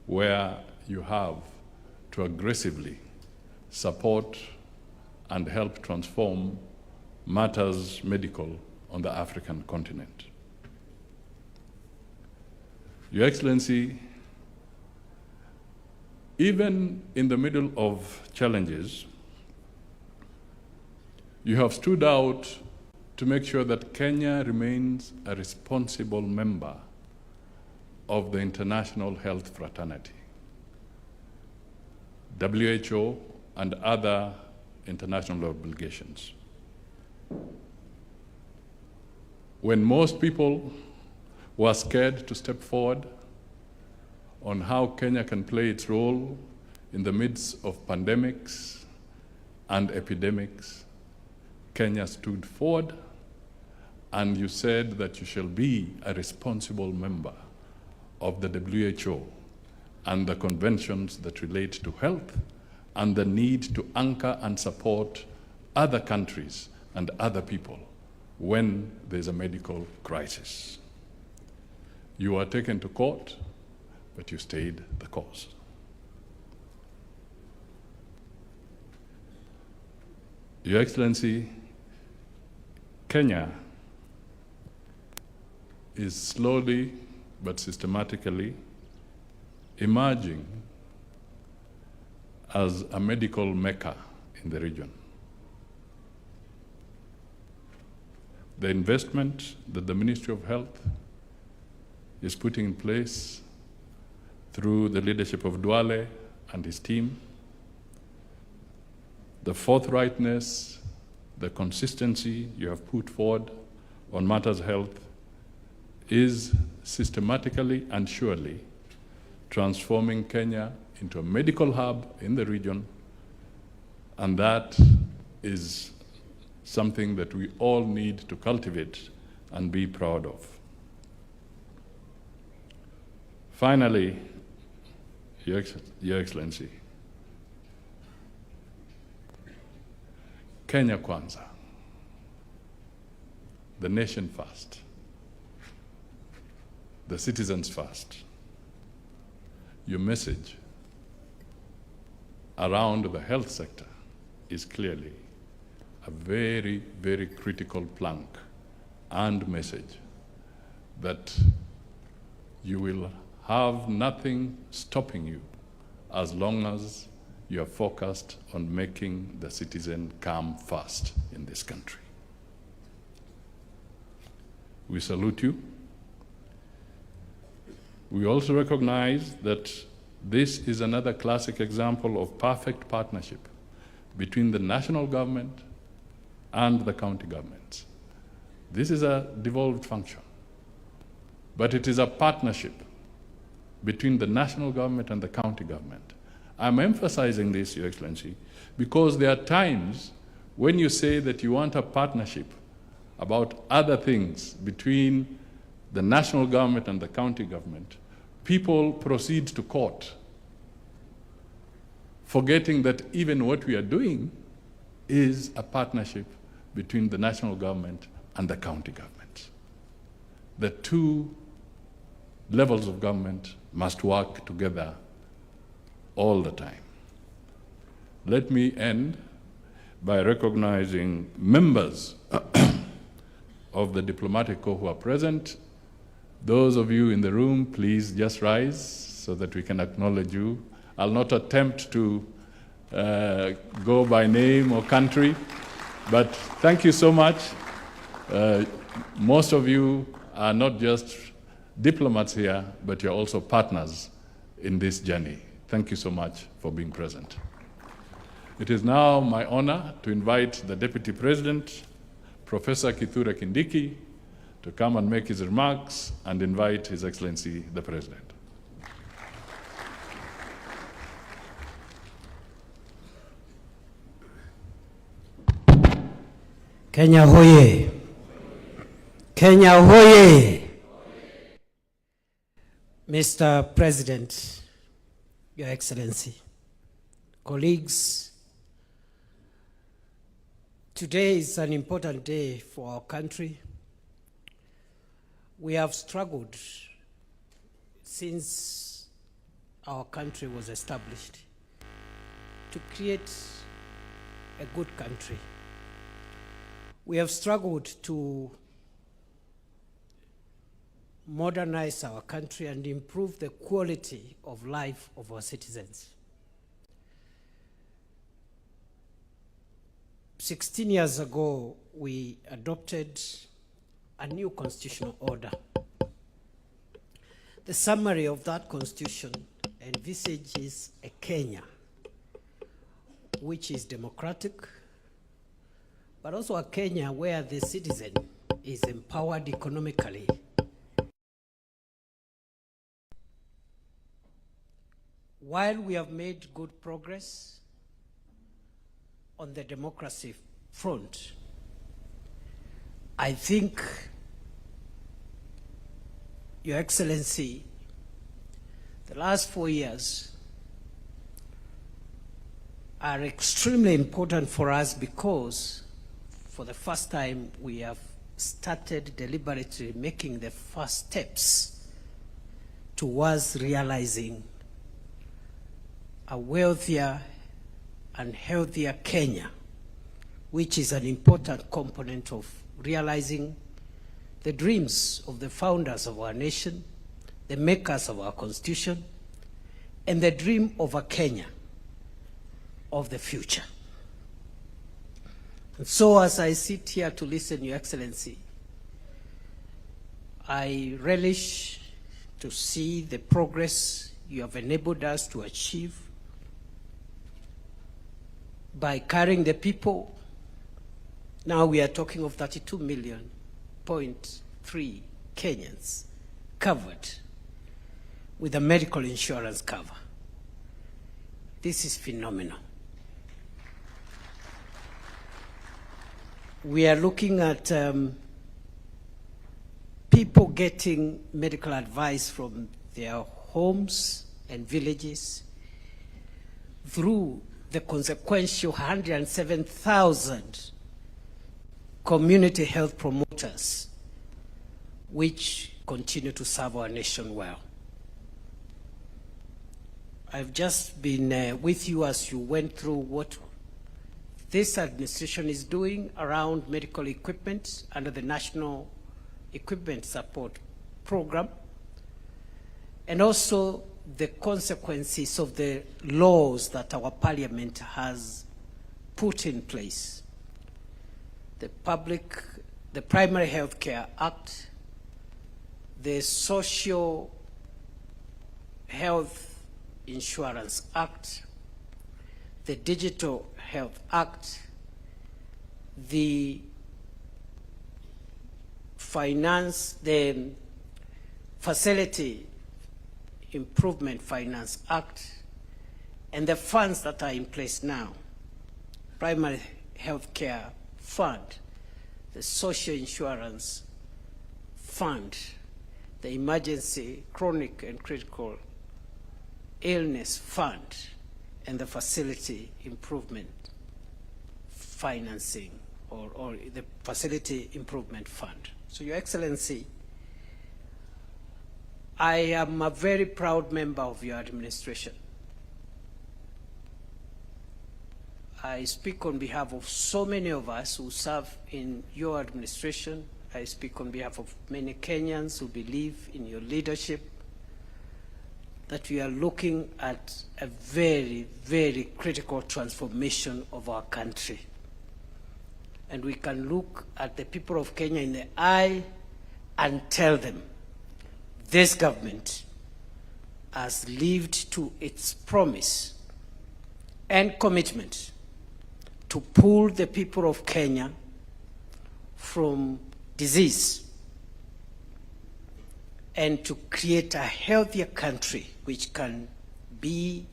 where you have to aggressively support and help transform matters medical on the African continent. Your Excellency, even in the middle of challenges, you have stood out to make sure that Kenya remains a responsible member of the international health fraternity, WHO and other international obligations. When most people were scared to step forward on how Kenya can play its role in the midst of pandemics and epidemics, Kenya stood forward, and you said that you shall be a responsible member of the WHO and the conventions that relate to health and the need to anchor and support other countries and other people when there's a medical crisis. You were taken to court, but you stayed the course. Your Excellency, Kenya is slowly but systematically emerging as a medical mecca in the region. The investment that the Ministry of Health is putting in place through the leadership of Duale and his team, the forthrightness, the consistency you have put forward on matters health is systematically and surely transforming Kenya into a medical hub in the region, and that is something that we all need to cultivate and be proud of. Finally, Your Excellency, Kenya Kwanza, the nation first, the citizens first. Your message around the health sector is clearly a very, very critical plank and message that you will have nothing stopping you as long as you are focused on making the citizen come first in this country. We salute you. We also recognize that this is another classic example of perfect partnership between the national government and the county governments. This is a devolved function, but it is a partnership between the national government and the county government. I'm emphasizing this, Your Excellency, because there are times when you say that you want a partnership about other things between the national government and the county government, people proceed to court, forgetting that even what we are doing is a partnership between the national government and the county government. The two levels of government must work together all the time. Let me end by recognizing members of the diplomatic corps who are present. Those of you in the room, please just rise so that we can acknowledge you. I'll not attempt to go by name or country, but thank you so much. Most of you are not just diplomats here, but you're also partners in this journey. Thank you so much for being present. It is now my honor to invite the Deputy President, Professor Kithure Kindiki, to come and make his remarks and invite His Excellency the President.
Kenya hoye! Kenya hoye! Mr. President, Your Excellency, colleagues, today is an important day for our country. We have struggled since our country was established to create a good country. We have struggled to modernize our country and improve the quality of life of our citizens. 16 years ago, we adopted a new constitutional order. The summary of that constitution envisages a Kenya which is democratic, but also a Kenya where the citizen is empowered economically. While we have made good progress on the democracy front, I think, Your Excellency, the last 4 years are extremely important for us because for the first time, we have started deliberately making the first steps towards realizing a wealthier and healthier Kenya, which is an important component of realizing the dreams of the founders of our nation, the makers of our constitution, and the dream of a Kenya of the future. And so as I sit here to listen, Your Excellency, I relish to see the progress you have enabled us to achieve by carrying the people. Now we are talking of 32.3 million Kenyans covered with a medical insurance cover. This is phenomenal. We are looking at people getting medical advice from their homes and villages through the consequential 107,000 community health promoters, which continue to serve our nation well. I've just been with you as you went through what this administration is doing around medical equipment under the National Equipment Support Program, and also the consequences of the laws that our parliament has put in place. The Primary Health Care Act, the Social Health Insurance Act, the Digital Health Act, the Facility Improvement Finance Act, and the funds that are in place now: Primary Health Care Fund, the Social Insurance Fund, the Emergency Chronic and Critical Illness Fund, and the Facility Improvement Financing, or the Facility Improvement Fund. So, Your Excellency, I am a very proud member of your administration. I speak on behalf of so many of us who serve in your administration. I speak on behalf of many Kenyans who believe in your leadership, that we are looking at a very, very critical transformation of our country. And we can look at the people of Kenya in the eye and tell them, this government has lived to its promise and commitment to pull the people of Kenya from disease and to create a healthier country which can be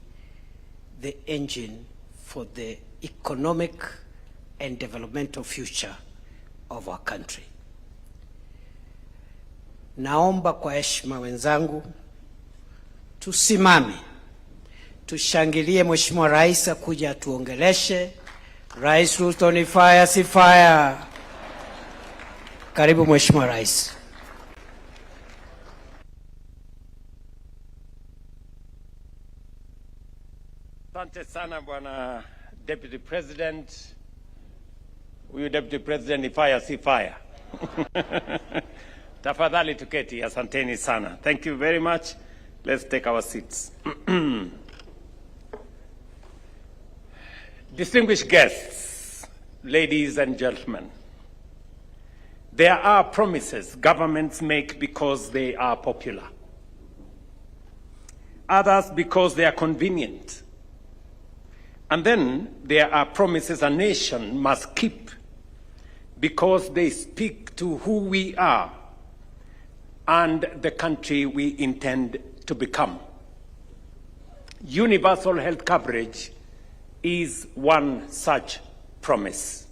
the engine for the economic and developmental future of our country. Naomba kwa heshima wenzangu tusimame tushangilie Mheshimiwa Rais akuja atuongeleshe. Rais Ruto ni fire si fire. Karibu Mheshimiwa Rais.
Asante sana Bwana Deputy President. Huyu Deputy President ni fire si fire. Tafadhali tuketi, asanteni sana. Thank you very much. Let's take our seats. Distinguished guests, ladies and gentlemen, there are promises governments make because they are popular. Others because they are convenient. And then there are promises a nation must keep because they speak to who we are and the country we intend to become. Universal health coverage is one such promise.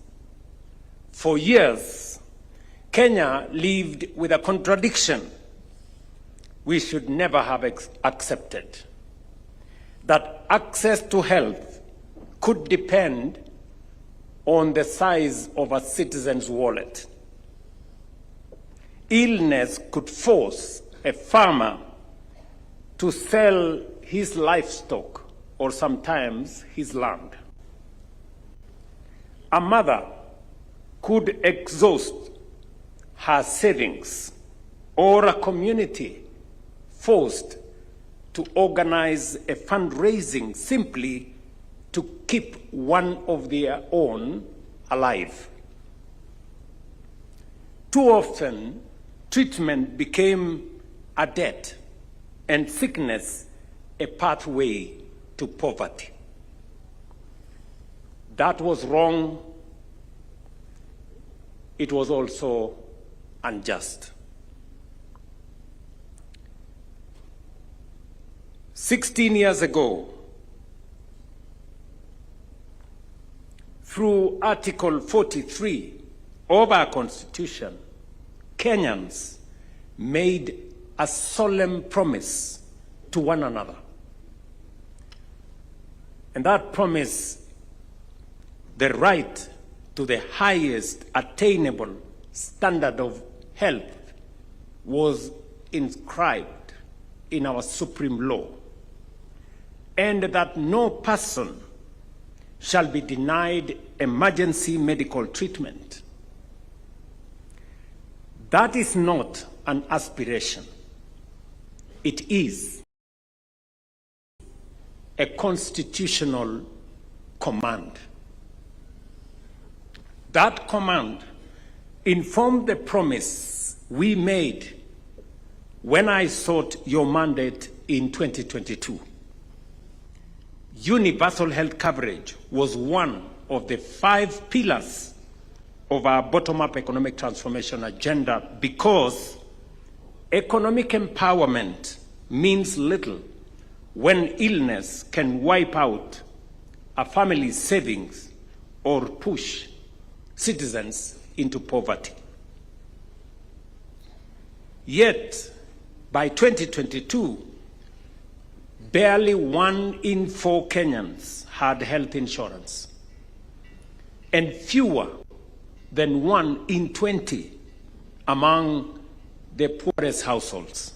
For years, Kenya lived with a contradiction we should never have accepted, that access to health could depend on the size of a citizen's wallet. Illness could force a farmer to sell his livestock or sometimes his land. A mother could exhaust her savings, or a community forced to organize a fundraising simply to keep one of their own alive. Too often, treatment became a debt and sickness a pathway to poverty. That was wrong. It was also unjust. 16 years ago, through Article 43 of our Constitution, Kenyans made a solemn promise to one another. And that promise, the right to the highest attainable standard of health, was inscribed in our supreme law, and that no person shall be denied emergency medical treatment. That is not an aspiration. It is a constitutional command. That command informed the promise we made when I sought your mandate in 2022. Universal health coverage was one of the 5 pillars of our bottom-up economic transformation agenda, because economic empowerment means little when illness can wipe out a family's savings or push citizens into poverty. Yet, by 2022, barely 1 in 4 Kenyans had health insurance, and fewer than 1 in 20 among the poorest households.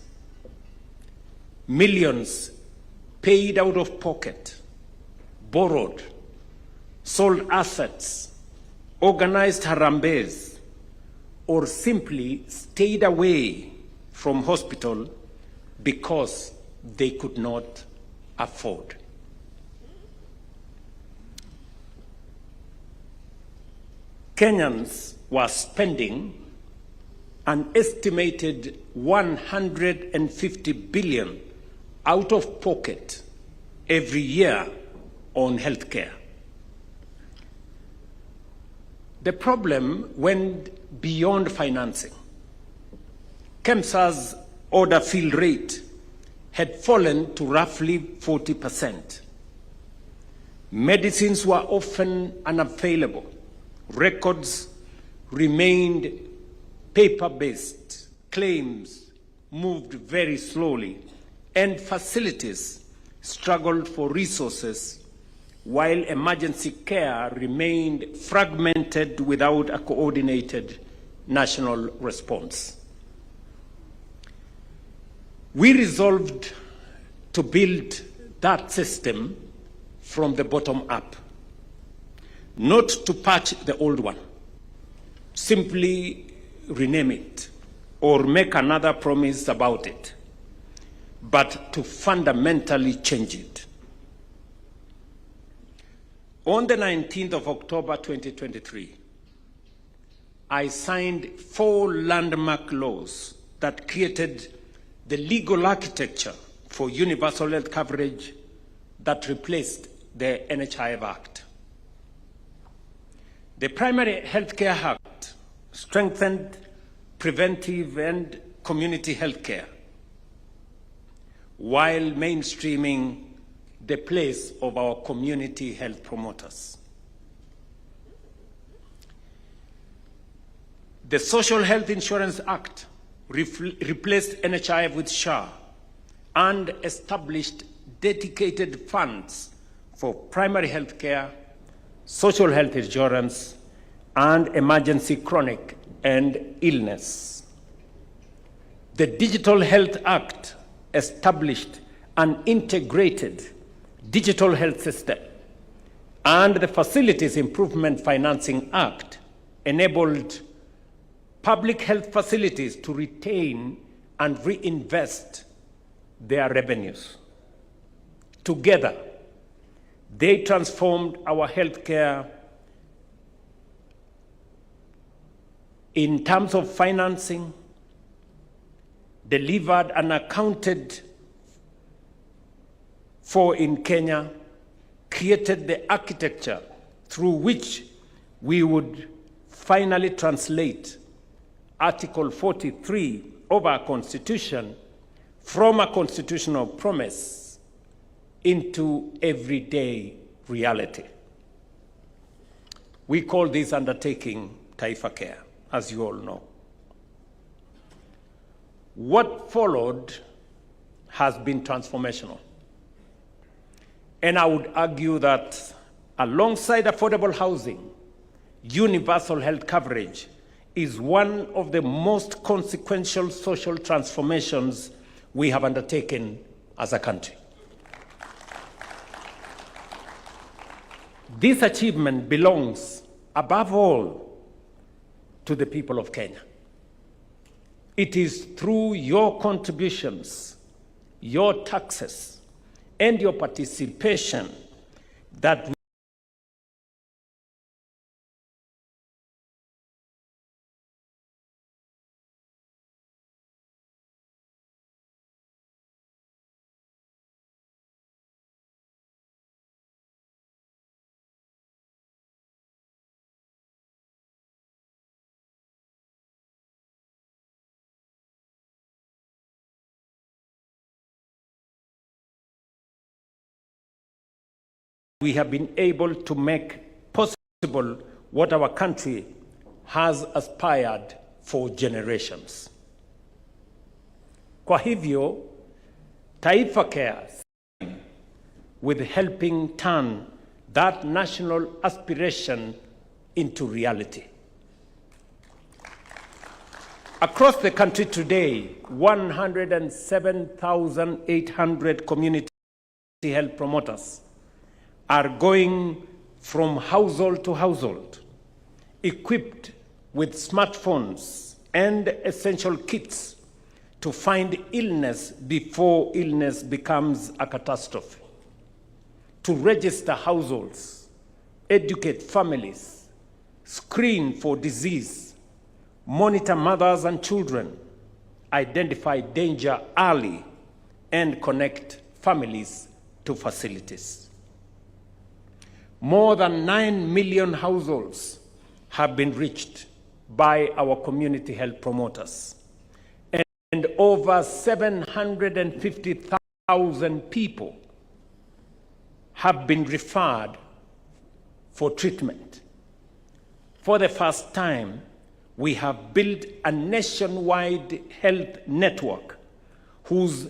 Millions paid out of pocket, borrowed, sold assets, organized harambes, or simply stayed away from hospital because they could not afford. Kenyans were spending an estimated 150 billion out of pocket every year on healthcare. The problem went beyond financing. KEMSA's order fill rate had fallen to roughly 40%. Medicines were often unavailable. Records remained paper-based. Claims moved very slowly, and facilities struggled for resources, while emergency care remained fragmented without a coordinated national response. We resolved to build that system from the bottom up, not to patch the old one, simply rename it or make another promise about it, but to fundamentally change it. On the 19th of October 2023, I signed 4 landmark laws that created the legal architecture for universal health coverage that replaced the NHIF Act. The Primary Healthcare Act strengthened preventive and community health care, while mainstreaming the place of our community health promoters. The Social Health Insurance Act replaced NHIF with SHA and established dedicated funds for primary health care, social health insurance, and emergency chronic and illness. The Digital Health Act established an integrated digital health system, and the Facilities Improvement Financing Act enabled public health facilities to retain and reinvest their revenues. Together, they transformed our healthcare in terms of financing, delivered and accounted for in Kenya, created the architecture through which we would finally translate Article 43 of our Constitution from a constitutional promise into everyday reality. We call this undertaking Taifa Care, as you all know. What followed has been transformational. And I would argue that alongside affordable housing, universal health coverage is one of the most consequential social transformations we have undertaken as a country. This achievement belongs, above all, to the people of Kenya. It is through your contributions, your taxes, and your participation that we have been able to make possible what our country has aspired for generations. Kwa hivyo, Taifa Care with helping turn that national aspiration into reality. Across the country today, 107,800 community health promoters are going from household to household, equipped with smartphones and essential kits to find illness before illness becomes a catastrophe, to register households, educate families, screen for disease,
monitor mothers and children, identify danger early, and connect families to facilities. More than 9 million households have been reached by our community health promoters, and over 750,000 people have been referred for treatment. For the first time, we have built a nationwide health network whose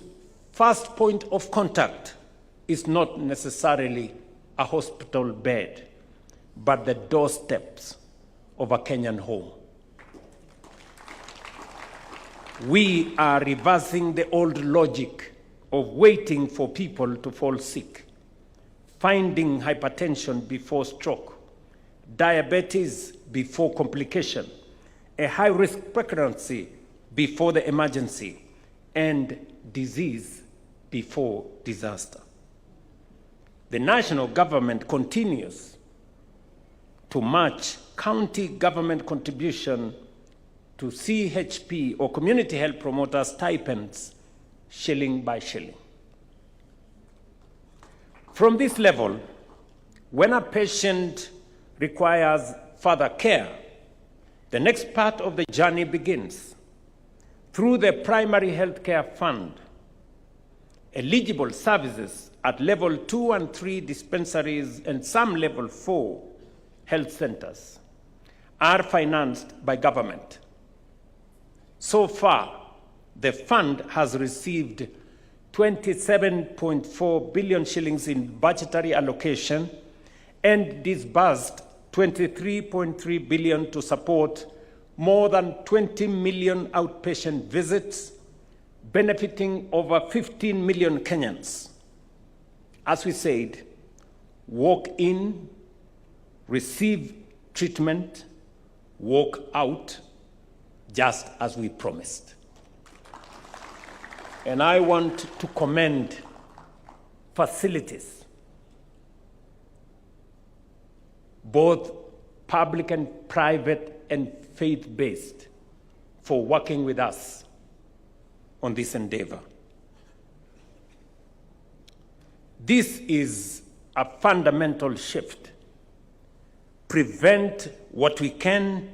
first point of contact is not necessarily a hospital bed, but the doorsteps of a Kenyan home. We are reversing the old logic of waiting for people to fall sick, finding hypertension before stroke, diabetes before complication, a high-risk pregnancy before the emergency, and disease before disaster. The national government continues to match county government contribution to CHP or community health promoter stipends shilling by shilling. From this level, when a patient requires further care, the next part of the journey begins. Through the Primary Healthcare Fund, eligible services at level 2 and 3 dispensaries and some level 4 health centers are financed by government. So far, the fund has received 27.4 billion shillings in budgetary allocation and disbursed 23.3 billion to support more than 20 million outpatient visits, benefiting over 15 million Kenyans. As we said, walk in, receive treatment, walk out, just as we promised. And I want to commend facilities, both public and private and faith-based, for working with us on this endeavor. This is a fundamental shift. Prevent what we can,